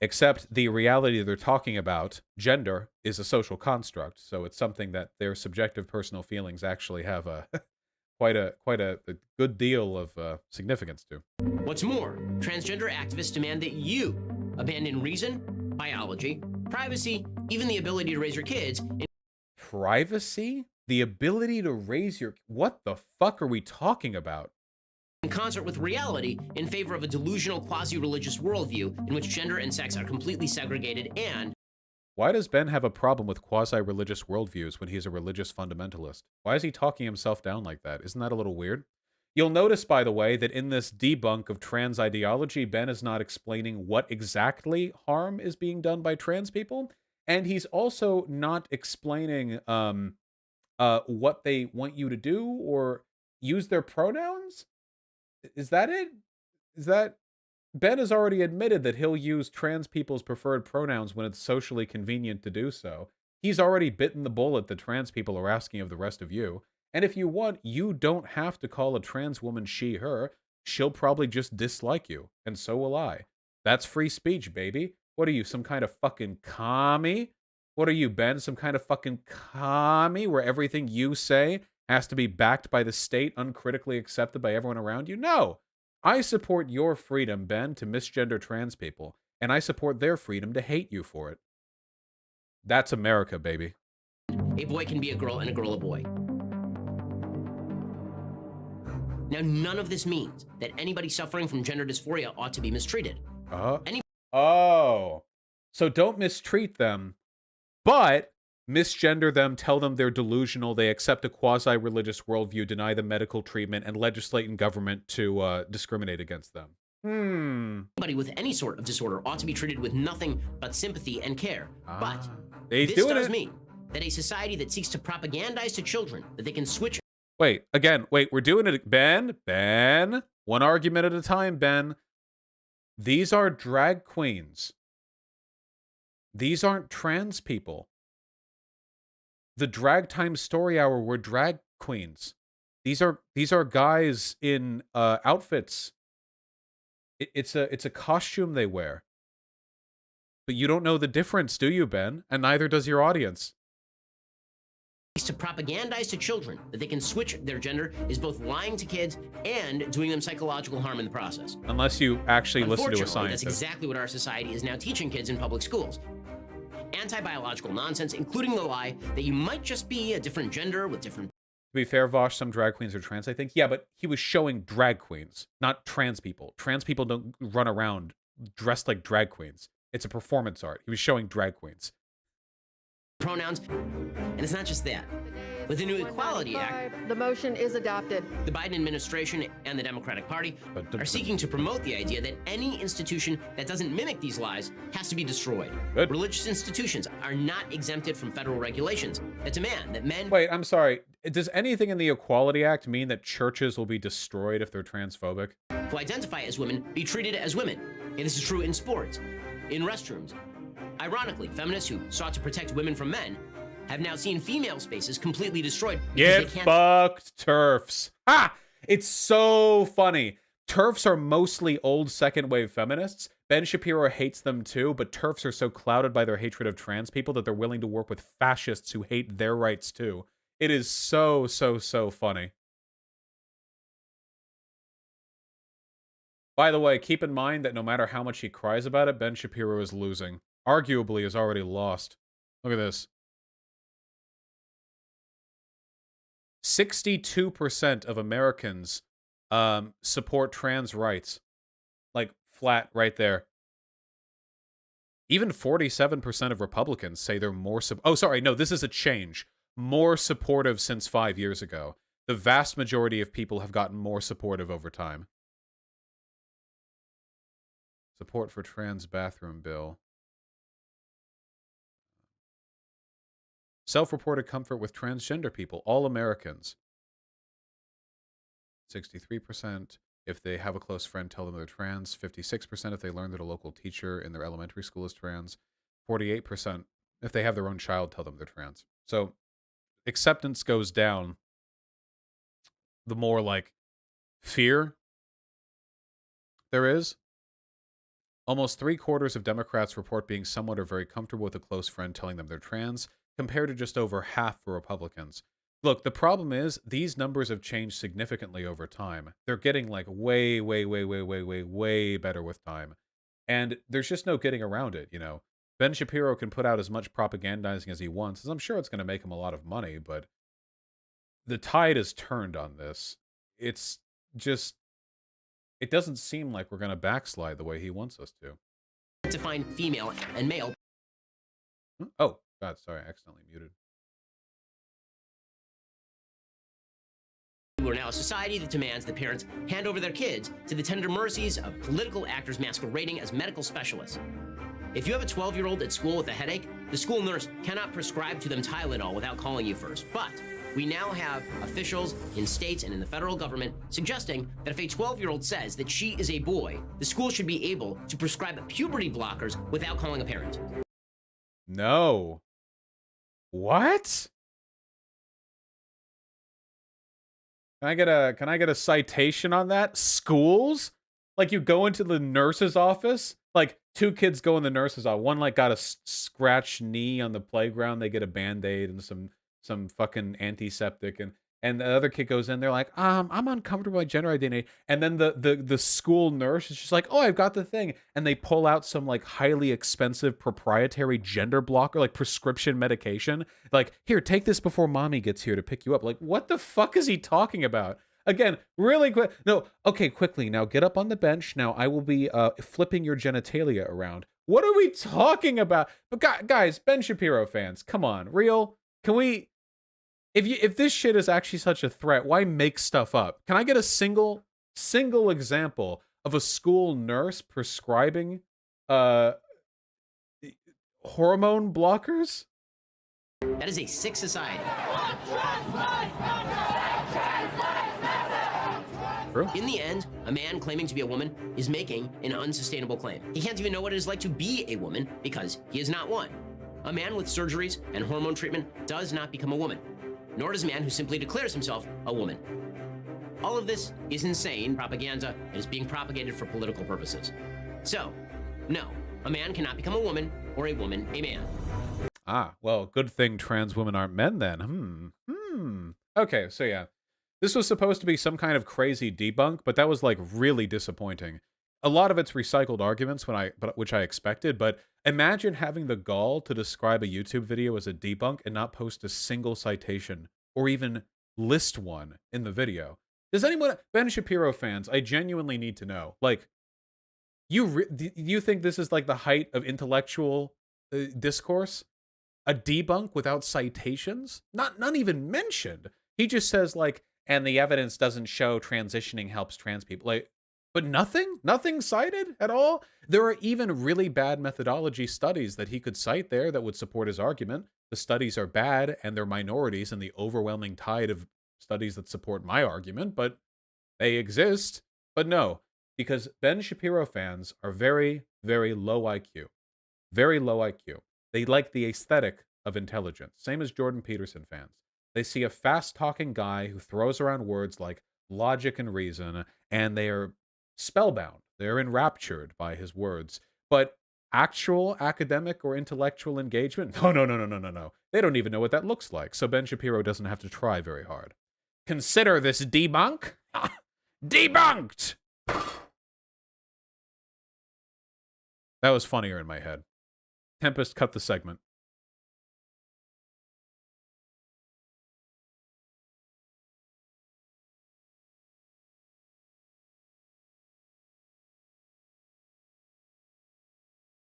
Except the reality they're talking about, gender, is a social construct, so it's something that their subjective personal feelings actually have a quite a good deal of significance to. What's more, transgender activists demand that you abandon reason, biology, privacy, even the ability to raise your kids. Privacy? The ability to raise your... What the fuck are we talking about? In concert with reality in favor of a delusional quasi-religious worldview in which gender and sex are completely segregated and... Why does Ben have a problem with quasi-religious worldviews when he's a religious fundamentalist? Why is he talking himself down like that? Isn't that a little weird? You'll notice, by the way, that in this debunk of trans ideology, Ben is not explaining what exactly harm is being done by trans people, and he's also not explaining what they want you to do or use their pronouns. Is that it? Is that... Ben has already admitted that he'll use trans people's preferred pronouns when it's socially convenient to do so. He's already bitten the bullet that trans people are asking of the rest of you. And if you want, you don't have to call a trans woman she, her. She'll probably just dislike you. And so will I. That's free speech, baby. What are you, some kind of fucking commie? What are you, Ben? Some kind of fucking commie where everything you say has to be backed by the state, uncritically accepted by everyone around you? No! I support your freedom, Ben, to misgender trans people, and I support their freedom to hate you for it. That's America, baby. A boy can be a girl and a girl a boy. Now, none of this means that anybody suffering from gender dysphoria ought to be mistreated. Oh. So don't mistreat them, but misgender them, tell them they're delusional, they accept a quasi-religious worldview, deny them medical treatment, and legislate in government to discriminate against them. Anybody with any sort of disorder ought to be treated with nothing but sympathy and care. But This does mean that a society that seeks to propagandize to children that they can switch... Wait, we're doing it. Ben, one argument at a time, Ben. These are drag queens. These aren't trans people. The Drag Time Story Hour were drag queens. These are guys in outfits. It's a costume they wear. But you don't know the difference, do you, Ben? And neither does your audience. To propagandize to children that they can switch their gender is both lying to kids and doing them psychological harm in the process. Unless you actually listen to a Unfortunately, scientist. that's exactly what our society is now teaching kids in public schools. Anti-biological nonsense, including the lie that you might just be a different gender with different... To be fair, Vosh, some drag queens are trans, I think. Yeah, but he was showing drag queens, not trans people. Trans people don't run around dressed like drag queens. It's a performance art. He was showing drag queens. Pronouns, and it's not just that. With the new Equality Act, the motion is adopted. The Biden administration and the Democratic Party are seeking to promote the idea that any institution that doesn't mimic these lies has to be destroyed. Good. Religious institutions are not exempted from federal regulations that demand that men... Wait, I'm sorry. Does anything in the Equality Act mean that churches will be destroyed if they're transphobic? who identify as women be treated as women. And this is true in sports, in restrooms. Ironically, feminists who sought to protect women from men have now seen female spaces completely destroyed. Get fucked, TERFs. Ha! It's so funny. TERFs are mostly old second wave feminists. Ben Shapiro hates them too, but TERFs are so clouded by their hatred of trans people that they're willing to work with fascists who hate their rights too. It is so funny. By the way, keep in mind that no matter how much he cries about it, Ben Shapiro is losing. Arguably is already lost. Look at this. 62% of Americans support trans rights. Like, flat right there. Even 47% of Republicans say they're more... Oh, sorry, no, this is a change. More supportive since 5 years ago. The vast majority of people have gotten more supportive over time. Support for trans bathroom bill. Self-reported comfort with transgender people, all Americans. 63%. If they have a close friend, tell them they're trans. 56% if they learn that a local teacher in their elementary school is trans. 48% if they have their own child, tell them they're trans. So acceptance goes down the more like fear there is. Almost 3/4 of Democrats report being somewhat or very comfortable with a close friend telling them they're trans, compared to just over half for Republicans. Look, the problem is these numbers have changed significantly over time. They're getting like way, way, way, way, way, way, way better with time. And there's just no getting around it, you know. Ben Shapiro can put out as much propagandizing as he wants, as I'm sure it's going to make him a lot of money, but the tide has turned on this. It's just, it doesn't seem like we're going to backslide the way he wants us to. Define female and male. Oh, God, sorry, I accidentally muted. We're now a society that demands that parents hand over their kids to the tender mercies of political actors masquerading as medical specialists. If you have a 12-year-old at school with a headache, the school nurse cannot prescribe to them Tylenol without calling you first. But we now have officials in states and in the federal government suggesting that if a 12-year-old says that she is a boy, the school should be able to prescribe puberty blockers without calling a parent. No. What? Can I get a citation on that? Schools? Like you go into the nurse's office, like two kids go in the nurse's office. One like got a scratched knee on the playground. They get a Band-Aid and some fucking antiseptic, and the other kid goes in. They're like, I'm uncomfortable with gender identity. And then the school nurse is just like, oh, I've got the thing, and they pull out some like highly expensive proprietary gender blocker, like prescription medication. Like, here, take this before mommy gets here to pick you up. Like, what the fuck is he talking about? Again, really quick. No, okay, quickly. Now get up on the bench. Now I will be flipping your genitalia around. What are we talking about? But guys, Ben Shapiro fans, come on, real? Can we? If this shit is actually such a threat, why make stuff up? Can I get a single example of a school nurse prescribing hormone blockers? That is a sick society. True. In the end, a man claiming to be a woman is making an unsustainable claim. He can't even know what it is like to be a woman because he is not one. A man with surgeries and hormone treatment does not become a woman, nor does a man who simply declares himself a woman. All of this is insane propaganda and is being propagated for political purposes. So, no, a man cannot become a woman or a woman a man. Ah, well, good thing trans women aren't men then. Okay, so yeah. This was supposed to be some kind of crazy debunk, but that was like really disappointing. A lot of it's recycled arguments which I expected, but imagine having the gall to describe a YouTube video as a debunk and not post a single citation or even list one in the video. Does anyone, Ben Shapiro fans, I genuinely need to know, like, do you think this is like the height of intellectual discourse? A debunk without citations? Not even mentioned. He just says like, and the evidence doesn't show transitioning helps trans people. Like, but nothing cited at all. There are even really bad methodology studies that he could cite there that would support his argument. The studies are bad and they're minorities in the overwhelming tide of studies that support my argument, but they exist. But no, because Ben Shapiro fans are very, very low IQ. Very low IQ. They like the aesthetic of intelligence. Same as Jordan Peterson fans. They see a fast-talking guy who throws around words like logic and reason, and they are spellbound. They're enraptured by his words. But actual academic or intellectual engagement? No. They don't even know what that looks like, so Ben Shapiro doesn't have to try very hard. Consider this debunk. Debunked! That was funnier in my head. Tempest, cut the segment.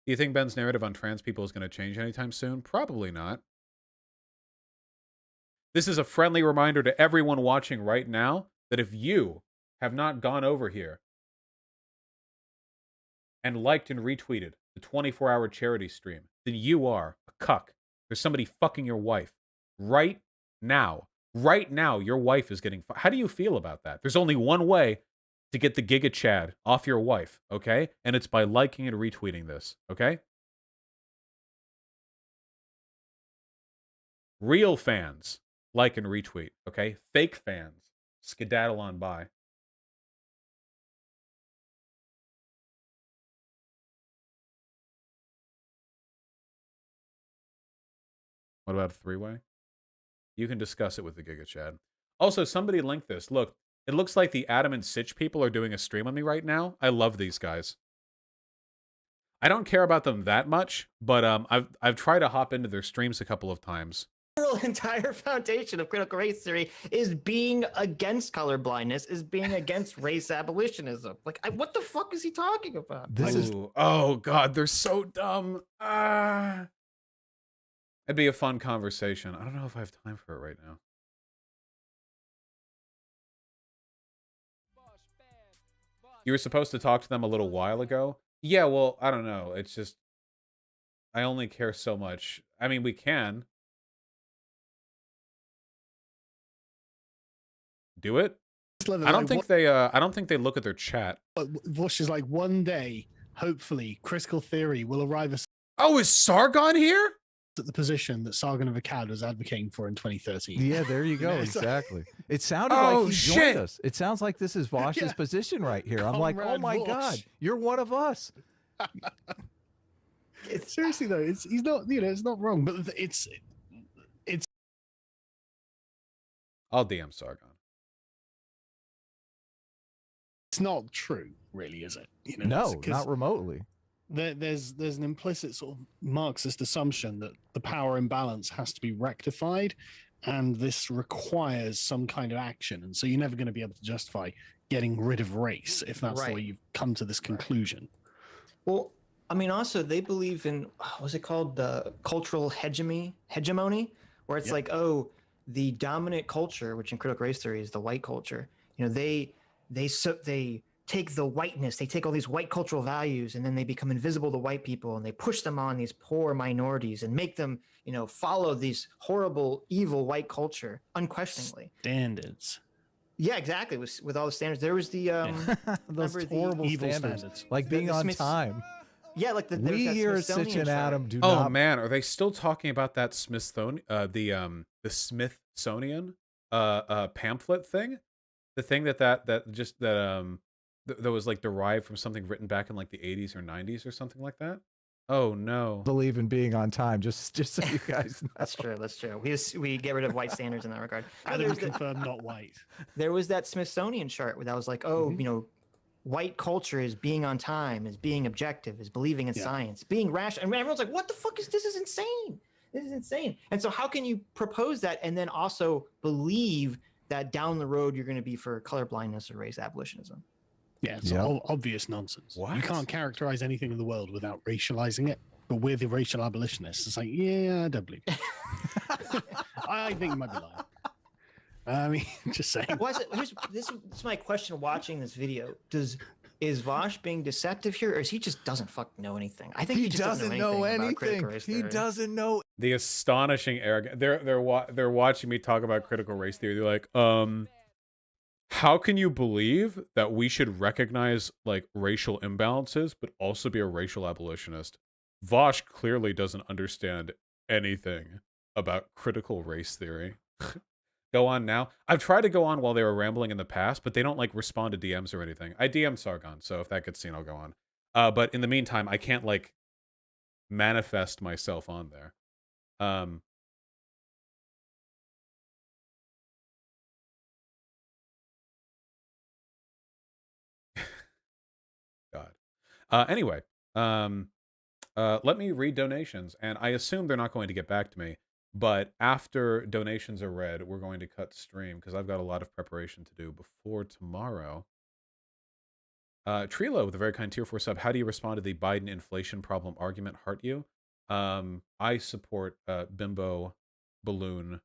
Do you think Ben's narrative on trans people is going to change anytime soon? Probably not. This is a friendly reminder to everyone watching right now that if you have not gone over here and liked and retweeted the 24-hour charity stream, then you are a cuck. There's somebody fucking your wife. Right now. Right now, your wife is getting... How do you feel about that? There's only one way to get the Giga Chad off your wife, okay? And it's by liking and retweeting this, okay? Real fans, like and retweet, okay? Fake fans, skedaddle on by. What about a three-way? You can discuss it with the Giga Chad. Also, somebody linked this. Look, it looks like the Adam and Sitch people are doing a stream on me right now. I love these guys. I don't care about them that much, but I've tried to hop into their streams a couple of times. The entire foundation of critical race theory is being against colorblindness, is being against race abolitionism. Like, what the fuck is he talking about? Oh God, they're so dumb. It'd be a fun conversation. I don't know if I have time for it right now. You were supposed to talk to them a little while ago. Yeah, well, I don't know. It's just, I only care so much. I mean, we can do it. I don't think they. I don't think they look at their chat. Vosh is like, one day, hopefully, critical theory will arrive at. Oh, is Sargon here? At the position that Sargon of Akkad was advocating for in 2013. Yeah, there you go. Exactly. It sounded like he joined us. It sounds like this is Vosh's position right here. I'm like, oh my God, you're one of us. Seriously though, he's not. You know, it's not wrong, but it's. I'll DM Sargon. It's not true, really, is it? You know, no, not remotely. There's an implicit sort of Marxist assumption that the power imbalance has to be rectified, and this requires some kind of action. And so you're never going to be able to justify getting rid of race if that's the way you've come to this conclusion. Well, I mean, also they believe in what's it called, the cultural hegemony, where it's like, oh, the dominant culture, which in critical race theory is the white culture. You know, they take the whiteness, they take all these white cultural values, and then they become invisible to white people, and they push them on these poor minorities and make them, you know, follow these horrible, evil white culture unquestioningly. Standards. Yeah, exactly. With all the standards, there was the those horrible evil standards, like being on time. Yeah, like we here at Sitch and Adam do not. Oh man, are they still talking about that Smithsonian, the Smithsonian pamphlet thing, the thing that was like derived from something written back in like the 80s or 90s or something like that? Oh no. Believe in being on time, just so you guys know. That's true. We get rid of white standards in that regard. Adam confirmed not white. There was that Smithsonian chart where that was like, oh, you know, white culture is being on time, is being objective, is believing in science, being rational. And everyone's like, what the fuck is this? Is insane. This is insane. And so how can you propose that and then also believe that down the road you're going to be for colorblindness or race abolitionism? Yeah, it's obvious nonsense. What? You can't characterize anything in the world without racializing it. But we're the racial abolitionists. It's like, yeah, I don't believe it. I think you might be lying. I mean, just saying. This is my question watching this video. Is Vosh being deceptive here, or is he just doesn't fucking know anything? I think he just doesn't know anything. He doesn't know. The astonishing arrogance. They're watching me talk about critical race theory. They're like, how can you believe that we should recognize like racial imbalances, but also be a racial abolitionist? Vosh clearly doesn't understand anything about critical race theory. Go on now. I've tried to go on while they were rambling in the past, but they don't like respond to DMs or anything. I DM Sargon, so if that gets seen, I'll go on. But in the meantime, I can't like manifest myself on there. God. Anyway, let me read donations, and I assume they're not going to get back to me. But after donations are read, we're going to cut stream because I've got a lot of preparation to do before tomorrow. Trilo with a very kind tier 4 sub. How do you respond to the Biden inflation problem argument? Heart you? I support bimbo balloon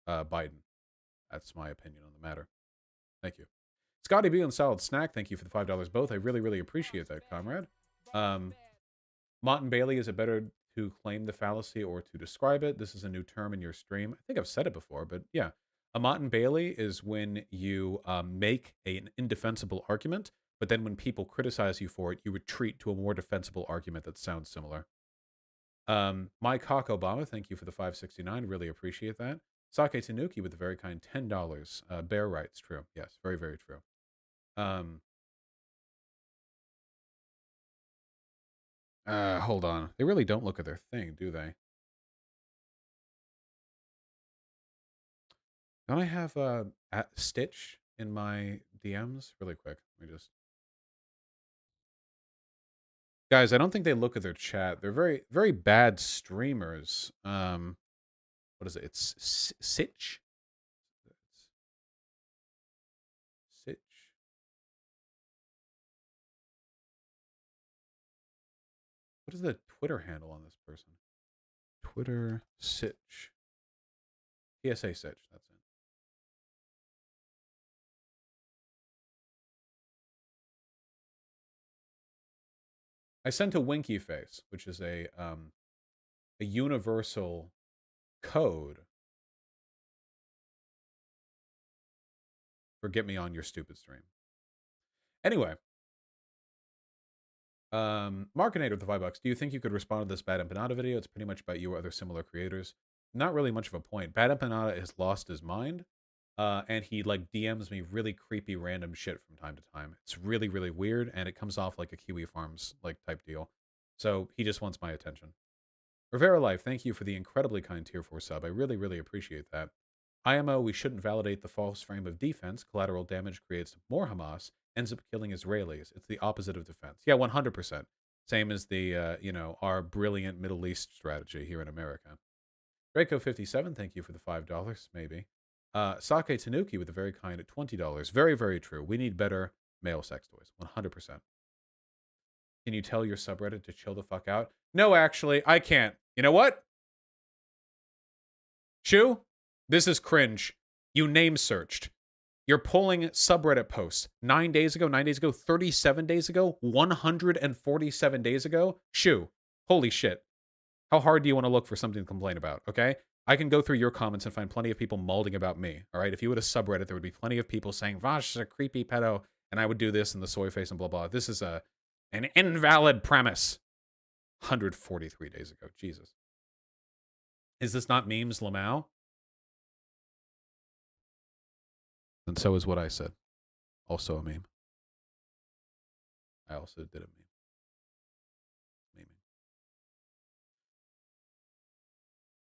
Biden. That's my opinion on the matter. Thank you. Scotty B and Solid Snack, thank you for the $5 both. I really, really appreciate that, comrade. Mott and Bailey, is it better to claim the fallacy or to describe it. This is a new term in your stream. I think I've said it before, but yeah. A Mott and Bailey is when you make an indefensible argument, but then when people criticize you for it, you retreat to a more defensible argument that sounds similar. My Cock Obama, thank you for the 569. Really appreciate that. Sake Tanuki with the very kind $10. Bear rights, true. Yes, very, very true. Hold on. They really don't look at their thing, do they? Don't I have Stitch in my DMs? Really quick. Let me just... Guys, I don't think they look at their chat. They're very, very bad streamers. What is it? It's Sitch? Sitch. What is the Twitter handle on this person? Twitter Sitch. PSA Sitch, that's it. I sent a winky face, which is a universal code for get me on your stupid stream. Anyway, Markinator with the $5. Do you think you could respond to this Bad Empanada video? It's pretty much about you or other similar creators. Not really much of a point. Bad Empanada has lost his mind, and he like DMs me really creepy random shit from time to time. It's really, really weird, and it comes off like a Kiwi Farms like type deal. So he just wants my attention. Rivera Life, thank you for the incredibly kind tier 4 sub. I really, really appreciate that. IMO, we shouldn't validate the false frame of defense. Collateral damage creates more Hamas, ends up killing Israelis. It's the opposite of defense. Yeah, 100%. Same as the, our brilliant Middle East strategy here in America. Draco57, thank you for the $5, maybe. Sake Tanuki with a very kind at $20. Very, very true. We need better male sex toys. 100%. Can you tell your subreddit to chill the fuck out? No, actually, I can't. You know what? Shu, this is cringe. You name searched. You're pulling subreddit posts 9 days ago, 37 days ago, 147 days ago. Shu, holy shit. How hard do you want to look for something to complain about, okay? I can go through your comments and find plenty of people molding about me, all right? If you had a subreddit, there would be plenty of people saying, Vosh is a creepy pedo, and I would do this and the soy face and blah, blah. This is an invalid premise. 143 days ago. Jesus. Is this not memes, Lamau? And so is what I said. Also a meme. I also did a meme. Memeing.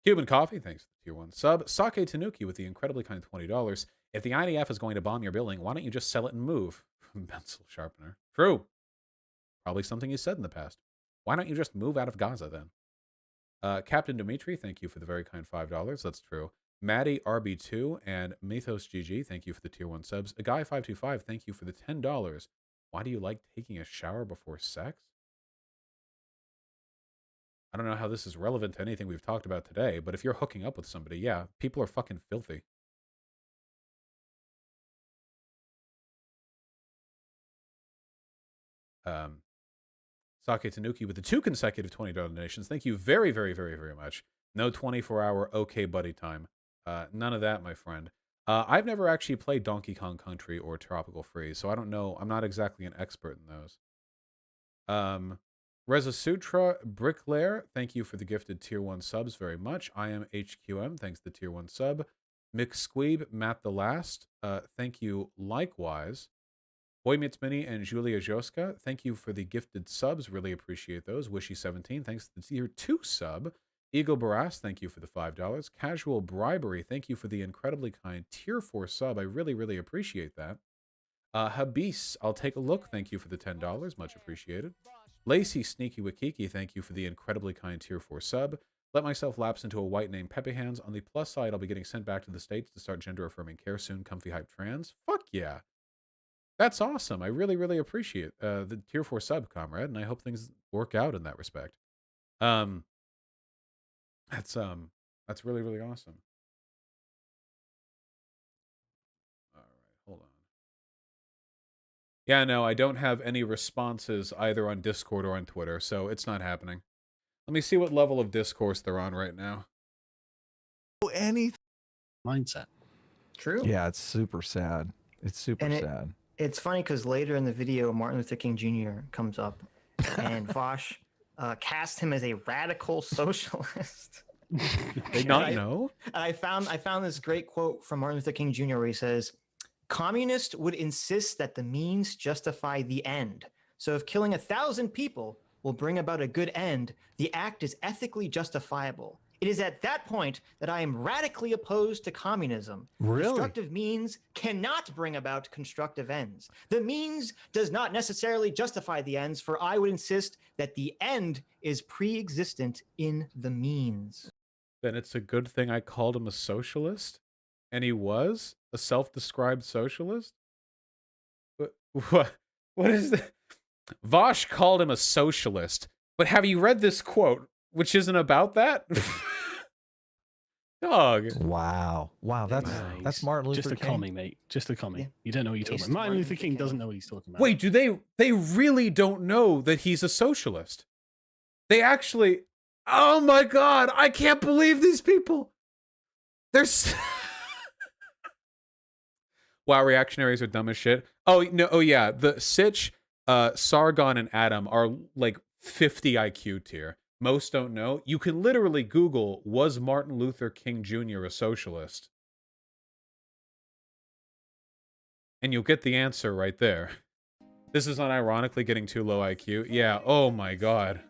Cuban Coffee, thanks for the tier 1 sub. Sake Tanuki with the incredibly kind $20. If the IDF is going to bomb your building, why don't you just sell it and move? Pencil sharpener. True. Probably something you said in the past. Why don't you just move out of Gaza then? Captain Dimitri, thank you for the very kind $5. That's true. Maddie RB2 and Mythos GG, thank you for the tier 1 subs. A guy 525, thank you for the $10. Why do you like taking a shower before sex? I don't know how this is relevant to anything we've talked about today, but if you're hooking up with somebody, yeah, people are fucking filthy. Sake Tanuki with the 2 consecutive $20 donations. Thank you very, very, very, very much. No 24-hour okay buddy time. None of that, my friend. I've never actually played Donkey Kong Country or Tropical Freeze, so I don't know. I'm not exactly an expert in those. Reza Sutra, Bricklayer, thank you for the gifted tier 1 subs very much. I am HQM, thanks to the tier 1 sub. Mick Squeeb, Matt the Last, thank you likewise. Boy Meets Mini and Julia Joska, thank you for the gifted subs. Really appreciate those. Wishy17, thanks to the tier 2 sub. Eagle Barras, thank you for the $5. Casual Bribery, thank you for the incredibly kind tier 4 sub. I really, really appreciate that. Habis, I'll take a look. Thank you for the $10. Much appreciated. Lacey Sneaky Wikiki, thank you for the incredibly kind tier 4 sub. Let myself lapse into a white named Pepe Hands. On the plus side, I'll be getting sent back to the States to start gender-affirming care soon. Comfy Hype Trans. Fuck yeah. That's awesome. I really, really appreciate the tier 4 sub, comrade, and I hope things work out in that respect. That's really, really awesome. All right, hold on. Yeah, no, I don't have any responses either on Discord or on Twitter, so it's not happening. Let me see what level of discourse they're on right now. Anything mindset. True. Yeah, it's super sad. It's super sad. It's funny because later in the video, Martin Luther King Jr. comes up, and Vosh cast him as a radical socialist. They not know? And I found this great quote from Martin Luther King Jr. where he says, "Communists would insist that the means justify the end. So if killing 1,000 people will bring about a good end, the act is ethically justifiable. It is at that point that I am radically opposed to communism. Really? Destructive means cannot bring about constructive ends. The means does not necessarily justify the ends, for I would insist that the end is pre-existent in the means." Then it's a good thing I called him a socialist? And he was a self-described socialist? What is that? Vosh called him a socialist. But have you read this quote, which isn't about that? Dog. Wow. That's Martin Luther King. Just a commie, mate. Just a commie. Yeah. You don't know what you're talking about. Martin Luther King doesn't know what he's talking about. Wait, do they really don't know that he's a socialist? They actually, oh my God, I can't believe these people. Wow, reactionaries are dumb as shit. Oh, no, oh yeah, the Sitch, Sargon, and Adam are like 50 IQ tier. Most don't know. You can literally Google, was Martin Luther King Jr. a socialist? And you'll get the answer right there. This is unironically getting too low IQ. Yeah, oh my God.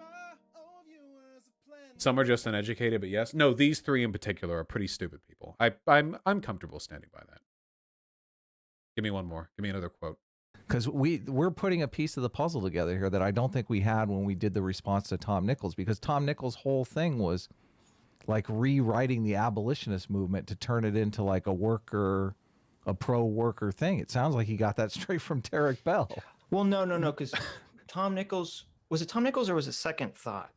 Some are just uneducated, but yes. No, these three in particular are pretty stupid people. I'm comfortable standing by that. Give me one more. Give me another quote. Because we're putting a piece of the puzzle together here that I don't think we had when we did the response to Tom Nichols, because Tom Nichols' whole thing was like rewriting the abolitionist movement to turn it into like a pro-worker thing. It sounds like he got that straight from Derek Bell. Well, no, because Tom Nichols, was it Tom Nichols or was it Second Thought?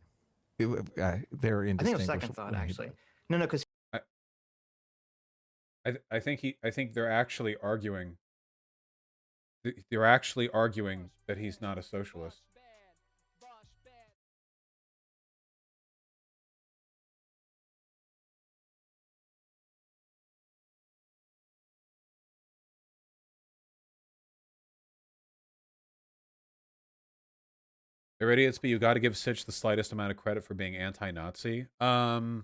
They're indistinguishable. I think it was Second Thought, actually. No, because I think they're actually arguing. They're actually arguing that he's not a socialist. They're idiots, but you got to give Sitch the slightest amount of credit for being anti-Nazi. No,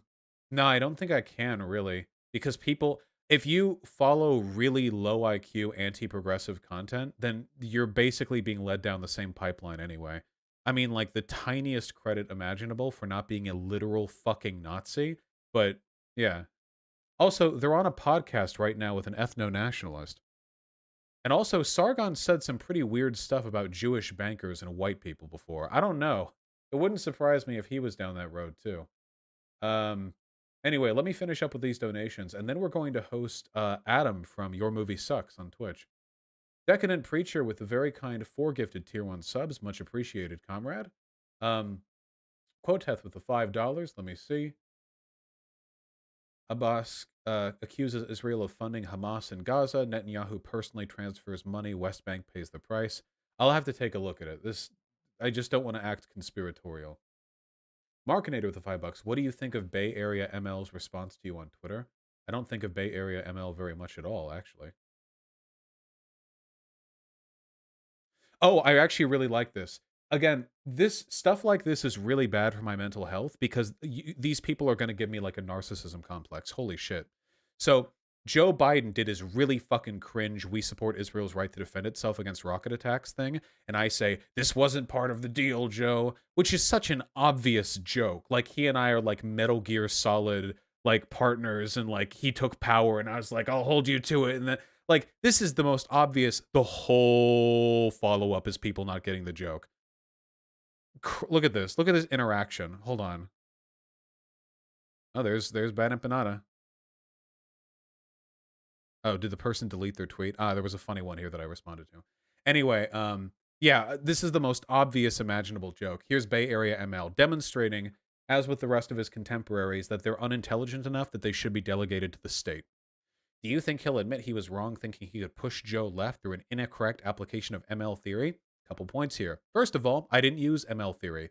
I don't think I can, really. Because people, if you follow really low IQ anti-progressive content, then you're basically being led down the same pipeline anyway. I mean, like, the tiniest credit imaginable for not being a literal fucking Nazi. But, yeah. Also, they're on a podcast right now with an ethno-nationalist. And also, Sargon said some pretty weird stuff about Jewish bankers and white people before. I don't know. It wouldn't surprise me if he was down that road, too. Anyway, let me finish up with these donations, and then we're going to host Adam from Your Movie Sucks on Twitch. Decadent Preacher with the very kind 4 gifted Tier 1 subs. Much appreciated, comrade. Quoteth with the $5. Let me see. Abbas accuses Israel of funding Hamas in Gaza. Netanyahu personally transfers money. West Bank pays the price. I'll have to take a look at it. I just don't want to act conspiratorial. Markinator with the $5. What do you think of Bay Area ML's response to you on Twitter? I don't think of Bay Area ML very much at all, actually. Oh, I actually really like this. Again, this stuff like this is really bad for my mental health because these people are going to give me like a narcissism complex. Holy shit. So Joe Biden did his really fucking cringe, we support Israel's right to defend itself against rocket attacks thing. And I say, this wasn't part of the deal, Joe, which is such an obvious joke. Like, he and I are like Metal Gear Solid, like, partners, and like he took power and I was like, I'll hold you to it. And then, like, this is the most obvious. The whole follow-up is people not getting the joke. Look at this. Look at this interaction. Hold on. Oh, there's Bad Empanada. Oh, did the person delete their tweet? There was a funny one here that I responded to. Anyway, yeah, this is the most obvious imaginable joke. Here's Bay Area ML demonstrating, as with the rest of his contemporaries, that they're unintelligent enough that they should be delegated to the state. Do you think he'll admit he was wrong thinking he could push Joe left through an incorrect application of ML theory? Couple points here. First of all, I didn't use ML theory.